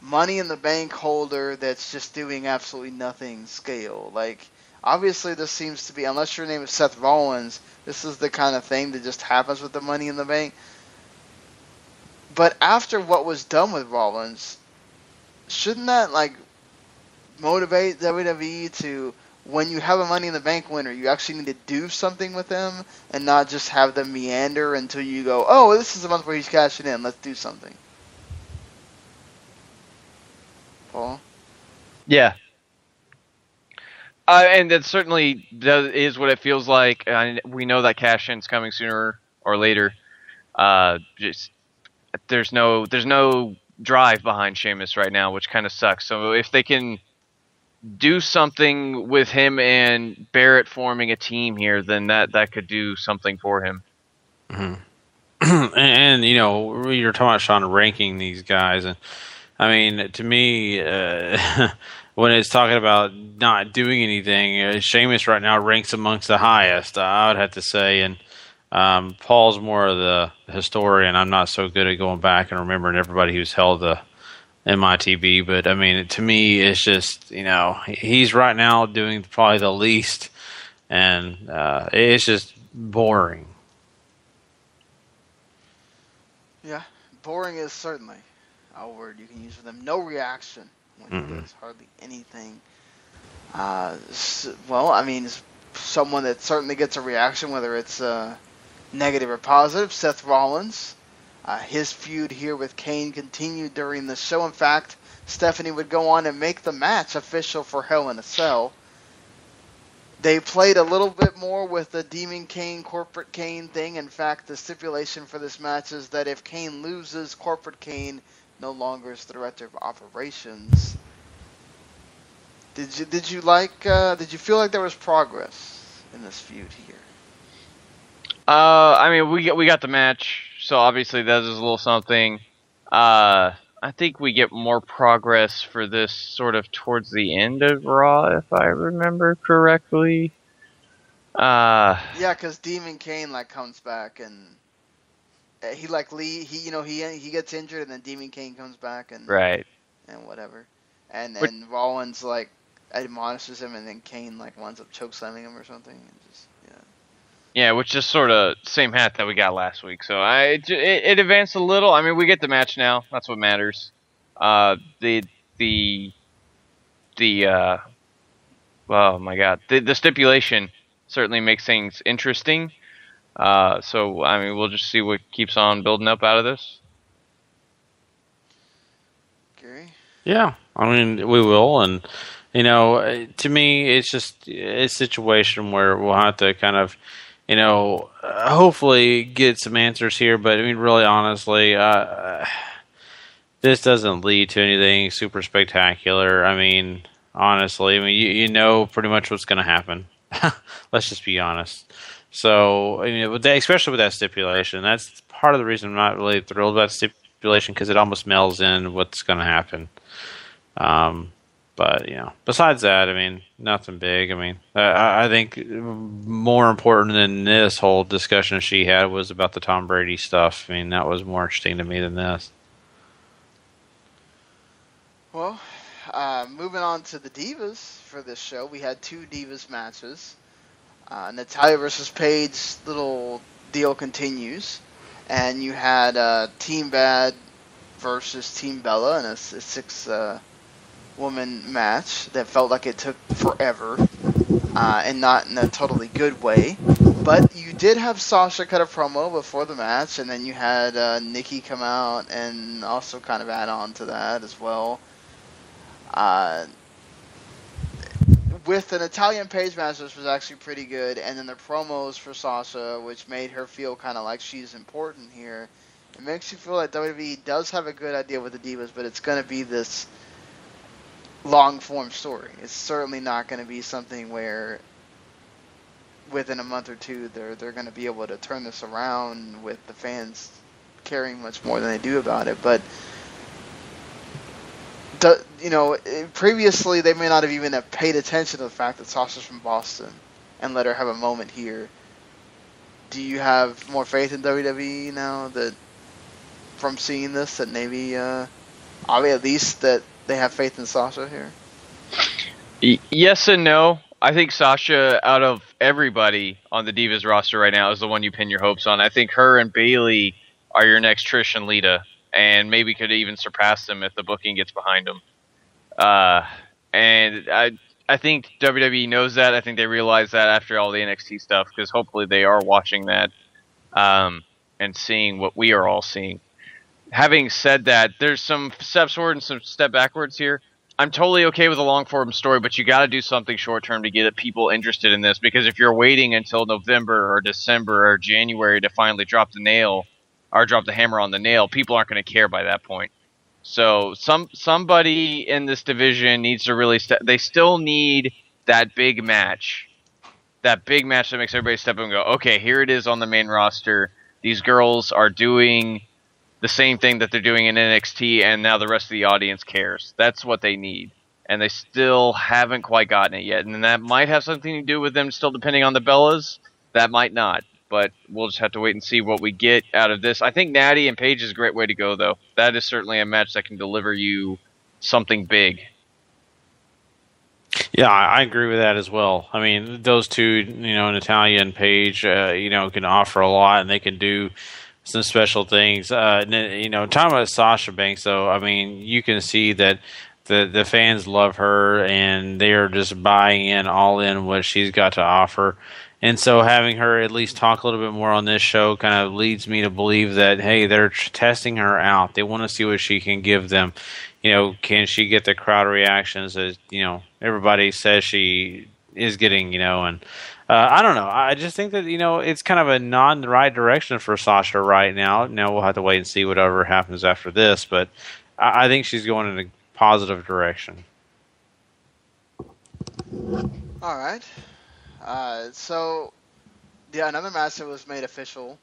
S5: Money in the Bank holder that's just doing absolutely nothing scale? Like, obviously this seems to be, unless your name is Seth Rollins, this is the kind of thing that just happens with the Money in the Bank. But after what was done with Rollins, shouldn't that like motivate WWE to, when you have a Money in the Bank winner, you actually need to do something with them and not just have them meander until you go, oh, this is the month where he's cashing in, let's do something. Paul?
S8: Yeah. And that certainly is what it feels like. We know that cash-in's coming sooner or later. Just there's no drive behind Sheamus right now, which kind of sucks. So if they can do something with him and Barrett forming a team here, then that could do something for him.
S6: Mm-hmm. And you know, you're talking about Sean ranking these guys, and I mean, to me, when it's talking about not doing anything, Sheamus right now ranks amongst the highest, I would have to say, and Paul's more of the historian. I'm not so good at going back and remembering everybody who's held the MITB, but I mean, to me, it's just, you know, he's right now doing probably the least, and it's just boring.
S5: Yeah, boring is certainly a word you can use for them. No reaction when he does hardly anything. Well, I mean, someone that certainly gets a reaction, whether it's negative or positive, Seth Rollins. His feud here with Kane continued during the show. In fact, Stephanie would go on and make the match official for Hell in a Cell. They played a little bit more with the Demon Kane, Corporate Kane thing. In fact, the stipulation for this match is that if Kane loses, Corporate Kane no longer is the director of operations. Did you feel like there was progress in this feud here?
S8: I mean, we got the match. So obviously that is a little something. I think we get more progress for this sort of towards the end of Raw, if I remember correctly.
S5: Yeah, because Demon Kane like comes back and he gets injured and then Demon Kane comes back and
S8: right
S5: and whatever, and Rollins like admonishes him and then Kane like winds up chokeslamming him or something. And just,
S8: yeah, which is sort of same hat that we got last week. So it advanced a little. I mean, we get the match now. That's what matters. Oh my God, the stipulation certainly makes things interesting. So I mean, we'll just see what keeps on building up out of this.
S5: Gary?
S6: Yeah, I mean, we will, and you know, to me, it's just a situation where we'll have to kind of, you know, hopefully get some answers here. But I mean, really, honestly, this doesn't lead to anything super spectacular. I mean, honestly, you know pretty much what's going to happen. Let's just be honest. So, I mean, especially with that stipulation, that's part of the reason I'm not really thrilled about stipulation, because it almost melds in what's going to happen. But, you know, besides that, I mean, nothing big. I mean, I think more important than this whole discussion she had was about the Tom Brady stuff. I mean, that was more interesting to me than this.
S5: Well, moving on to the Divas for this show, we had two Divas matches. Natalya versus Paige little deal continues. And you had Team Bad versus Team Bella in a six-woman match that felt like it took forever, and not in a totally good way. But you did have Sasha cut a promo before the match, and then you had Nikki come out and also kind of add on to that as well. With an Italian Paige match, which was actually pretty good, and then the promos for Sasha, which made her feel kind of like she's important here. It makes you feel like WWE does have a good idea with the Divas, but it's going to be this long-form story. It's certainly not going to be something where within a month or two they're going to be able to turn this around with the fans caring much more than they do about it. But previously they may not have even have paid attention to the fact that Sasha's from Boston and let her have a moment here. Do you have more faith in WWE now that from seeing this that maybe at least that they have faith in Sasha here?
S8: Yes and no. I think Sasha, out of everybody on the Divas roster right now, is the one you pin your hopes on. I think her and Bayley are your next Trish and Lita, and maybe could even surpass them if the booking gets behind them. And I think WWE knows that. I think they realize that after all the NXT stuff, because hopefully they are watching that and seeing what we are all seeing. Having said that, there's some steps forward and some step backwards here. I'm totally okay with a long-form story, but you got to do something short-term to get people interested in this, because if you're waiting until November or December or January to finally drop the nail or drop the hammer on the nail, people aren't going to care by that point. So somebody in this division needs to really they still need that big match. That big match that makes everybody step up and go, okay, here it is on the main roster. These girls are doing the same thing that they're doing in NXT, and now the rest of the audience cares. That's what they need. And they still haven't quite gotten it yet. And that might have something to do with them still depending on the Bellas. That might not. But we'll just have to wait and see what we get out of this. I think Natty and Paige is a great way to go, though. That is certainly a match that can deliver you something big.
S6: Yeah, I agree with that as well. I mean, those two, Natalya and Paige, can offer a lot, and they can do some special things. Talking about Sasha Banks, though, I mean, you can see that the fans love her, and they are just buying in all in what she's got to offer. And so having her at least talk a little bit more on this show kind of leads me to believe that, hey, they're testing her out. They want to see what she can give them. Can she get the crowd reactions that, everybody says she is getting, and I don't know. I just think that, it's kind of a nod in the right direction for Sasha right now. Now we'll have to wait and see whatever happens after this, but I think she's going in a positive direction.
S5: All right. Another match that was made official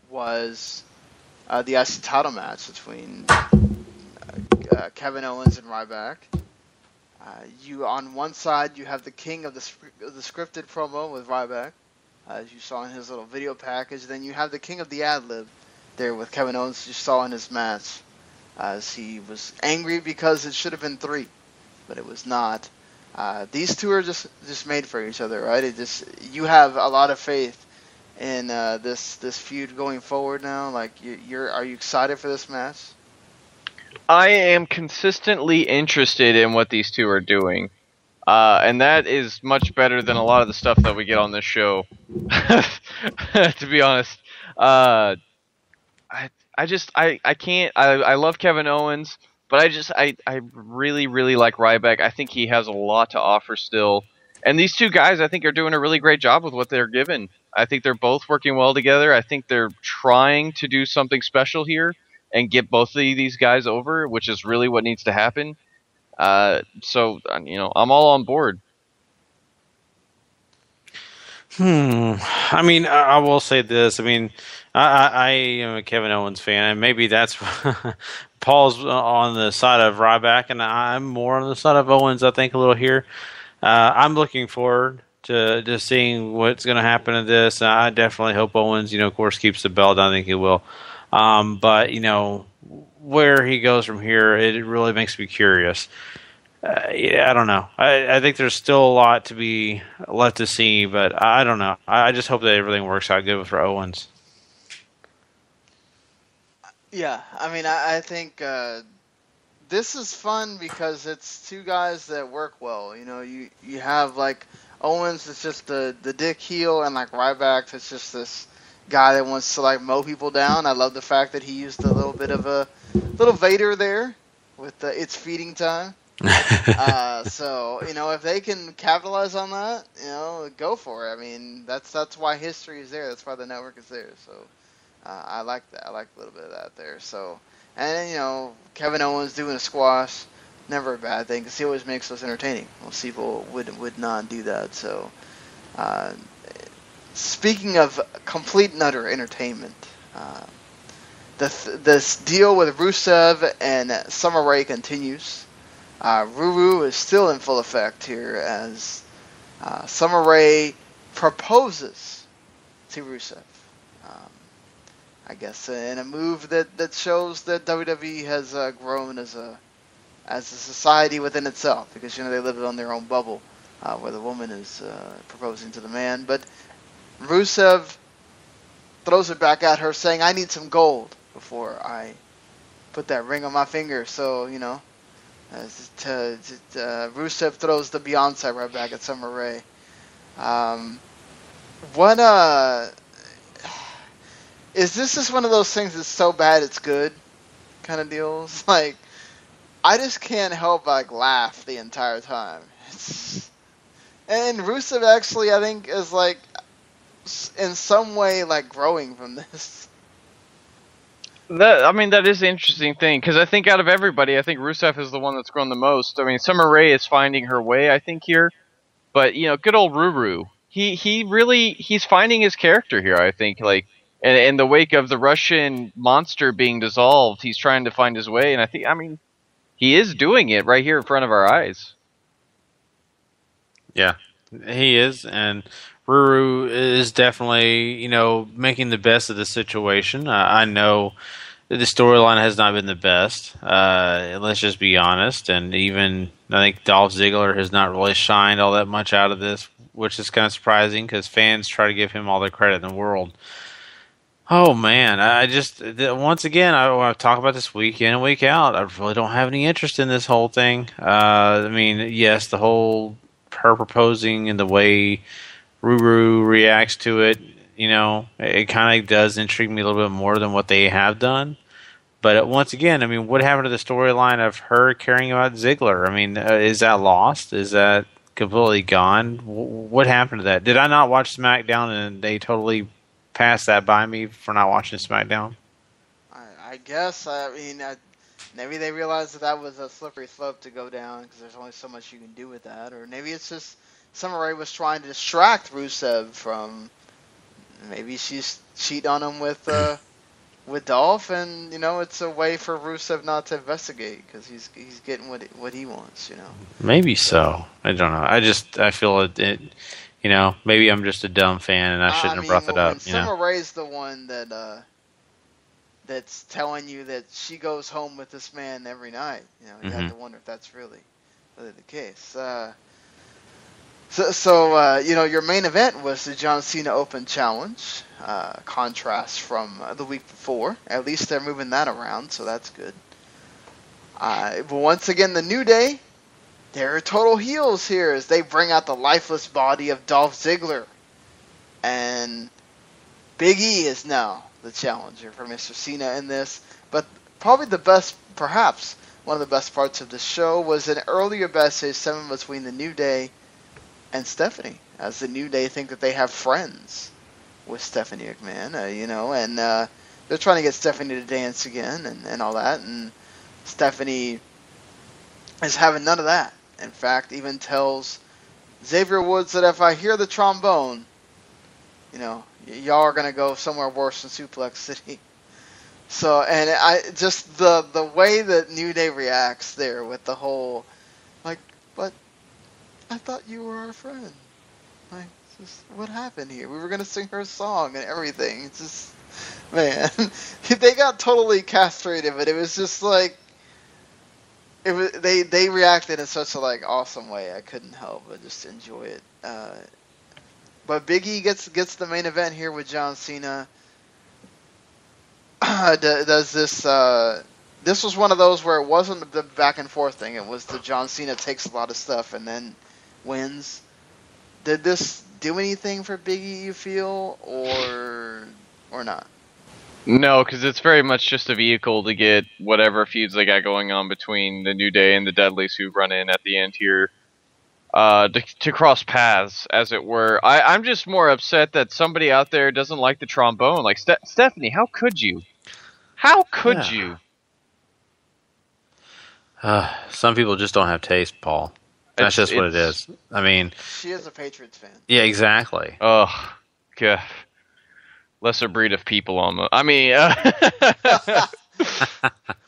S5: was the IC title match between Kevin Owens and Ryback. On one side, you have the king of the scripted promo with Ryback, as you saw in his little video package. Then you have the king of the ad-lib there with Kevin Owens, you saw in his match, as he was angry because it should have been 3, but it was not. These two are just made for each other, right? You have a lot of faith in this feud going forward now. Like, are you excited for this match?
S8: I am consistently interested in what these two are doing, and that is much better than a lot of the stuff that we get on this show. To be honest, I can't. I love Kevin Owens. But I really, really like Ryback. I think he has a lot to offer still. And these two guys, I think, are doing a really great job with what they're given. I think they're both working well together. I think they're trying to do something special here and get both of these guys over, which is really what needs to happen. So, I'm all on board.
S6: I mean, I will say this. I mean, I am a Kevin Owens fan, and maybe that's Paul's on the side of Ryback, and I'm more on the side of Owens, I think, a little here. I'm looking forward to seeing what's going to happen to this. I definitely hope Owens, of course, keeps the belt. I think he will. But, where he goes from here, it really makes me curious. I don't know. I think there's still a lot to be left to see, but I don't know. I just hope that everything works out good for Owens.
S5: Yeah, I mean, I think this is fun because it's two guys that work well. You have, like, Owens is just the dick heel, and, like, Ryback is just this guy that wants to, like, mow people down. I love the fact that he used a little bit of a little Vader there with the it's feeding time. So, if they can capitalize on that, go for it. I mean, that's why history is there. That's why the network is there. So, I like that. I like a little bit of that there. So, and you know, Kevin Owens doing a squash, never a bad thing because he always makes us entertaining. Most people would not do that. So, speaking of complete and utter entertainment, this deal with Rusev and Summer Rae continues. Ruru is still in full effect here as Summer Rae proposes to Rusev. I guess in a move that shows that WWE has grown as a society within itself, because you know they live on their own bubble where the woman is proposing to the man. But Rusev throws it back at her, saying, "I need some gold before I put that ring on my finger." So you know, Rusev throws the Beyonce right back at Summer Rae. Is this just one of those things that's so bad it's good kind of deals? Like, I just can't help but laugh the entire time. And Rusev actually, I think, is like in some way like growing from this.
S8: That is the interesting thing, because I think out of everybody, I think Rusev is the one that's grown the most. I mean, Summer Rae is finding her way, I think, here. But, you know, good old Ruru. He's finding his character here, I think. Like, in the wake of the Russian monster being dissolved, he's trying to find his way. And I mean, he is doing it right here in front of our eyes.
S6: Yeah, he is. And Ruru is definitely, you know, making the best of the situation. I know the storyline has not been the best. Let's just be honest. And even, I think Dolph Ziggler has not really shined all that much out of this, which is kind of surprising because fans try to give him all the credit in the world. Oh, man. Once again, I've talked about this week in and week out. I really don't have any interest in this whole thing. I mean, yes, the whole her proposing and the way Ruru reacts to it, you know, it kind of does intrigue me a little bit more than what they have done. But once again, I mean, what happened to the storyline of her caring about Ziggler? I mean, is that lost? Is that completely gone? What happened to that? Did I not watch SmackDown and they totally passed that by me for not watching SmackDown?
S5: I guess. I mean, maybe they realized that was a slippery slope to go down because there's only so much you can do with that. Or maybe it's just Summer Rae was trying to distract Rusev from. Maybe she's cheating on him with Dolph, and you know it's a way for Rusev not to investigate because he's getting what he wants, you know.
S6: Maybe so. I don't know. I feel it. You know, maybe I'm just a dumb fan and I shouldn't have brought that up.
S5: Summer Rae's the one that's telling you that she goes home with this man every night. You know, you have to wonder if that's really the case. So you know, your main event was the John Cena Open Challenge. Contrast from the week before. At least they're moving that around, so that's good. But once again, the New Day, they're total heels here as they bring out the lifeless body of Dolph Ziggler. And Big E is now the challenger for Mr. Cena in this. But probably perhaps one of the best parts of the show was an earlier message sent between the New Day and Stephanie, as the New Day think that they have friends with Stephanie McMahon, you know, and they're trying to get Stephanie to dance again and all that, and Stephanie is having none of that. In fact, even tells Xavier Woods that if I hear the trombone, you know, y'all are going to go somewhere worse than Suplex City. So, and I just, the way that New Day reacts there with the whole, like, but I thought you were our friend. Like, just, what happened here? We were going to sing her song and everything. It's just, man, they got totally castrated, but it was just like, it was, they reacted in such a like awesome way. I couldn't help but just enjoy it. But Big E gets the main event here with John Cena. Does this? This was one of those where it wasn't the back and forth thing. It was the John Cena takes a lot of stuff and then wins. Did this do anything for Big E, you feel, or not?
S8: No, because it's very much just a vehicle to get whatever feuds they got going on between the New Day and the Dudleys who run in at the end here. to cross paths, as it were. I'm just more upset that somebody out there doesn't like the trombone. Like, Stephanie, how could you? How could you?
S6: Some people just don't have taste, Paul. That's just what it is. I mean...
S5: She is a Patriots fan.
S6: Yeah, exactly.
S8: Oh, God. Lesser breed of people, almost. I mean...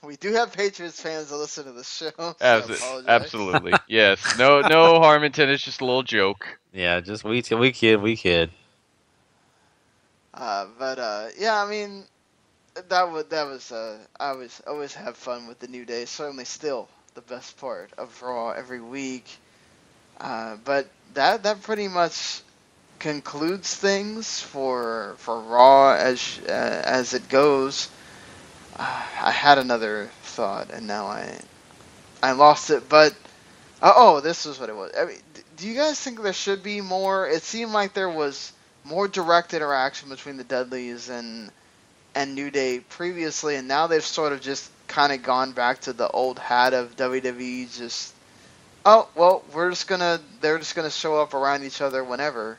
S5: We do have Patriots fans that listen to the show. So
S8: absolutely. Yes. No harm intended. It's just a little joke.
S6: Yeah, just we kid.
S5: Yeah, I mean, that was I always have fun with the New Day. Certainly, still the best part of Raw every week. But that pretty much concludes things for Raw as it goes. I had another thought, and now I lost it. But this is what it was. I mean, do you guys think there should be more? It seemed like there was more direct interaction between the Dudleys and New Day previously, and now they've sort of just kind of gone back to the old hat of WWE. Just they're just gonna show up around each other whenever,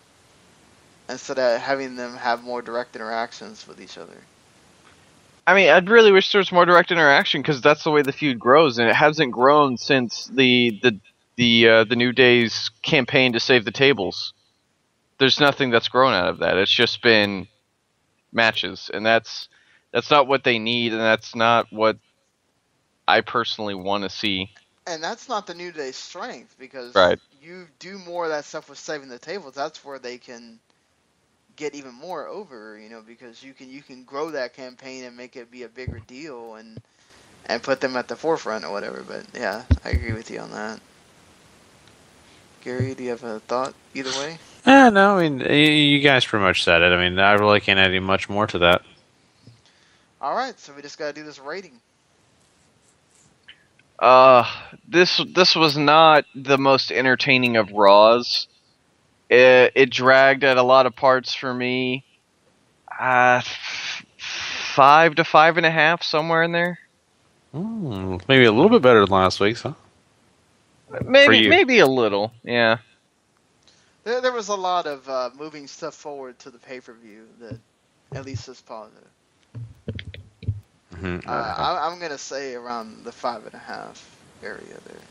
S5: instead of having them have more direct interactions with each other.
S8: I mean, I'd really wish there was more direct interaction, because that's the way the feud grows, and it hasn't grown since the New Day's campaign to save the tables. There's nothing that's grown out of that. It's just been matches, and that's not what they need, and that's not what I personally want to see.
S5: And that's not the New Day's strength, because you do more of that stuff with saving the tables. That's where they can get even more over, because you can grow that campaign and make it be a bigger deal and put them at the forefront or whatever. But yeah, I agree with you on that. Gary, do you have a thought either way?
S6: No, I mean, you guys pretty much said it. I mean, I really can't add any much more to that.
S5: All right, so we just got to do this rating.
S8: This was not the most entertaining of Raws. It dragged at a lot of parts for me. 5 to 5.5, somewhere in there.
S6: Maybe a little bit better than last week's, huh?
S8: Maybe a little, yeah.
S5: There was a lot of moving stuff forward to the pay-per-view that at least is positive.
S6: Mm-hmm.
S5: I'm going to say around the 5.5 area there.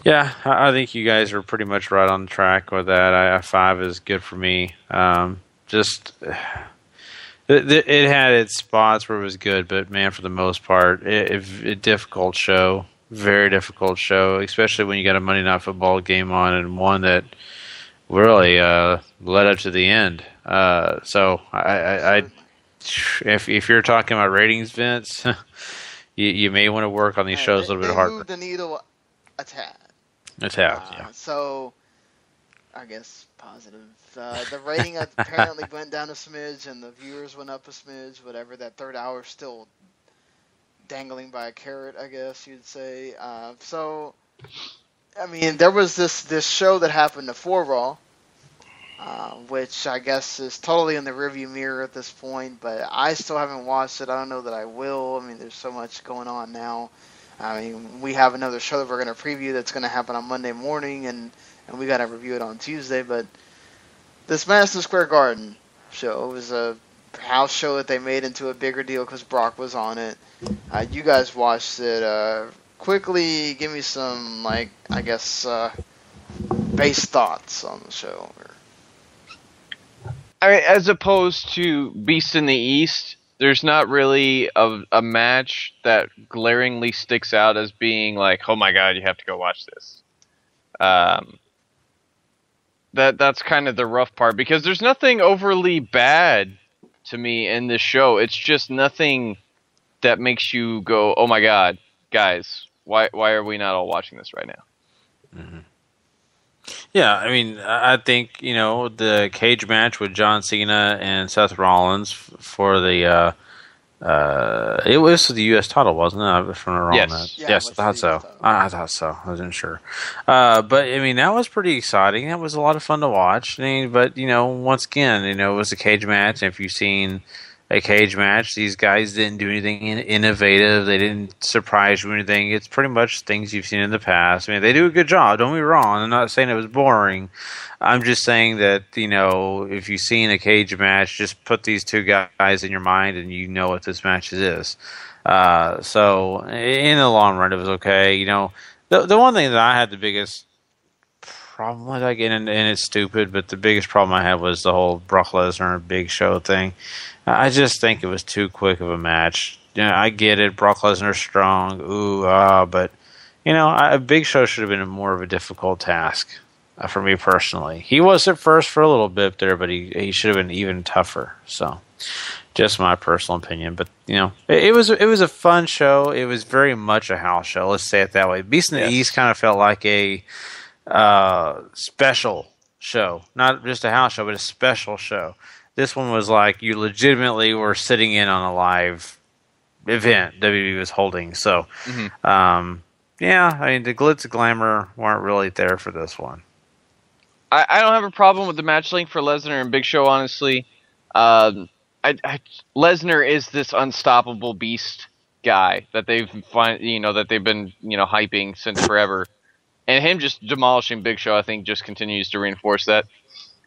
S6: Yeah, I think you guys are pretty much right on track with that. 5 is good for me. It had its spots where it was good, but man, for the most part, a difficult show. Very difficult show, especially when you got a Monday Night Football game on, and one that really led up to the end. So if you're talking about ratings, Vince, you may want to work on these shows a little bit harder.
S5: They moved the needle a tad.
S6: Yeah.
S5: So, I guess positive. The rating apparently went down a smidge, and the viewers went up a smidge. Whatever, that third hour still dangling by a carrot, I guess you'd say. So, I mean, there was this show that happened before Raw, which I guess is totally in the rearview mirror at this point. But I still haven't watched it. I don't know that I will. I mean, there's so much going on now. I mean, we have another show that we're going to preview that's going to happen on Monday morning, and we got to review it on Tuesday. But this Madison Square Garden show was a house show that they made into a bigger deal because Brock was on it. You guys watched it. Quickly, give me some, base thoughts on the show.
S8: I mean, as opposed to Beast in the East, there's not really a match that glaringly sticks out as being like, oh my god, you have to go watch this. That's kind of the rough part, because there's nothing overly bad to me in this show. It's just nothing that makes you go, oh my god, guys, why are we not all watching this right now?
S6: Mm-hmm. Yeah, I mean, I think, the cage match with John Cena and Seth Rollins for the, it was the U.S. title, wasn't it? If I'm wrong on that. Yes, I thought so. I thought so. I wasn't sure. But, I mean, that was pretty exciting. That was a lot of fun to watch. But, once again, it was a cage match. If you've seen a cage match. These guys didn't do anything innovative. They didn't surprise you or anything. It's pretty much things you've seen in the past. I mean, they do a good job. Don't be wrong. I'm not saying it was boring. I'm just saying that, if you've seen a cage match, just put these two guys in your mind and you know what this match is. So in the long run, it was okay. The one thing that I had the biggest problem with, again, and it's stupid, but the biggest problem I had was the whole Brock Lesnar and Big Show thing. I just think it was too quick of a match. I get it. Brock Lesnar's strong. But Big Show should have been more of a difficult task for me personally. He was at first for a little bit there, but he should have been even tougher. So, just my personal opinion. But it was a fun show. It was very much a house show. Let's say it that way. Beast in the East kind of felt like a special show, not just a house show, but a special show. This one was like you legitimately were sitting in on a live event WWE was holding. So, I mean, the glitz and glamour weren't really there for this one.
S8: I don't have a problem with the match length for Lesnar and Big Show, honestly. Lesnar is this unstoppable beast guy that they've been hyping since forever. And him just demolishing Big Show, I think, just continues to reinforce that.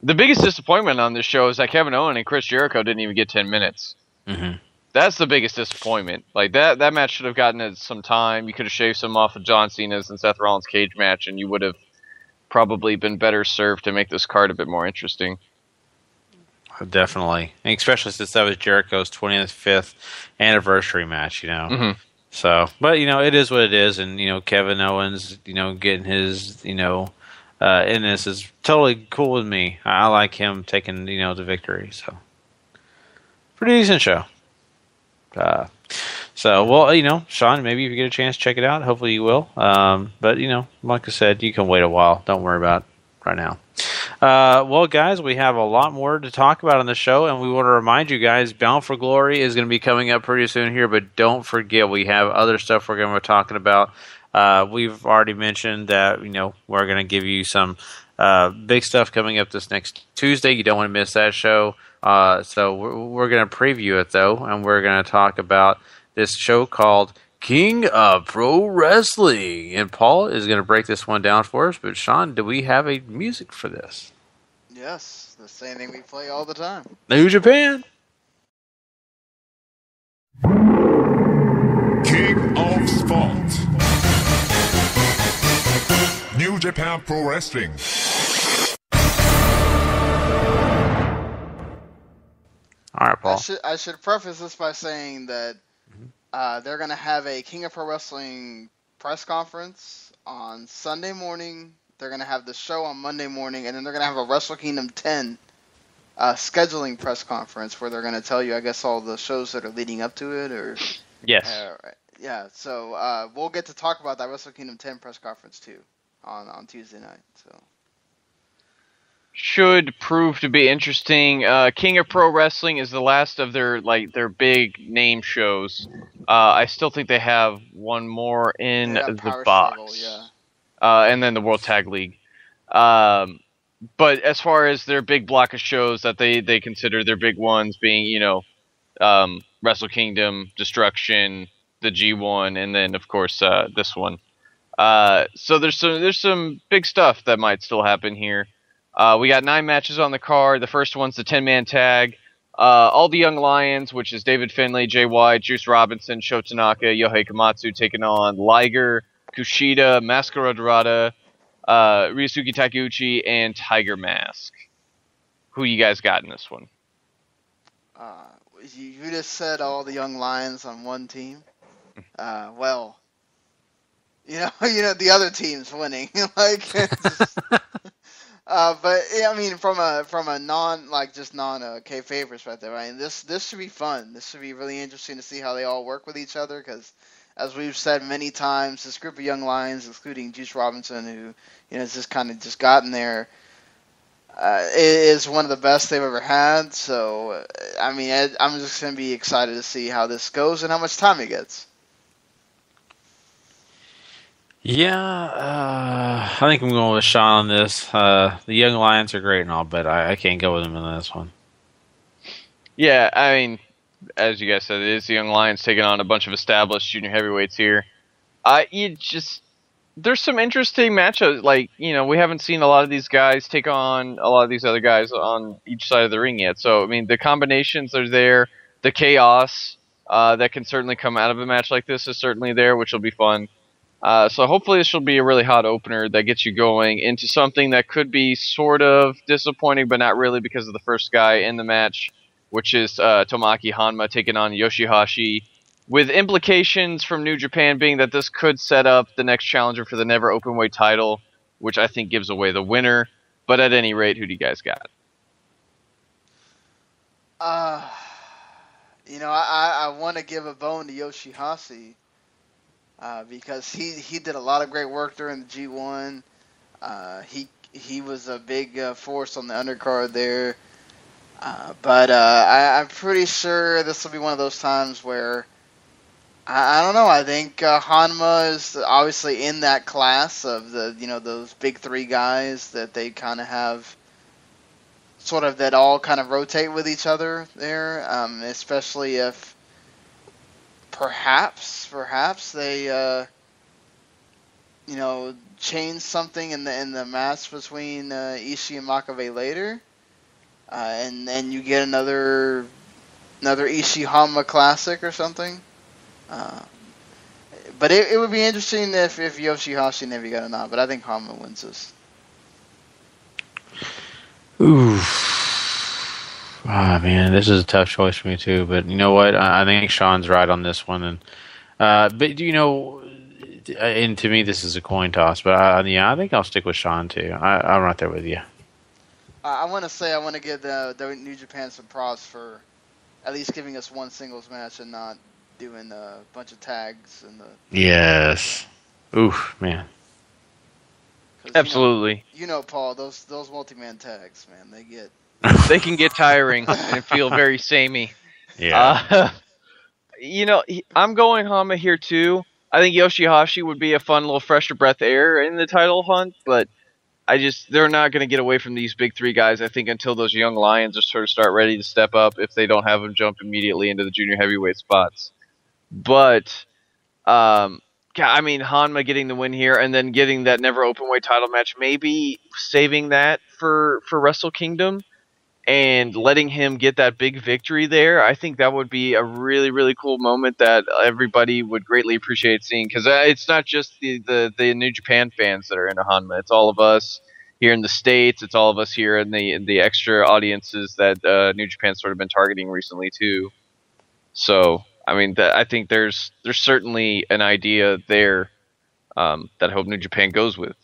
S8: The biggest disappointment on this show is that Kevin Owens and Chris Jericho didn't even get 10 minutes. Mm-hmm. That's the biggest disappointment. Like, that match should have gotten it some time. You could have shaved some off of John Cena's and Seth Rollins' cage match, and you would have probably been better served to make this card a bit more interesting.
S6: Definitely. And especially since that was Jericho's 25th anniversary match, Mm-hmm. So, but, it is what it is, and, Kevin Owens, getting his, in this is totally cool with me. I like him taking, the victory, so. Pretty decent show. Sean, maybe if you get a chance, check it out. Hopefully you will. But, like I said, you can wait a while. Don't worry about it right now. Well, guys, we have a lot more to talk about on the show, and we want to remind you guys, Bound for Glory is going to be coming up pretty soon here, but don't forget, we have other stuff we're going to be talking about. We've already mentioned that, we're going to give you some big stuff coming up this next Tuesday. You don't want to miss that show. So we're going to preview it, though, and we're going to talk about this show called King of Pro Wrestling. And Paul is going to break this one down for us. But Sean, do we have a music for this?
S5: Yes, the same thing we play all the time.
S6: New Japan.
S2: King of Sport. New Japan Pro Wrestling.
S6: All right, Paul.
S5: I should preface this by saying that they're going to have a King of Pro Wrestling press conference on Sunday morning. They're going to have the show on Monday morning, and then they're going to have a Wrestle Kingdom 10 scheduling press conference where they're going to tell you, I guess, all the shows that are leading up to it. Or
S8: yes.
S5: Yeah, so we'll get to talk about that Wrestle Kingdom 10 press conference, too, on Tuesday night. So
S8: should prove to be interesting. King of Pro Wrestling is the last of their big name shows. I still think they have one more in the box.
S5: Stable, yeah.
S8: And then the World Tag League. But as far as their big block of shows that they consider their big ones being, Wrestle Kingdom, Destruction, the G1, and then of course this one. So there's some big stuff that might still happen here. We got 9 matches on the card. The first one's the 10-man tag. All the Young Lions, which is David Finlay, Jay White, Juice Robinson, Sho Tanaka, Yohei Komatsu, taking on Liger, Kushida, Mascara Dorada, Ryusuke Taguchi, and Tiger Mask. Who you guys got in this one?
S5: You just said all the Young Lions on one team. Well, the other team's winning. But yeah, I mean, from a non kayfabe perspective, I mean, this should be fun. This should be really interesting to see how they all work with each other. Because, as we've said many times, this group of Young Lions, including Juice Robinson, who has just kind of gotten there, is one of the best they've ever had. So, I mean, I'm just gonna be excited to see how this goes and how much time it gets.
S6: Yeah, I think I'm going with Sean on this. The Young Lions are great and all, but I can't go with them in this one.
S8: Yeah, I mean, as you guys said, it is the Young Lions taking on a bunch of established junior heavyweights here. There's some interesting matchups. Like, we haven't seen a lot of these guys take on a lot of these other guys on each side of the ring yet. So, I mean, the combinations are there. The chaos that can certainly come out of a match like this is certainly there, which will be fun. So hopefully this will be a really hot opener that gets you going into something that could be sort of disappointing, but not really because of the first guy in the match, which is Tomoaki Honma taking on Yoshihashi, with implications from New Japan being that this could set up the next challenger for the Never Openweight title, which I think gives away the winner. But at any rate, who do you guys got?
S5: I want to give a bone to Yoshihashi because he did a lot of great work during the G1. He was a big force on the undercard there. But I'm pretty sure this will be one of those times where I don't know. I think Hanma is obviously in that class of those big three guys that they kind of have sort of that all kind of rotate with each other there, especially if perhaps they change something in the match between Ishii and Makabe later. And you get another Ishii Hanma classic or something. But it would be interesting if Yoshihashi never got a nod. But I think Hanma wins this.
S6: Ooh. Ah, man, this is a tough choice for me too. But you know what? I think Sean's right on this one. And and to me, this is a coin toss. But I think I'll stick with Sean too. I'm right there with you.
S5: I want to give the New Japan some props for at least giving us one singles match and not doing a bunch of tags and
S6: Yes. Oof, man.
S8: Absolutely.
S5: Paul, those multi-man tags, man,
S8: they can get tiring and feel very samey.
S6: Yeah.
S8: I'm going Hanma here too. I think Yoshihashi would be a fun little fresher breath air in the title hunt, but they're not going to get away from these big three guys, I think, until those young lions are sort of start ready to step up if they don't have them jump immediately into the junior heavyweight spots. But, Hanma getting the win here and then getting that Never Openweight title match, maybe saving that for Wrestle Kingdom and letting him get that big victory there. I think that would be a really, really cool moment that everybody would greatly appreciate seeing, because it's not just the New Japan fans that are into Hanma. It's all of us here in the States. It's all of us here in the extra audiences that New Japan's sort of been targeting recently too. So, I think there's certainly an idea there that I hope New Japan goes with.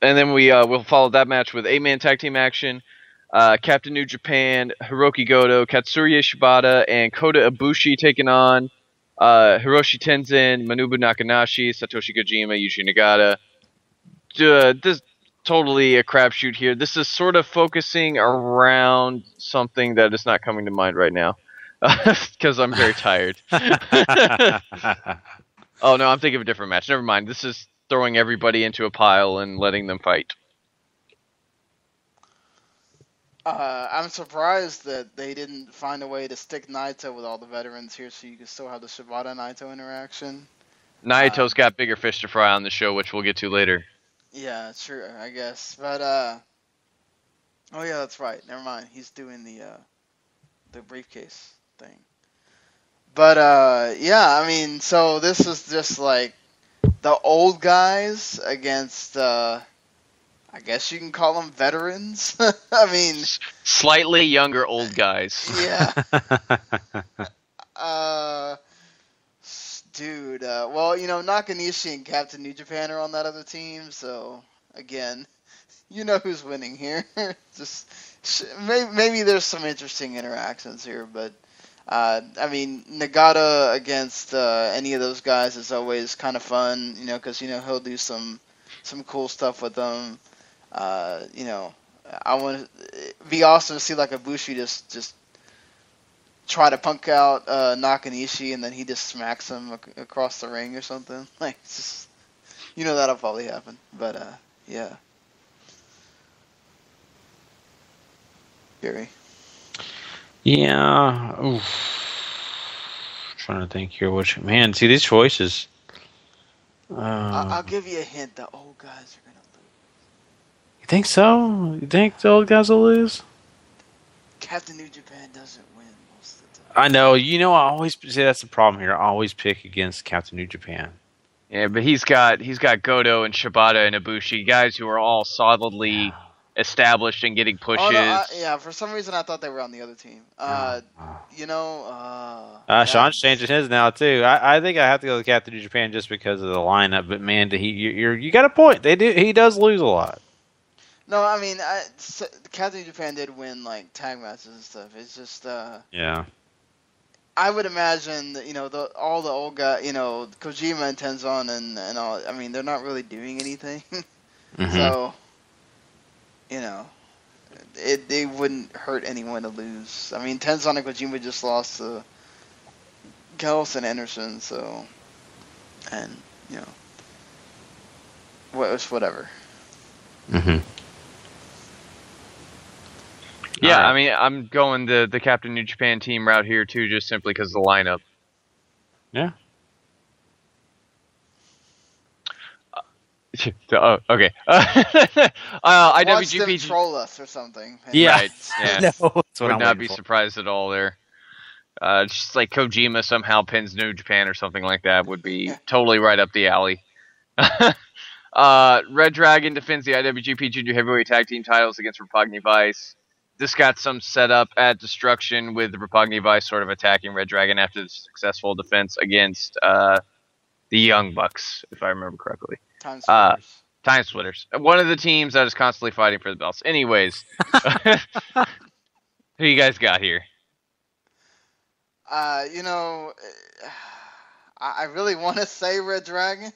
S8: And then we'll follow that match with 8-man tag team action. Captain New Japan, Hiroki Goto, Katsuya Shibata, and Kota Ibushi taking on Hiroshi Tenzin, Manabu Nakanashi, Satoshi Kojima, Yuji Nagata. This totally a crapshoot here. This is sort of focusing around something that is not coming to mind right now because I'm very tired. Oh no, I'm thinking of a different match. Never mind. This is throwing everybody into a pile and letting them fight.
S5: I'm surprised that they didn't find a way to stick Naito with all the veterans here so you can still have the Shibata-Naito interaction.
S8: Naito's got bigger fish to fry on the show, which we'll get to later.
S5: Yeah, true, I guess. But, oh yeah, that's right. Never mind. He's doing the briefcase thing. But, so this is just like the old guys against, I guess you can call them veterans.
S8: Slightly younger old guys.
S5: Yeah. Dude, Nakanishi and Captain New Japan are on that other team, so, again, you know who's winning here. Maybe there's some interesting interactions here, but, Nagata against any of those guys is always kind of fun, because, he'll do some cool stuff with them. I want to be awesome to see like Ibushi just try to punk out Nakanishi and then he just smacks him across the ring or something. Like, it's just, that'll probably happen. But yeah. Gary.
S6: Yeah. Oof. Trying to think here. Man, see these choices.
S5: I'll give you a hint. The old guys are gonna lose.
S6: You think so? You think the old guys will lose?
S5: Captain New Japan doesn't win most of the time.
S6: I know. I always say that's the problem here. I always pick against Captain New Japan.
S8: Yeah, but he's got Goto and Shibata and Ibushi, guys who are all solidly established and getting pushes.
S5: Oh, no, yeah, for some reason I thought they were on the other team.
S6: Sean's changing his now too. I think I have to go with Captain New Japan just because of the lineup. But man, you got a point. He does lose a lot.
S5: No, I mean, Captain New Japan did win like tag matches and stuff. It's just
S6: yeah.
S5: I would imagine that, all the old guys, Kojima and Tenzon and all. I mean, they're not really doing anything,
S6: Mm-hmm.
S5: so they wouldn't hurt anyone to lose. I mean, Tenzon and Kojima just lost to Gels and Anderson, so whatever.
S6: Mm-hmm.
S8: Yeah,
S6: Right.
S8: I mean, I'm going the Captain New Japan team route here too, just simply because of the lineup.
S6: Yeah.
S8: Okay.
S5: Watch them
S8: IWGP
S5: troll us or something.
S6: Yeah.
S8: Right. Yeah.
S6: No, that's what
S8: Would
S6: I'm
S8: not
S6: waiting
S8: be
S6: for.
S8: surprised at all there. Just like Kojima somehow pins New Japan or something like that would be totally right up the alley. Red Dragon defends the IWGP Junior Heavyweight Tag Team titles against Roppongi Vice. This got some setup at Destruction with Roppongi Vice sort of attacking Red Dragon after the successful defense against the Young Bucks, if I remember correctly.
S5: Time splitters.
S8: Time Splitters. One of the teams that is constantly fighting for the belts. Anyways, who you guys got here?
S5: I really want to say Red Dragon.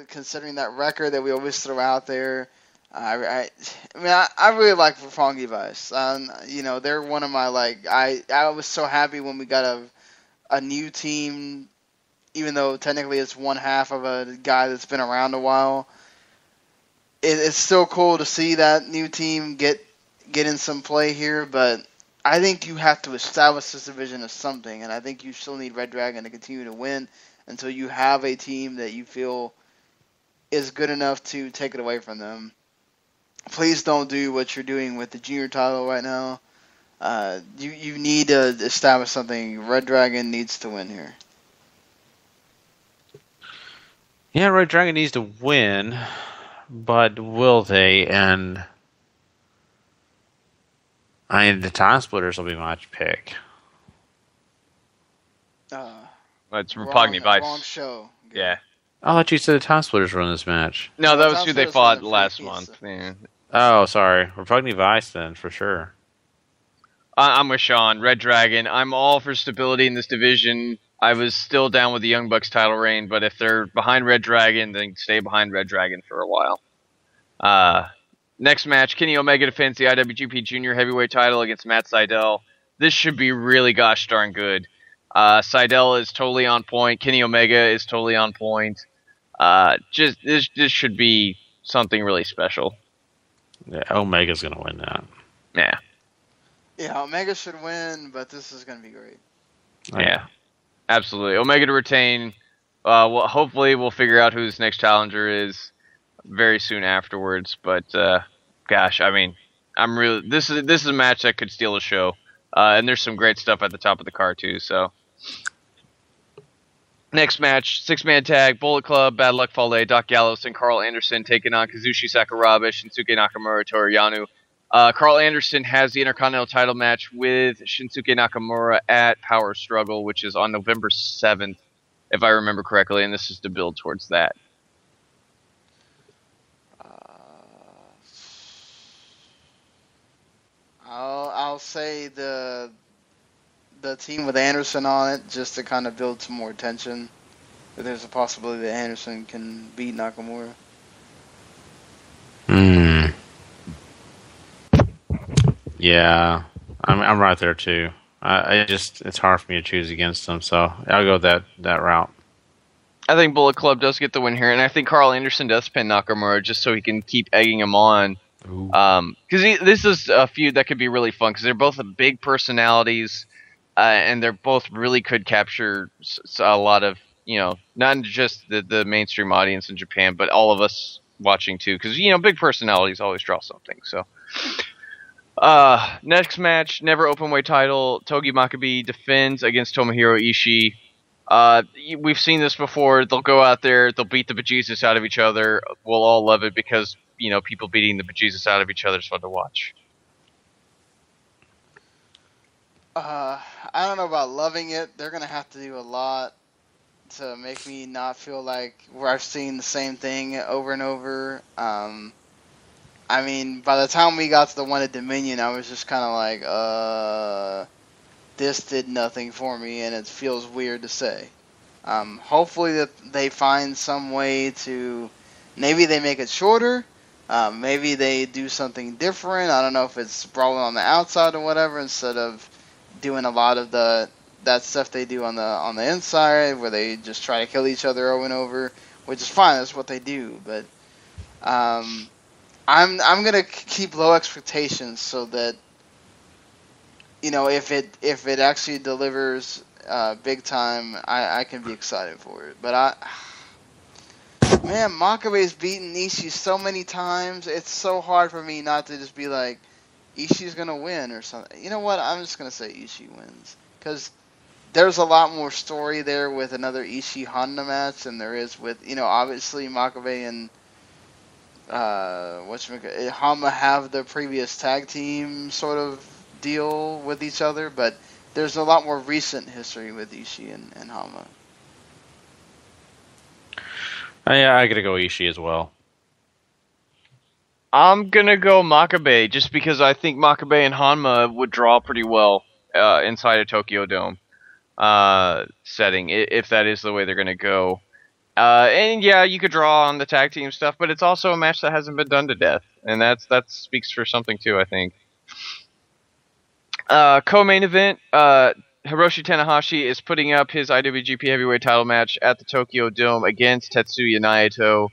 S5: Considering that record that we always throw out there. I really like Roppongi Vice. They're one of my I was so happy when we got a new team, even though technically it's one half of a guy that's been around a while. It's still cool to see that new team get in some play here, but I think you have to establish this division as something, and I think you still need Red Dragon to continue to win until you have a team that you feel is good enough to take it away from them. Please don't do what you're doing with the junior title right now. You need to establish something. Red Dragon needs to win here.
S6: Yeah, Red Dragon needs to win, but will they? And the Time Splitters will be my pick.
S8: It's Roppongi Vice.
S5: Wrong show.
S8: Yeah.
S6: I thought you said the Time Splitters run this match.
S8: No, that was
S5: Time
S8: who they
S5: Splitters
S8: fought
S5: were the
S8: last
S5: previous.
S8: month. Yeah.
S6: Oh, sorry. Roppongi Vice then, for sure.
S8: I'm with Sean. Red Dragon. I'm all for stability in this division. I was still down with the Young Bucks title reign, but if they're behind Red Dragon, then stay behind Red Dragon for a while. Next match, Kenny Omega defends the IWGP Junior Heavyweight title against Matt Sydal. This should be really gosh darn good. Sydal is totally on point. Kenny Omega is totally on point. This should be something really special.
S6: Yeah, Omega's going to win that.
S8: Yeah.
S5: Yeah, Omega should win, but this is going to be great.
S8: Yeah. Absolutely. Omega to retain. Hopefully we'll figure out who his next challenger is very soon afterwards. But gosh, I mean, I'm really this is a match that could steal a show. And there's some great stuff at the top of the card too. So next match, 6-man tag, Bullet Club, Bad Luck Fale, Doc Gallows, and Carl Anderson taking on Kazushi Sakuraba, Shinsuke Nakamura, Toru Yano. Carl Anderson has the Intercontinental title match with Shinsuke Nakamura at Power Struggle, which is on November 7th, if I remember correctly, and this is to build towards that.
S5: I'll say the team with Anderson on it, just to kind of build some more tension. But there's a possibility that Anderson can beat Nakamura.
S6: Yeah, I'm right there too. It's hard for me to choose against them, so I'll go that route.
S8: I think Bullet Club does get the win here, and I think Carl Anderson does pin Nakamura just so he can keep egging him on Because this is a feud that could be really fun because they're both big personalities, and they're both really could capture a lot of, not just the mainstream audience in Japan, but all of us watching too. Because big personalities always draw something. So, next match, never openweight title. Togi Makabe defends against Tomohiro Ishii. We've seen this before. They'll go out there, they'll beat the bejesus out of each other. We'll all love it because people beating the bejesus out of each other is fun to watch.
S5: I don't know about loving it. They're gonna have to do a lot to make me not feel like I've seen the same thing over and over. I mean, by the time we got to the one at Dominion, I was just kind of like, this did nothing for me, and it feels weird to say. Hopefully that they find some way to, maybe they make it shorter, maybe they do something different. I don't know if it's brawling on the outside or whatever, instead of doing a lot of that stuff they do on the inside, where they just try to kill each other over and over, which is fine. That's what they do, but I'm gonna keep low expectations so that if it actually delivers big time, I can be excited for it. But man, Makabe's beaten Ishii so many times. It's so hard for me not to just be like, Ishii's gonna win or something. You know what? I'm just gonna say Ishii wins, because there's a lot more story there with another Ishii Honda match than there is with obviously Makabe and Hama have the previous tag team sort of deal with each other, but there's a lot more recent history with Ishii and Hama.
S6: Yeah, I gotta go Ishii as well.
S8: I'm gonna go Makabe just because I think Makabe and Hanma would draw pretty well inside a Tokyo Dome setting, if that is the way they're gonna go. And yeah, you could draw on the tag team stuff, but it's also a match that hasn't been done to death, and that speaks for something too, I think. Co-main event, Hiroshi Tanahashi is putting up his IWGP Heavyweight title match at the Tokyo Dome against Tetsuya Naito.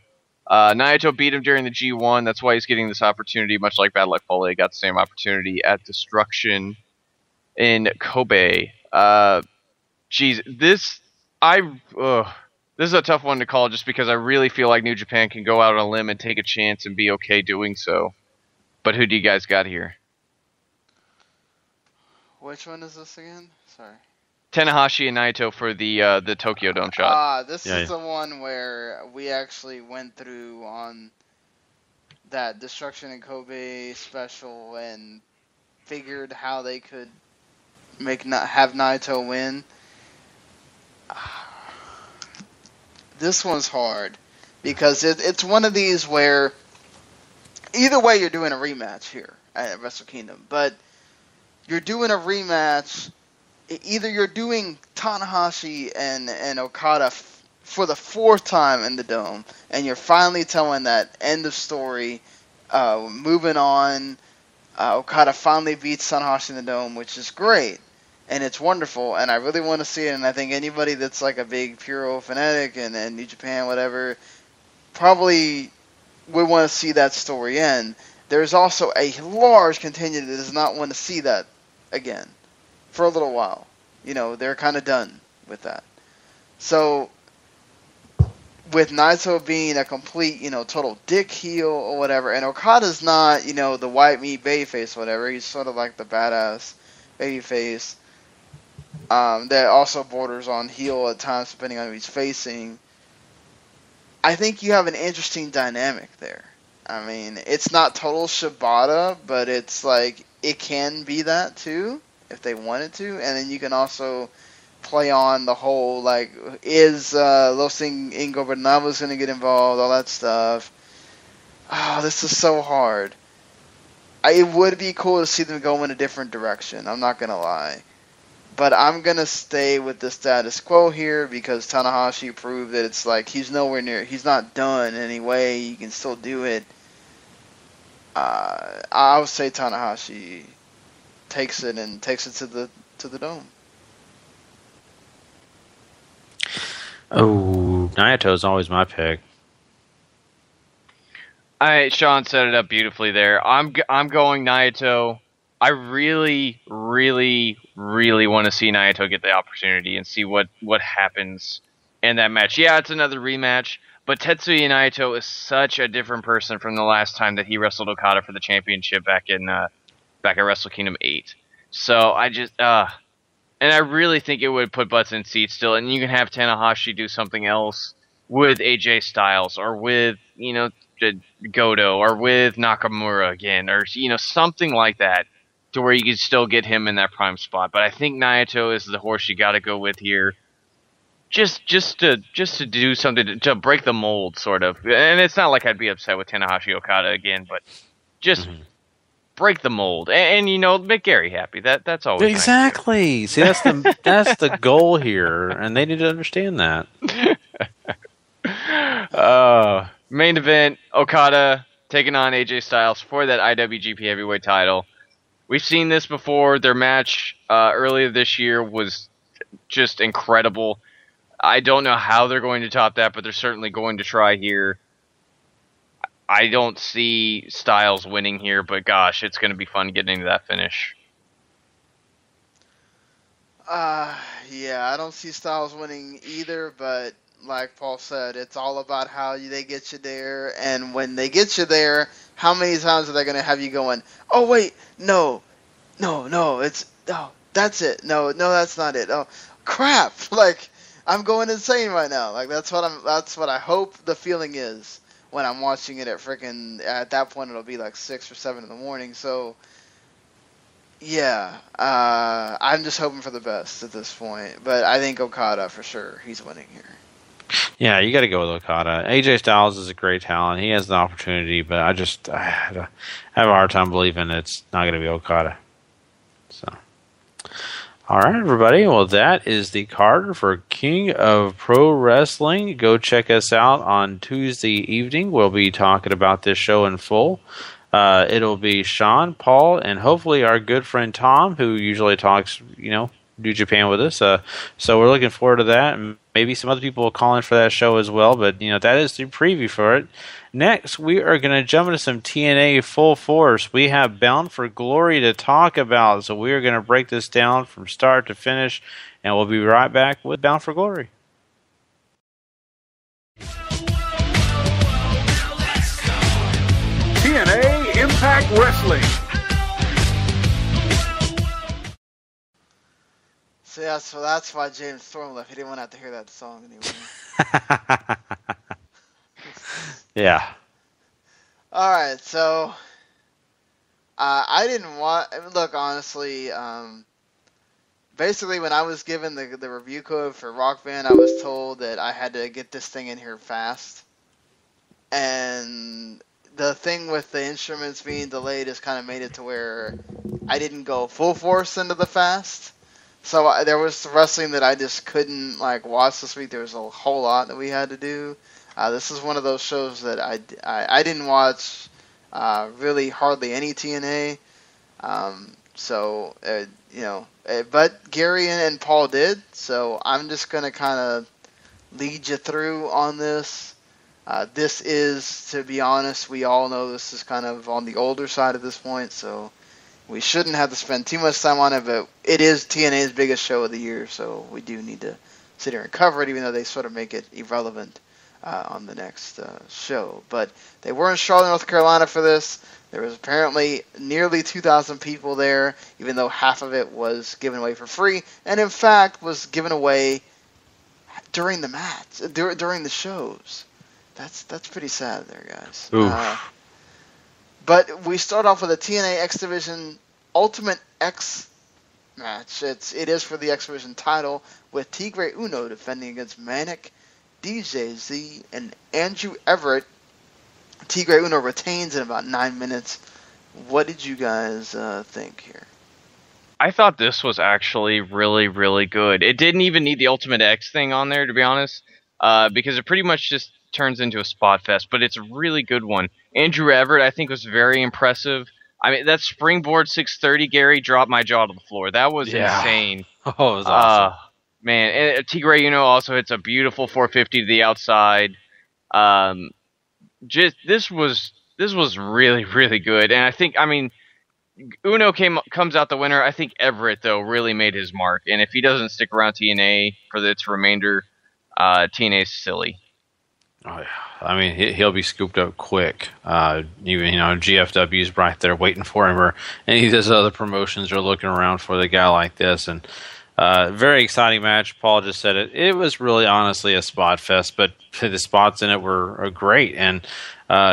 S8: Naito beat him during the G1. That's why he's getting this opportunity, much like Bad Luck Fale got the same opportunity at Destruction in Kobe. This is a tough one to call just because I really feel like New Japan can go out on a limb and take a chance and be okay doing so. But who do you guys got here?
S5: Which one is this again? Sorry.
S8: Tanahashi and Naito for the Tokyo Dome shot.
S5: This is the one where we actually went through on that Destruction in Kobe special and figured how they could have Naito win. This one's hard because it's one of these where either way you're doing a rematch here at Wrestle Kingdom, but you're doing a rematch. Either you're doing Tanahashi and Okada for the fourth time in the Dome, and you're finally telling that end of story, moving on. Okada finally beats Tanahashi in the Dome, which is great, and it's wonderful, and I really want to see it, and I think anybody that's like a big Puro fanatic and New Japan, whatever, probably would want to see that story end. There's also a large contingent that does not want to see that again. For a little while. They're kind of done with that. So, with Naito being a complete, total dick heel or whatever, and Okada's not, the white meat babyface or whatever, he's sort of like the badass babyface that also borders on heel at times depending on who he's facing. I think you have an interesting dynamic there. I mean, it's not total Shibata, but it's like, it can be that too, if they wanted to, and then you can also play on the whole, like, is Los Ingobernables going to get involved, all that stuff. Oh, this is so hard. It would be cool to see them go in a different direction, I'm not going to lie. But I'm going to stay with the status quo here, because Tanahashi proved that it's like, he's nowhere near, he's not done anyway, you can still do it. I would say Tanahashi takes it to the Dome.
S6: Oh, Naito's always my pick.
S8: Sean set it up beautifully there. I'm going Naito. I really, really, really want to see Naito get the opportunity and see what happens in that match. Yeah, it's another rematch, but Tetsuya Naito is such a different person from the last time that he wrestled Okada for the championship back at Wrestle Kingdom 8. So I just and I really think it would put butts in seats still, and you can have Tanahashi do something else with AJ Styles or with, Goto or with Nakamura again, or something like that, to where you can still get him in that prime spot. But I think Naito is the horse you got to go with here, just to do something to break the mold, sort of. And it's not like I'd be upset with Tanahashi Okada again, but just break the mold and make Gary happy. That's always
S6: exactly
S8: nice.
S6: See, that's the goal here, and they need to understand that.
S8: Main event, Okada taking on AJ Styles for that IWGP Heavyweight title. We've seen this before. Their match earlier this year was just incredible. I don't know how they're going to top that, but they're certainly going to try here. I don't see Styles winning here, but gosh, it's going to be fun getting into that finish.
S5: Yeah, I don't see Styles winning either, but like Paul said, it's all about how they get you there, and when they get you there, how many times are they going to have you going, oh wait, no, that's it, no, that's not it, oh crap, like I'm going insane right now, like that's what I hope the feeling is when I'm watching it at that point it'll be like 6 or 7 in the morning, so yeah, I'm just hoping for the best at this point, but I think Okada for sure, he's winning here.
S6: Yeah, you got to go with Okada. AJ Styles is a great talent. He has the opportunity, but I have a hard time believing it's not going to be Okada. So, all right, everybody. Well, that is the card for King of Pro Wrestling. Go check us out on Tuesday evening. We'll be talking about this show in full. It'll be Sean, Paul, and hopefully our good friend Tom, who usually talks, New Japan with us. So we're looking forward to that. And maybe some other people will call in for that show as well. But, that is the preview for it. Next, we are going to jump into some TNA Full Force. We have Bound for Glory to talk about. So we are going to break this down from start to finish. And we'll be right back with Bound for Glory.
S1: TNA Impact Wrestling.
S5: See, that's why James Storm left. He didn't want to have to hear that song anymore.
S6: Yeah.
S5: All right, so I didn't want. Look, honestly, basically when I was given the review code for Rock Band, I was told that I had to get this thing in here fast, and the thing with the instruments being delayed has kind of made it to where I didn't go full force into the fast. So there was wrestling that I just couldn't watch this week. There was a whole lot that we had to do. This is one of those shows that I didn't watch really hardly any TNA. But Gary and Paul did. So I'm just gonna kind of lead you through on this. This is, to be honest, we all know this is kind of on the older side at this point. So we shouldn't have to spend too much time on it, but it is TNA's biggest show of the year, so we do need to sit here and cover it, even though they sort of make it irrelevant on the next show. But they were in Charlotte, North Carolina for this. There was apparently nearly 2,000 people there, even though half of it was given away for free, and in fact was given away during the match, during the shows. That's pretty sad there, guys. But we start off with a TNA X Division Ultimate X match. It is for the X Division title, with Tigre Uno defending against Manic, DJ Z, and Andrew Everett. Tigre Uno retains in about 9 minutes. What did you guys think here?
S8: I thought this was actually really, really good. It didn't even need the Ultimate X thing on there, to be honest, because it pretty much just turns into a spot fest, but it's a really good one. Andrew Everett, I think, was very impressive. I mean, that springboard 630, Gary, dropped my jaw to the floor. That was insane.
S6: Oh, it was awesome.
S8: Man, and Tigre Uno also hits a beautiful 450 to the outside. This was This was really, really good, and I think, I mean, Uno comes out the winner. I think Everett, though, really made his mark, and if he doesn't stick around TNA for its remainder, TNA's silly.
S6: Oh, yeah. I mean, he'll be scooped up quick. Even, GFW's right there waiting for him, or any of those other promotions are looking around for the guy like this. And very exciting match. Paul just said it. It was really, honestly, a spot fest, but the spots in it were great, and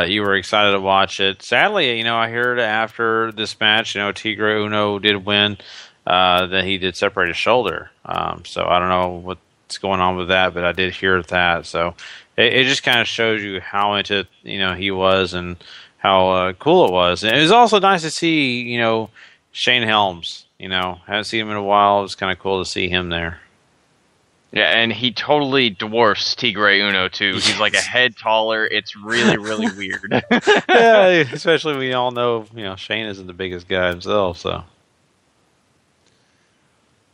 S6: you were excited to watch it. Sadly, I heard after this match, Tigre Uno did win, that he did separate his shoulder. So I don't know what's going on with that, but I did hear that. So it just kind of shows you how into he was and how cool it was. And it was also nice to see Shane Helms. Haven't seen him in a while. It was kind of cool to see him there.
S8: Yeah, and he totally dwarfs Tigre Uno too. He's like a head taller. It's really, really weird.
S6: Yeah, especially when we all know Shane isn't the biggest guy himself. So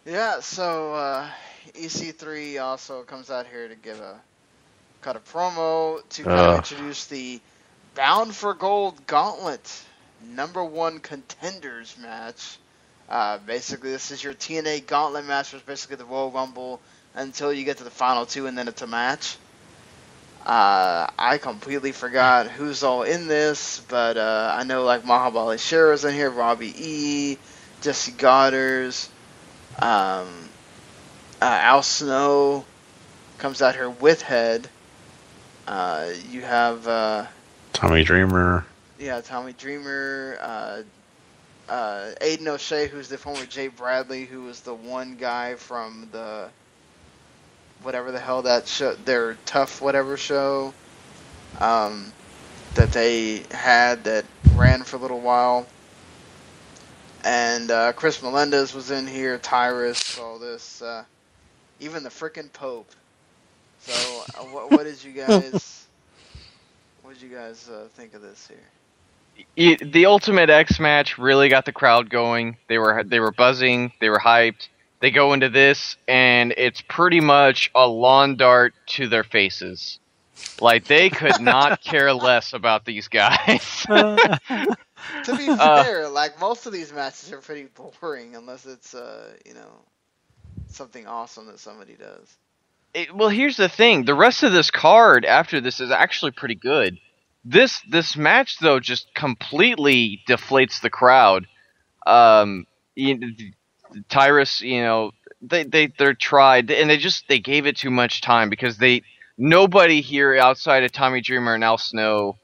S5: yeah, so EC3 also comes out here to give a promo to kind of introduce the Bound for Gold Gauntlet #1 contenders match. Basically, this is your TNA Gauntlet match, which is basically the Royal Rumble until you get to the final two, and then it's a match. I completely forgot who's all in this, but I know like Mahabali Shera's in here, Robbie E, Jesse Goddard's, Al Snow comes out here with Head. You have
S6: Tommy Dreamer.
S5: Yeah, Tommy Dreamer. Aiden O'Shea, who's the former Jay Bradley, who was the one guy from the whatever the hell that show, their Tough whatever show, that they had that ran for a little while. And Chris Melendez was in here, Tyrus, all this, even the frickin' Pope. So, what did you guys think of this here?
S8: The Ultimate X match really got the crowd going. They were buzzing. They were hyped. They go into this, and it's pretty much a lawn dart to their faces. Like, they could not care less about these guys.
S5: To be fair, like, most of these matches are pretty boring unless it's, something awesome that somebody does.
S8: Well, here's the thing. The rest of this card after this is actually pretty good. This match, though, just completely deflates the crowd. Tyrus, they're tried, and they gave it too much time because nobody here outside of Tommy Dreamer and Al Snow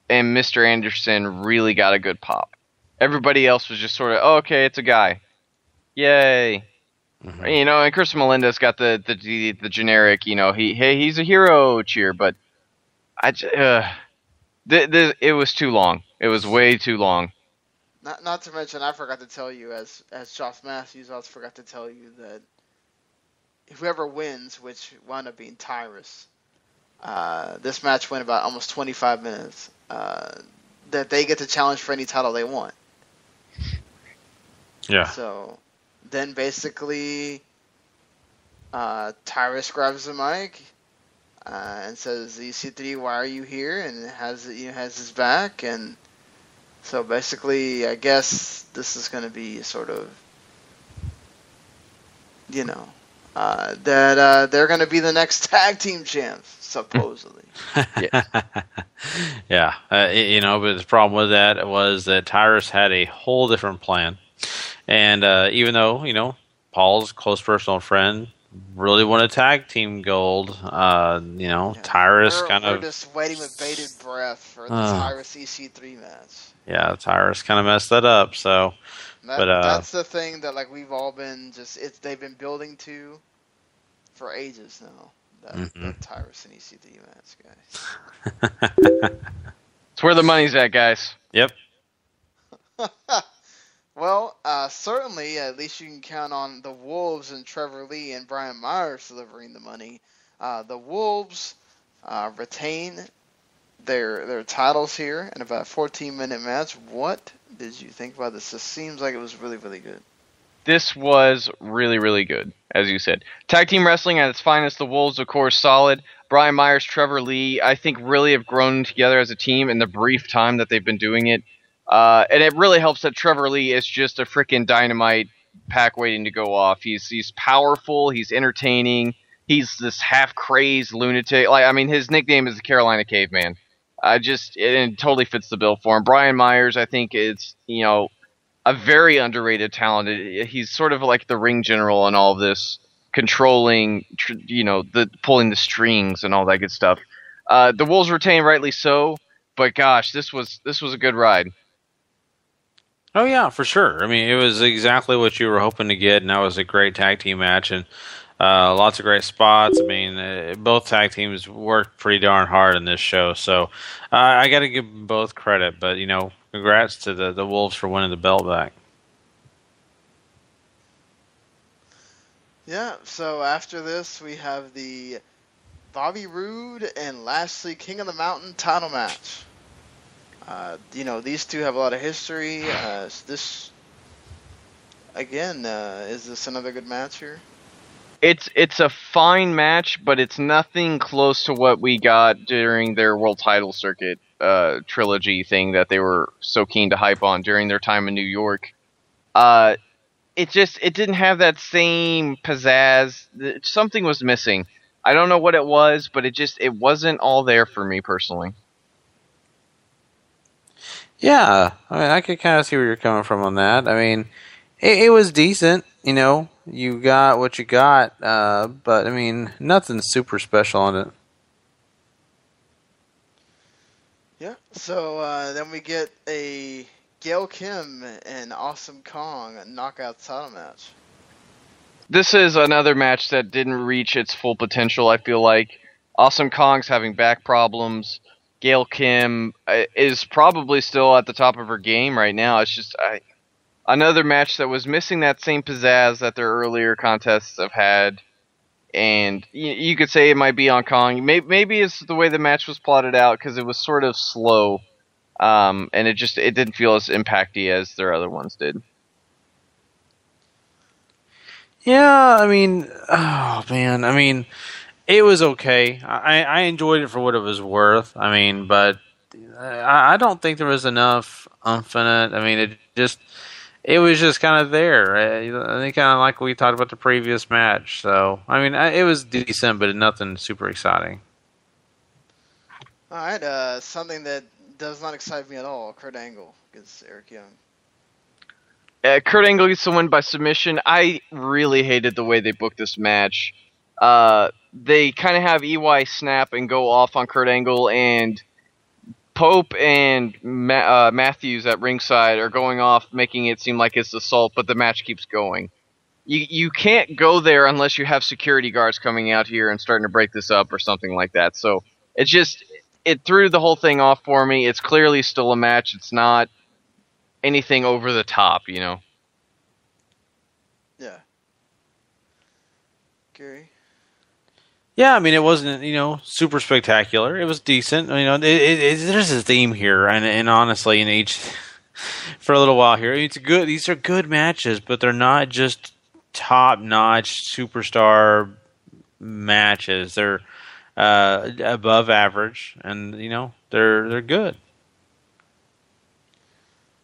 S8: and Mr. Anderson really got a good pop. Everybody else was just sort of, oh, okay, it's a guy, yay, mm-hmm. And Chris Melendez got the generic, he's a hero cheer, but it was too long. It was way too long.
S5: Not to mention, I forgot to tell you, as Josh Matthews, I also forgot to tell you that whoever wins, which wound up being Tyrus, this match went about almost 25 minutes, that they get to challenge for any title they want.
S6: Yeah.
S5: So then basically, Tyrus grabs the mic and says, "EC3, why are you here?" And has his back, and so basically, I guess this is going to be sort of, that they're going to be the next tag team champs, supposedly.
S6: Yeah. But the problem with that was that Tyrus had a whole different plan. And even though, Paul's close personal friend really wanted tag team gold, Tyrus
S5: we're just waiting with bated breath for the Tyrus EC3 match.
S6: Yeah, Tyrus kind of messed that up. So,
S5: that's the thing that we've all been they've been building to for ages now. That Tyrus and EC3 match, guys.
S8: It's where the money's at, guys.
S6: Yep.
S5: Well, certainly, at least you can count on the Wolves and Trevor Lee and Brian Myers delivering the money. The Wolves retain their titles here in about a 14-minute match. What did you think about this? This seems like it was really, really good.
S8: This was really, really good, as you said. Tag team wrestling at its finest. The Wolves, of course, solid. Brian Myers, Trevor Lee, I think really have grown together as a team in the brief time that they've been doing it. And it really helps that Trevor Lee is just a freaking dynamite pack waiting to go off. He's powerful. He's entertaining. He's this half-crazed lunatic. His nickname is the Carolina Caveman. It totally fits the bill for him. Brian Myers, I think, is, a very underrated talent. He's sort of like the ring general in all of this, controlling, pulling the strings and all that good stuff. The Wolves retain, rightly so, but gosh, this was a good ride.
S6: Oh yeah, for sure. I mean, it was exactly what you were hoping to get, and that was a great tag team match, and lots of great spots. I mean, both tag teams worked pretty darn hard in this show, so I got to give them both credit. But congrats to the Wolves for winning the belt back.
S5: Yeah, so after this, we have the Bobby Roode and Lashley King of the Mountain title match. These two have a lot of history. Is this another good match here?
S8: It's a fine match, but it's nothing close to what we got during their World Title Circuit trilogy thing that they were so keen to hype on during their time in New York. It didn't have that same pizzazz. Something was missing. I don't know what it was, but it wasn't all there for me personally.
S6: Yeah, I mean, I could kind of see where you're coming from on that. I mean, it was decent, you got what you got, but I mean, nothing super special on it.
S5: Yeah, so then we get a Gail Kim and Awesome Kong knockout title match.
S8: This is another match that didn't reach its full potential, I feel like. Awesome Kong's having back problems. Gail Kim is probably still at the top of her game right now. It's just another match that was missing that same pizzazz that their earlier contests have had. And you could say it might be on Kong. Maybe it's the way the match was plotted out because it was sort of slow. And it didn't feel as impacty as their other ones did.
S6: Yeah, I mean, oh man, I mean, it was okay. I enjoyed it for what it was worth. I mean, but I don't think there was enough oomph in it. I mean, it was just kind of there. I think kind of like we talked about the previous match. So, I mean, it was decent, but nothing super exciting.
S5: All right, something that does not excite me at all, Kurt Angle against Eric Young.
S8: Kurt Angle gets the win by submission. I really hated the way they booked this match. They kind of have EY snap and go off on Kurt Angle, and Pope and Matthews at ringside are going off, making it seem like it's assault, but the match keeps going. You can't go there unless you have security guards coming out here and starting to break this up or something like that. So it threw the whole thing off for me. It's clearly still a match. It's not anything over the top,
S5: Yeah. Gary?
S6: Yeah, I mean, it wasn't, super spectacular. It was decent. There's a theme here, and honestly, in each for a little while here, these are good matches, but they're not just top-notch superstar matches. They're above average, and they're good.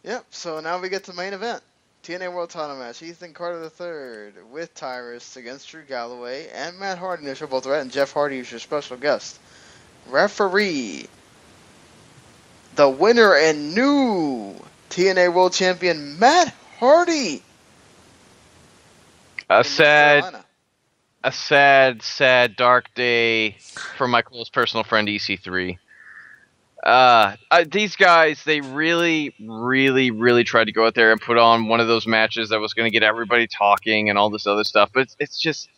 S5: Yep. So now we get to the main event. TNA World Title match. Ethan Carter III with Tyrus against Drew Galloway and Matt Hardy in the triple threat, and Jeff Hardy is your special guest. Referee, the winner and new TNA World Champion Matt Hardy.
S8: A sad, dark day for my close personal friend EC3. These guys, they really, really, really tried to go out there and put on one of those matches that was going to get everybody talking and all this other stuff. But it's just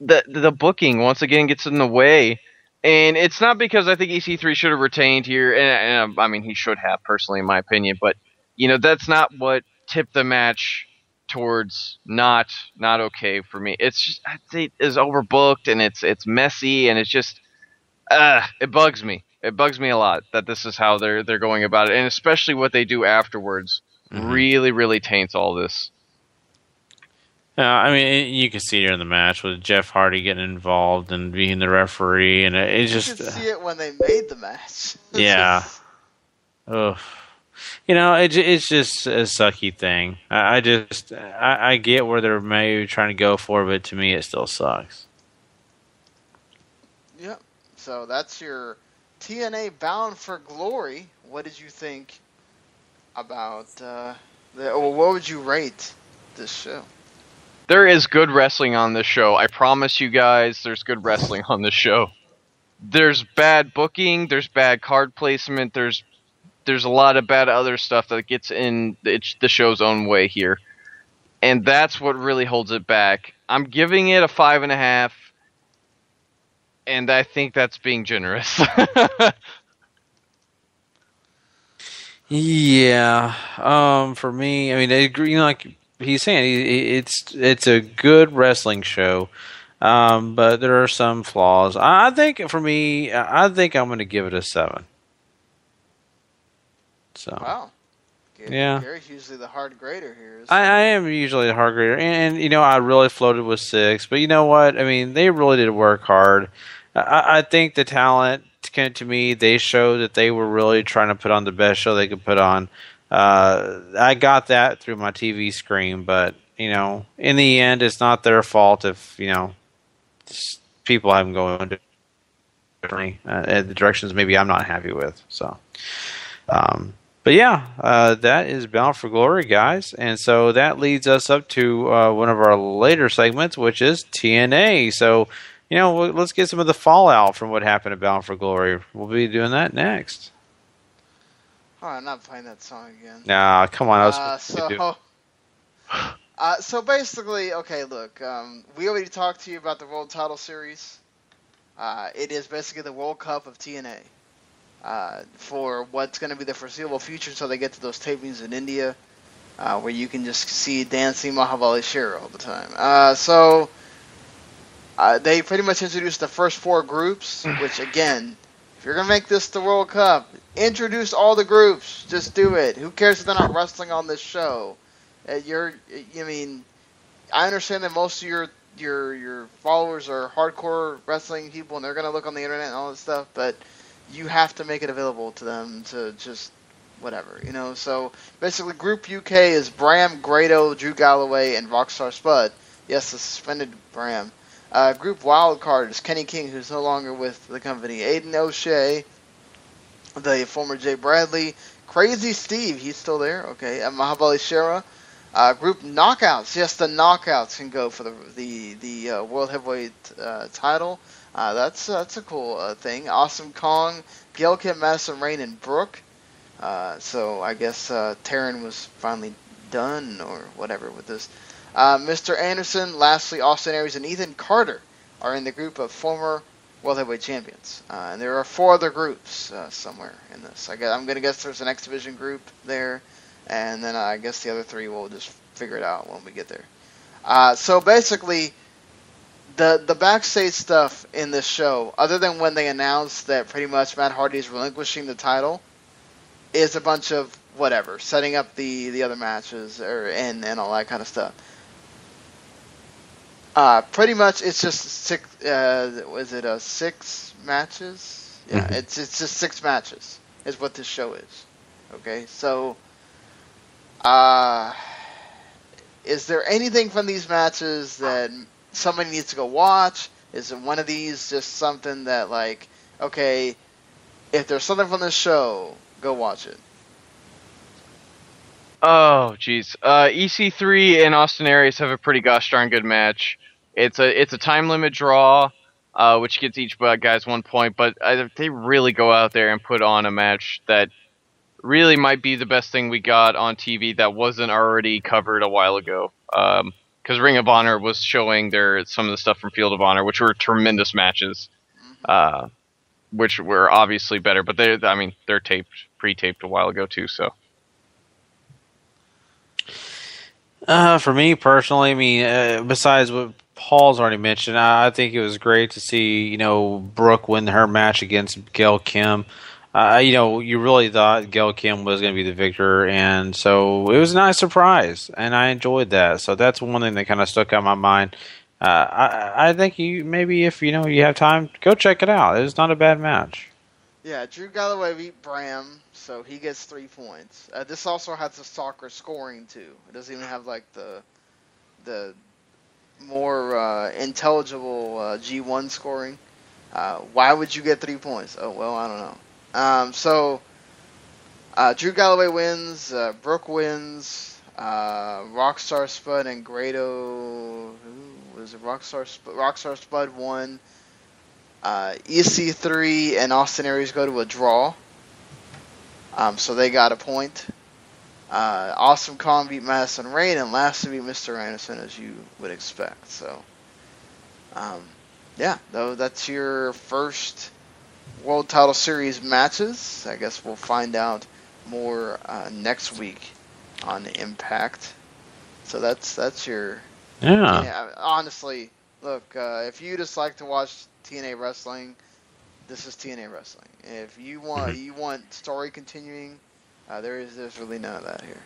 S8: the booking once again gets in the way, and it's not because I think EC3 should have retained here, and I mean he should have personally in my opinion. But that's not what tipped the match towards not okay for me. It's just it's overbooked and it's messy and it's just it bugs me. It bugs me a lot that this is how they're going about it, and especially what they do afterwards really, really taints all this.
S6: I mean, you can see it in the match with Jeff Hardy getting involved and being the referee, and it just...
S5: You could see it when they made the match.
S6: Yeah. Ugh. You know, it's just a sucky thing. I get where they're maybe trying to go for, but to me, it still sucks.
S5: Yep. So that's your TNA Bound for Glory. What did you think about what would you rate this show?
S8: There is good wrestling on this show. I promise you guys, there's good wrestling on this show. There's bad booking. There's bad card placement. There's a lot of bad other stuff that gets in the show's own way here. And that's what really holds it back. I'm giving it a 5.5, and I think that's being generous.
S6: Yeah. For me, I mean, like he's saying, it's a good wrestling show, but there are some flaws. I think for me, I think I'm going to give it a 7. So.
S5: Wow.
S6: Yeah.
S5: Gary's usually the hard grader here.
S6: I am usually the hard grader, and I really floated with 6, but you know what? I mean, they really did work hard. I think the talent, to me, they showed that they were really trying to put on the best show they could put on. I got that through my TV screen, but in the end, it's not their fault if people have them going differently in the directions maybe I'm not happy with. So. But yeah, that is Bound for Glory, guys. And so that leads us up to one of our later segments, which is TNA. So, let's get some of the fallout from what happened at Bound for Glory. We'll be doing that next.
S5: Oh, I'm not playing that song again.
S6: Nah, come on.
S5: So basically, okay, look, we already talked to you about the World Title Series. It is basically the World Cup of TNA. For what's going to be the foreseeable future until they get to those tapings in India, where you can just see dancing Mahabali Shera all the time. So they pretty much introduced the first 4 groups, which again, if you're going to make this the World Cup, introduce all the groups. Just do it. Who cares if they're not wrestling on this show? I understand that most of your followers are hardcore wrestling people, and they're going to look on the internet and all this stuff, but you have to make it available to them to just whatever, So basically, Group UK is Bram, Grado, Drew Galloway, and Rockstar Spud. Yes, the suspended Bram. Group Wildcard is Kenny King, who's no longer with the company. Aiden O'Shea, the former Jay Bradley. Crazy Steve, he's still there. Okay, and Mahabali Shera. Group Knockouts. Yes, the Knockouts can go for the World Heavyweight title. That's a cool thing. Awesome Kong, Gail Kim, Madison Rain, and Brooke. So I guess Taryn was finally done or whatever with this. Mr. Anderson, lastly, Austin Aries, and Ethan Carter are in the group of former World Heavyweight Champions. And there are 4 other groups somewhere in this. I'm going to guess there's an X Division group there. And then I guess the other 3 we'll just figure it out when we get there. So basically, the backstage stuff in this show, other than when they announced that pretty much Matt Hardy is relinquishing the title, is a bunch of whatever, setting up the other matches and all that kind of stuff. Pretty much, it's just 6. Was it 6 matches? Yeah, mm-hmm. It's just 6 matches is what this show is. Okay, so is there anything from these matches that somebody needs to go watch? Is it one of these just something that, like, okay, if there's something from this show, go watch it?
S8: Oh, jeez. EC3 and Austin Aries have a pretty gosh darn good match. It's a time limit draw, which gets each guy's 1 point, but they really go out there and put on a match that really might be the best thing we got on TV that wasn't already covered a while ago. Because Ring of Honor was showing some of the stuff from Field of Honor, which were tremendous matches, which were obviously better. But they're pre-taped a while ago too. So,
S6: for me personally, besides what Paul's already mentioned, I think it was great to see Brooke win her match against Gail Kim. You really thought Gail Kim was going to be the victor, and so it was a nice surprise, and I enjoyed that. So that's one thing that kind of stuck out in my mind. I think if you have time, go check it out. It's not a bad match.
S5: Yeah, Drew Galloway beat Bryan, so he gets 3 points. This also has the soccer scoring too. It doesn't even have like the more intelligible G1 scoring. Why would you get 3 points? Oh well, I don't know. So Drew Galloway wins, Brooke wins, Rockstar Spud and Grado, who was it? Rockstar Spud won. EC3 and Austin Aries go to a draw. So they got a point. Awesome Kong beat Madison Rayne, and Lashley beat Mr. Anderson, as you would expect. So, that's your first World Title Series matches. I guess we'll find out more next week on Impact. So that's your... Yeah, honestly, look, if you just like to watch TNA Wrestling, this is TNA Wrestling. If you want story continuing, there's really none of that here.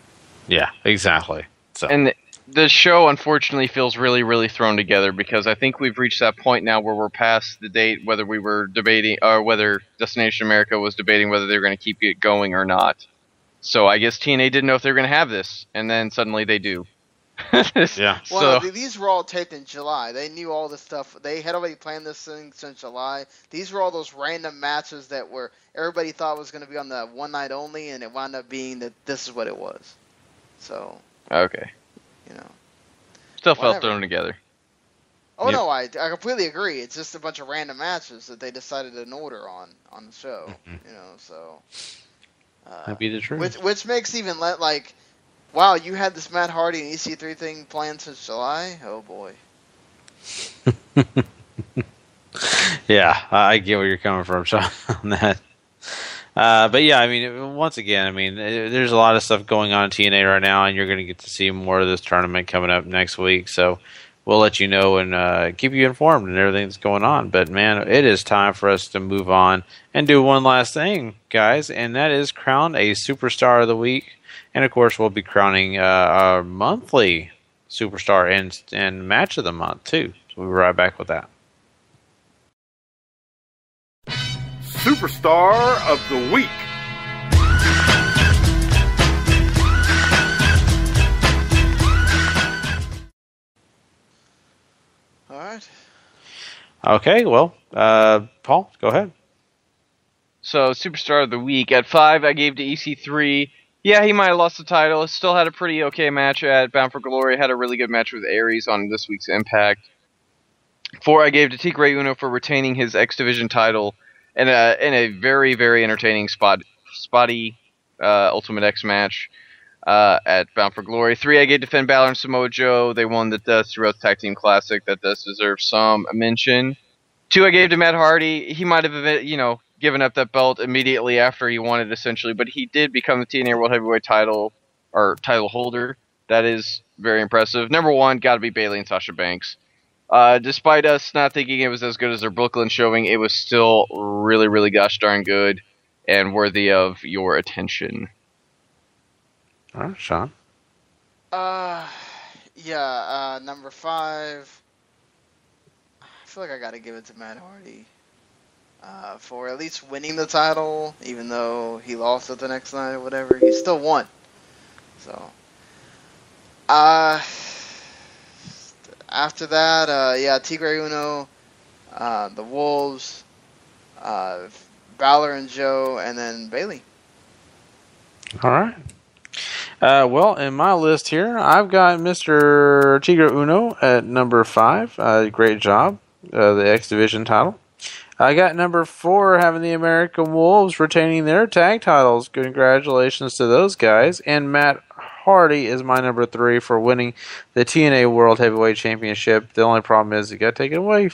S6: Yeah, exactly. So.
S8: And the show, unfortunately, feels really, really thrown together because I think we've reached that point now where we're past the date whether we were debating, or whether Destination America was debating whether they were going to keep it going or not. So I guess TNA didn't know if they were going to have this, and then suddenly they do.
S6: Yeah.
S5: Well, these were all taped in July. They knew all this stuff. They had already planned this thing since July. These were all those random matches that were everybody thought was going to be on the one night only, and it wound up being that this is what it was. So.
S8: Okay. Still felt thrown together.
S5: Oh, no, I completely agree. It's just a bunch of random matches that they decided in order on the show. So.
S6: That'd be the truth.
S5: Which makes even like, wow, you had this Matt Hardy and EC3 thing planned since July? Oh, boy.
S6: Yeah, I get where you're coming from, Sean, on that. But yeah, I mean, once again, I mean, there's a lot of stuff going on in TNA right now, and you're going to get to see more of this tournament coming up next week. So we'll let you know and keep you informed and everything that's going on. But man, it is time for us to move on and do one last thing, guys, and that is crown a Superstar of the Week. And of course, we'll be crowning our monthly Superstar and Match of the Month too. So we'll be right back with that.
S1: Superstar of the Week.
S5: All right.
S6: Okay, well, Paul, go ahead.
S8: So, Superstar of the Week. At 5, I gave to EC3. Yeah, he might have lost the title. Still had a pretty okay match at Bound for Glory. Had a really good match with Aries on this week's Impact. 4, I gave to Tigre Uno for retaining his X Division title in a very, very entertaining spotty Ultimate X match at Bound for Glory. 3, I gave to Finn Balor and Samoa Joe. They won the Dusty Rhodes Tag Team Classic. That does deserve some mention. 2, I gave to Matt Hardy. He might have, given up that belt immediately after he won it, essentially, but he did become the TNA World Heavyweight title holder. That is very impressive. Number 1, got to be Bayley and Sasha Banks. Despite us not thinking it was as good as their Brooklyn showing, it was still really, really gosh darn good and worthy of your attention.
S6: All right, Sean.
S5: Number 5. I feel like I got to give it to Matt Hardy for at least winning the title, even though he lost it the next night or whatever. He still won. So, after that, Tigre Uno, the Wolves, Balor and Joe, and then Bayley.
S6: All right. Well, in my list here, I've got Mr. Tigre Uno at number 5. Great job. The X Division title. I got number 4, having the American Wolves retaining their tag titles. Congratulations to those guys. And Matt Hardy is my number 3 for winning the TNA World Heavyweight Championship. The only problem is you got to take it away.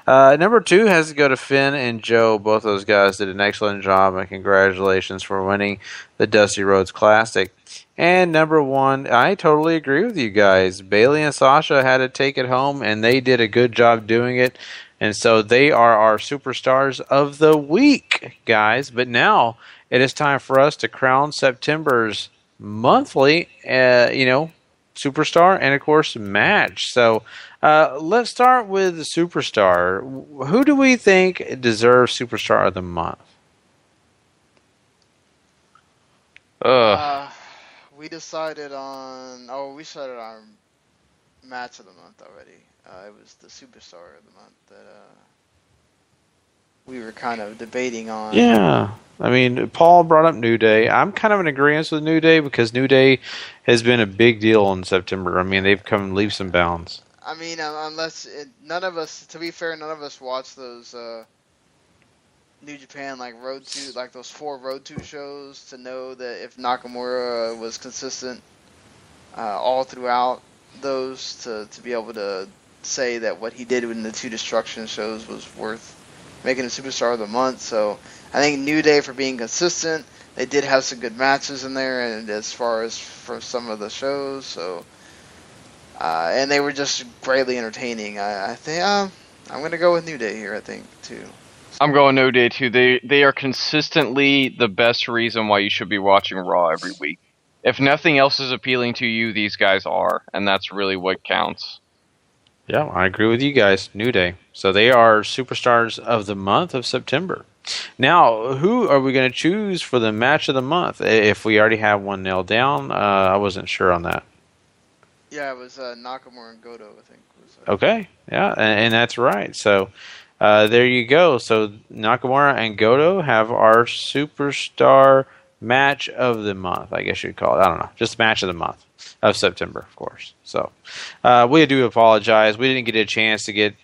S6: Number 2 has to go to Finn and Joe. Both those guys did an excellent job, and congratulations for winning the Dusty Rhodes Classic. And number 1, I totally agree with you guys. Bayley and Sasha had to take it home, and they did a good job doing it. And so they are our superstars of the week, guys. But now it is time for us to crown September's monthly, superstar and, of course, match. So let's start with the superstar. Who do we think deserves superstar of the month?
S5: We decided on. Oh, we decided on match of the month already. It was the superstar of the month that we were kind of debating on.
S6: Yeah. I mean, Paul brought up New Day. I'm kind of in agreement with New Day because New Day has been a big deal in September. I mean, they've come leaps and bounds.
S5: I mean, none of us, to be fair, none of us watched those New Japan those 4 Road to shows to know that if Nakamura was consistent all throughout those to be able to say that what he did in the 2 Destruction shows was worth making a superstar of the month. So I think New Day for being consistent. They did have some good matches in there, and as far as for some of the shows, so and they were just greatly entertaining. I think I'm gonna go with New Day here. I think too.
S8: I'm going New Day too. They are consistently the best reason why you should be watching Raw every week. If nothing else is appealing to you, these guys are, and that's really what counts.
S6: Yeah, I agree with you guys. New Day. So they are superstars of the month of September. Now, who are we going to choose for the match of the month? If we already have one nailed down, I wasn't sure on that.
S5: Yeah, it was Nakamura and Goto, I think.
S6: Okay, yeah, and that's right. So there you go. So Nakamura and Goto have our superstar match of the month, I guess you'd call it. I don't know. Just match of the month of September, of course. So we do apologize. We didn't get a chance to get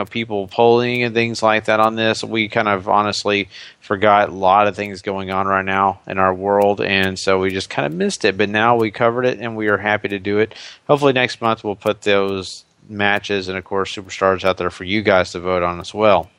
S6: people polling and things like that on this. We kind of honestly forgot a lot of things going on right now in our world, and so we just kind of missed it. But now we covered it, and we are happy to do it. Hopefully next month we'll put those matches and, of course, superstars out there for you guys to vote on as well.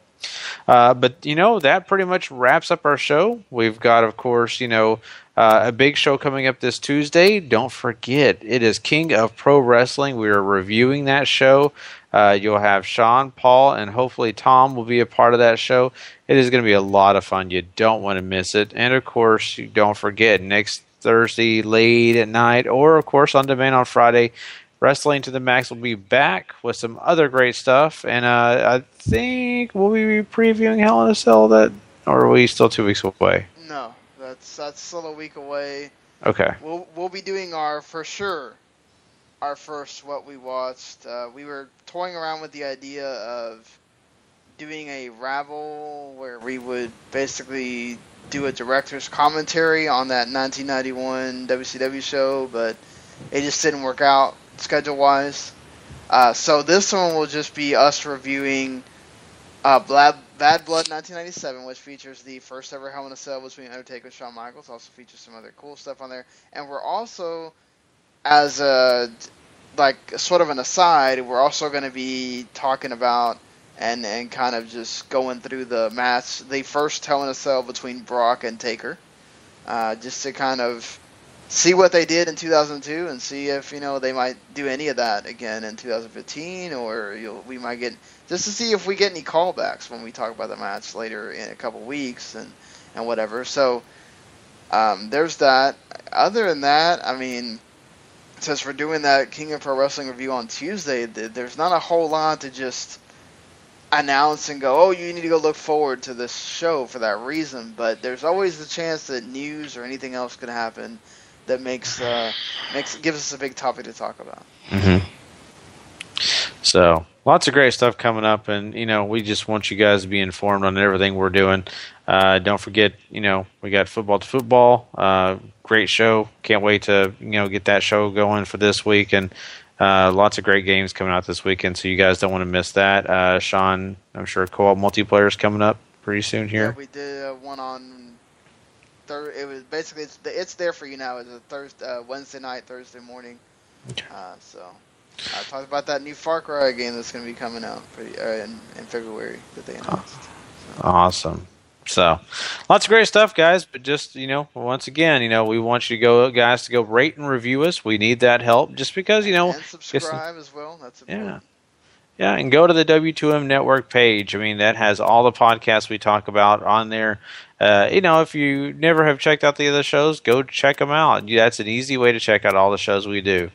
S6: But, that pretty much wraps up our show. We've got, of course, a big show coming up this Tuesday. Don't forget, it is King of Pro Wrestling. We are reviewing that show. You'll have Sean, Paul, and hopefully Tom will be a part of that show. It is going to be a lot of fun. You don't want to miss it. And, of course, you don't forget, next Thursday late at night, or, of course, on demand on Friday, Wrestling to the Max will be back with some other great stuff, and I think we'll be previewing Hell in a Cell, or are we still 2 weeks away?
S5: No, that's still a week away.
S6: Okay.
S5: We'll be doing our first what we watched. We were toying around with the idea of doing a Ravel where we would basically do a director's commentary on that 1991 WCW show, but it just didn't work out schedule-wise. So this one will just be us reviewing Bad Blood 1997, which features the first ever Hell in a Cell between Undertaker and Shawn Michaels. Also features some other cool stuff on there. And we're also, as a sort of an aside, we're also going to be talking about and kind of just going through the match, the first Hell in a Cell between Brock and Taker, just to kind of see what they did in 2002 and see if they might do any of that again in 2015, or we might get, just to see if we get any callbacks when we talk about the match later in a couple weeks and whatever. So there's that. Other than that, I mean, since we're doing that King of Pro Wrestling review on Tuesday, there's not a whole lot to just announce and go, oh, you need to go look forward to this show for that reason. But there's always the chance that news or anything else could happen that gives us a big topic to talk about.
S6: Mm-hmm. So lots of great stuff coming up, and we just want you guys to be informed on everything we're doing. Don't forget, we got Football to Football, great show. Can't wait to get that show going for this week, and lots of great games coming out this weekend. So you guys don't want to miss that. Sean, I'm sure co-op multiplayer is coming up pretty soon here.
S5: Yeah, we did one on. It was basically it's there for you now. It's a Wednesday night, Thursday morning.
S6: Okay.
S5: So I talked about that new Far Cry game that's going to be coming out in February that they announced. So.
S6: Awesome. So lots of great stuff, guys. But just once again, we want you to go rate and review us. We need that help, just because
S5: and subscribe as well. That's important.
S6: Yeah. Yeah, and go to the W2M Network page. I mean, that has all the podcasts we talk about on there. If you never have checked out the other shows, go check them out. That's an easy way to check out all the shows we do.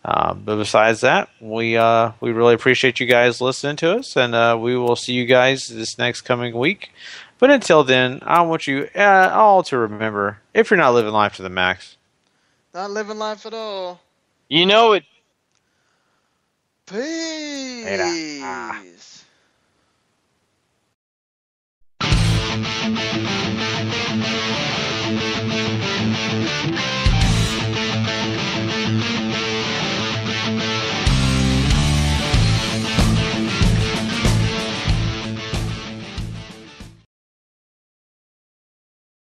S6: But besides that, we really appreciate you guys listening to us, and we will see you guys this next coming week. But until then, I want you all to remember, if you're not living life to the max,
S5: not living life at all.
S8: You know it.
S5: Peace.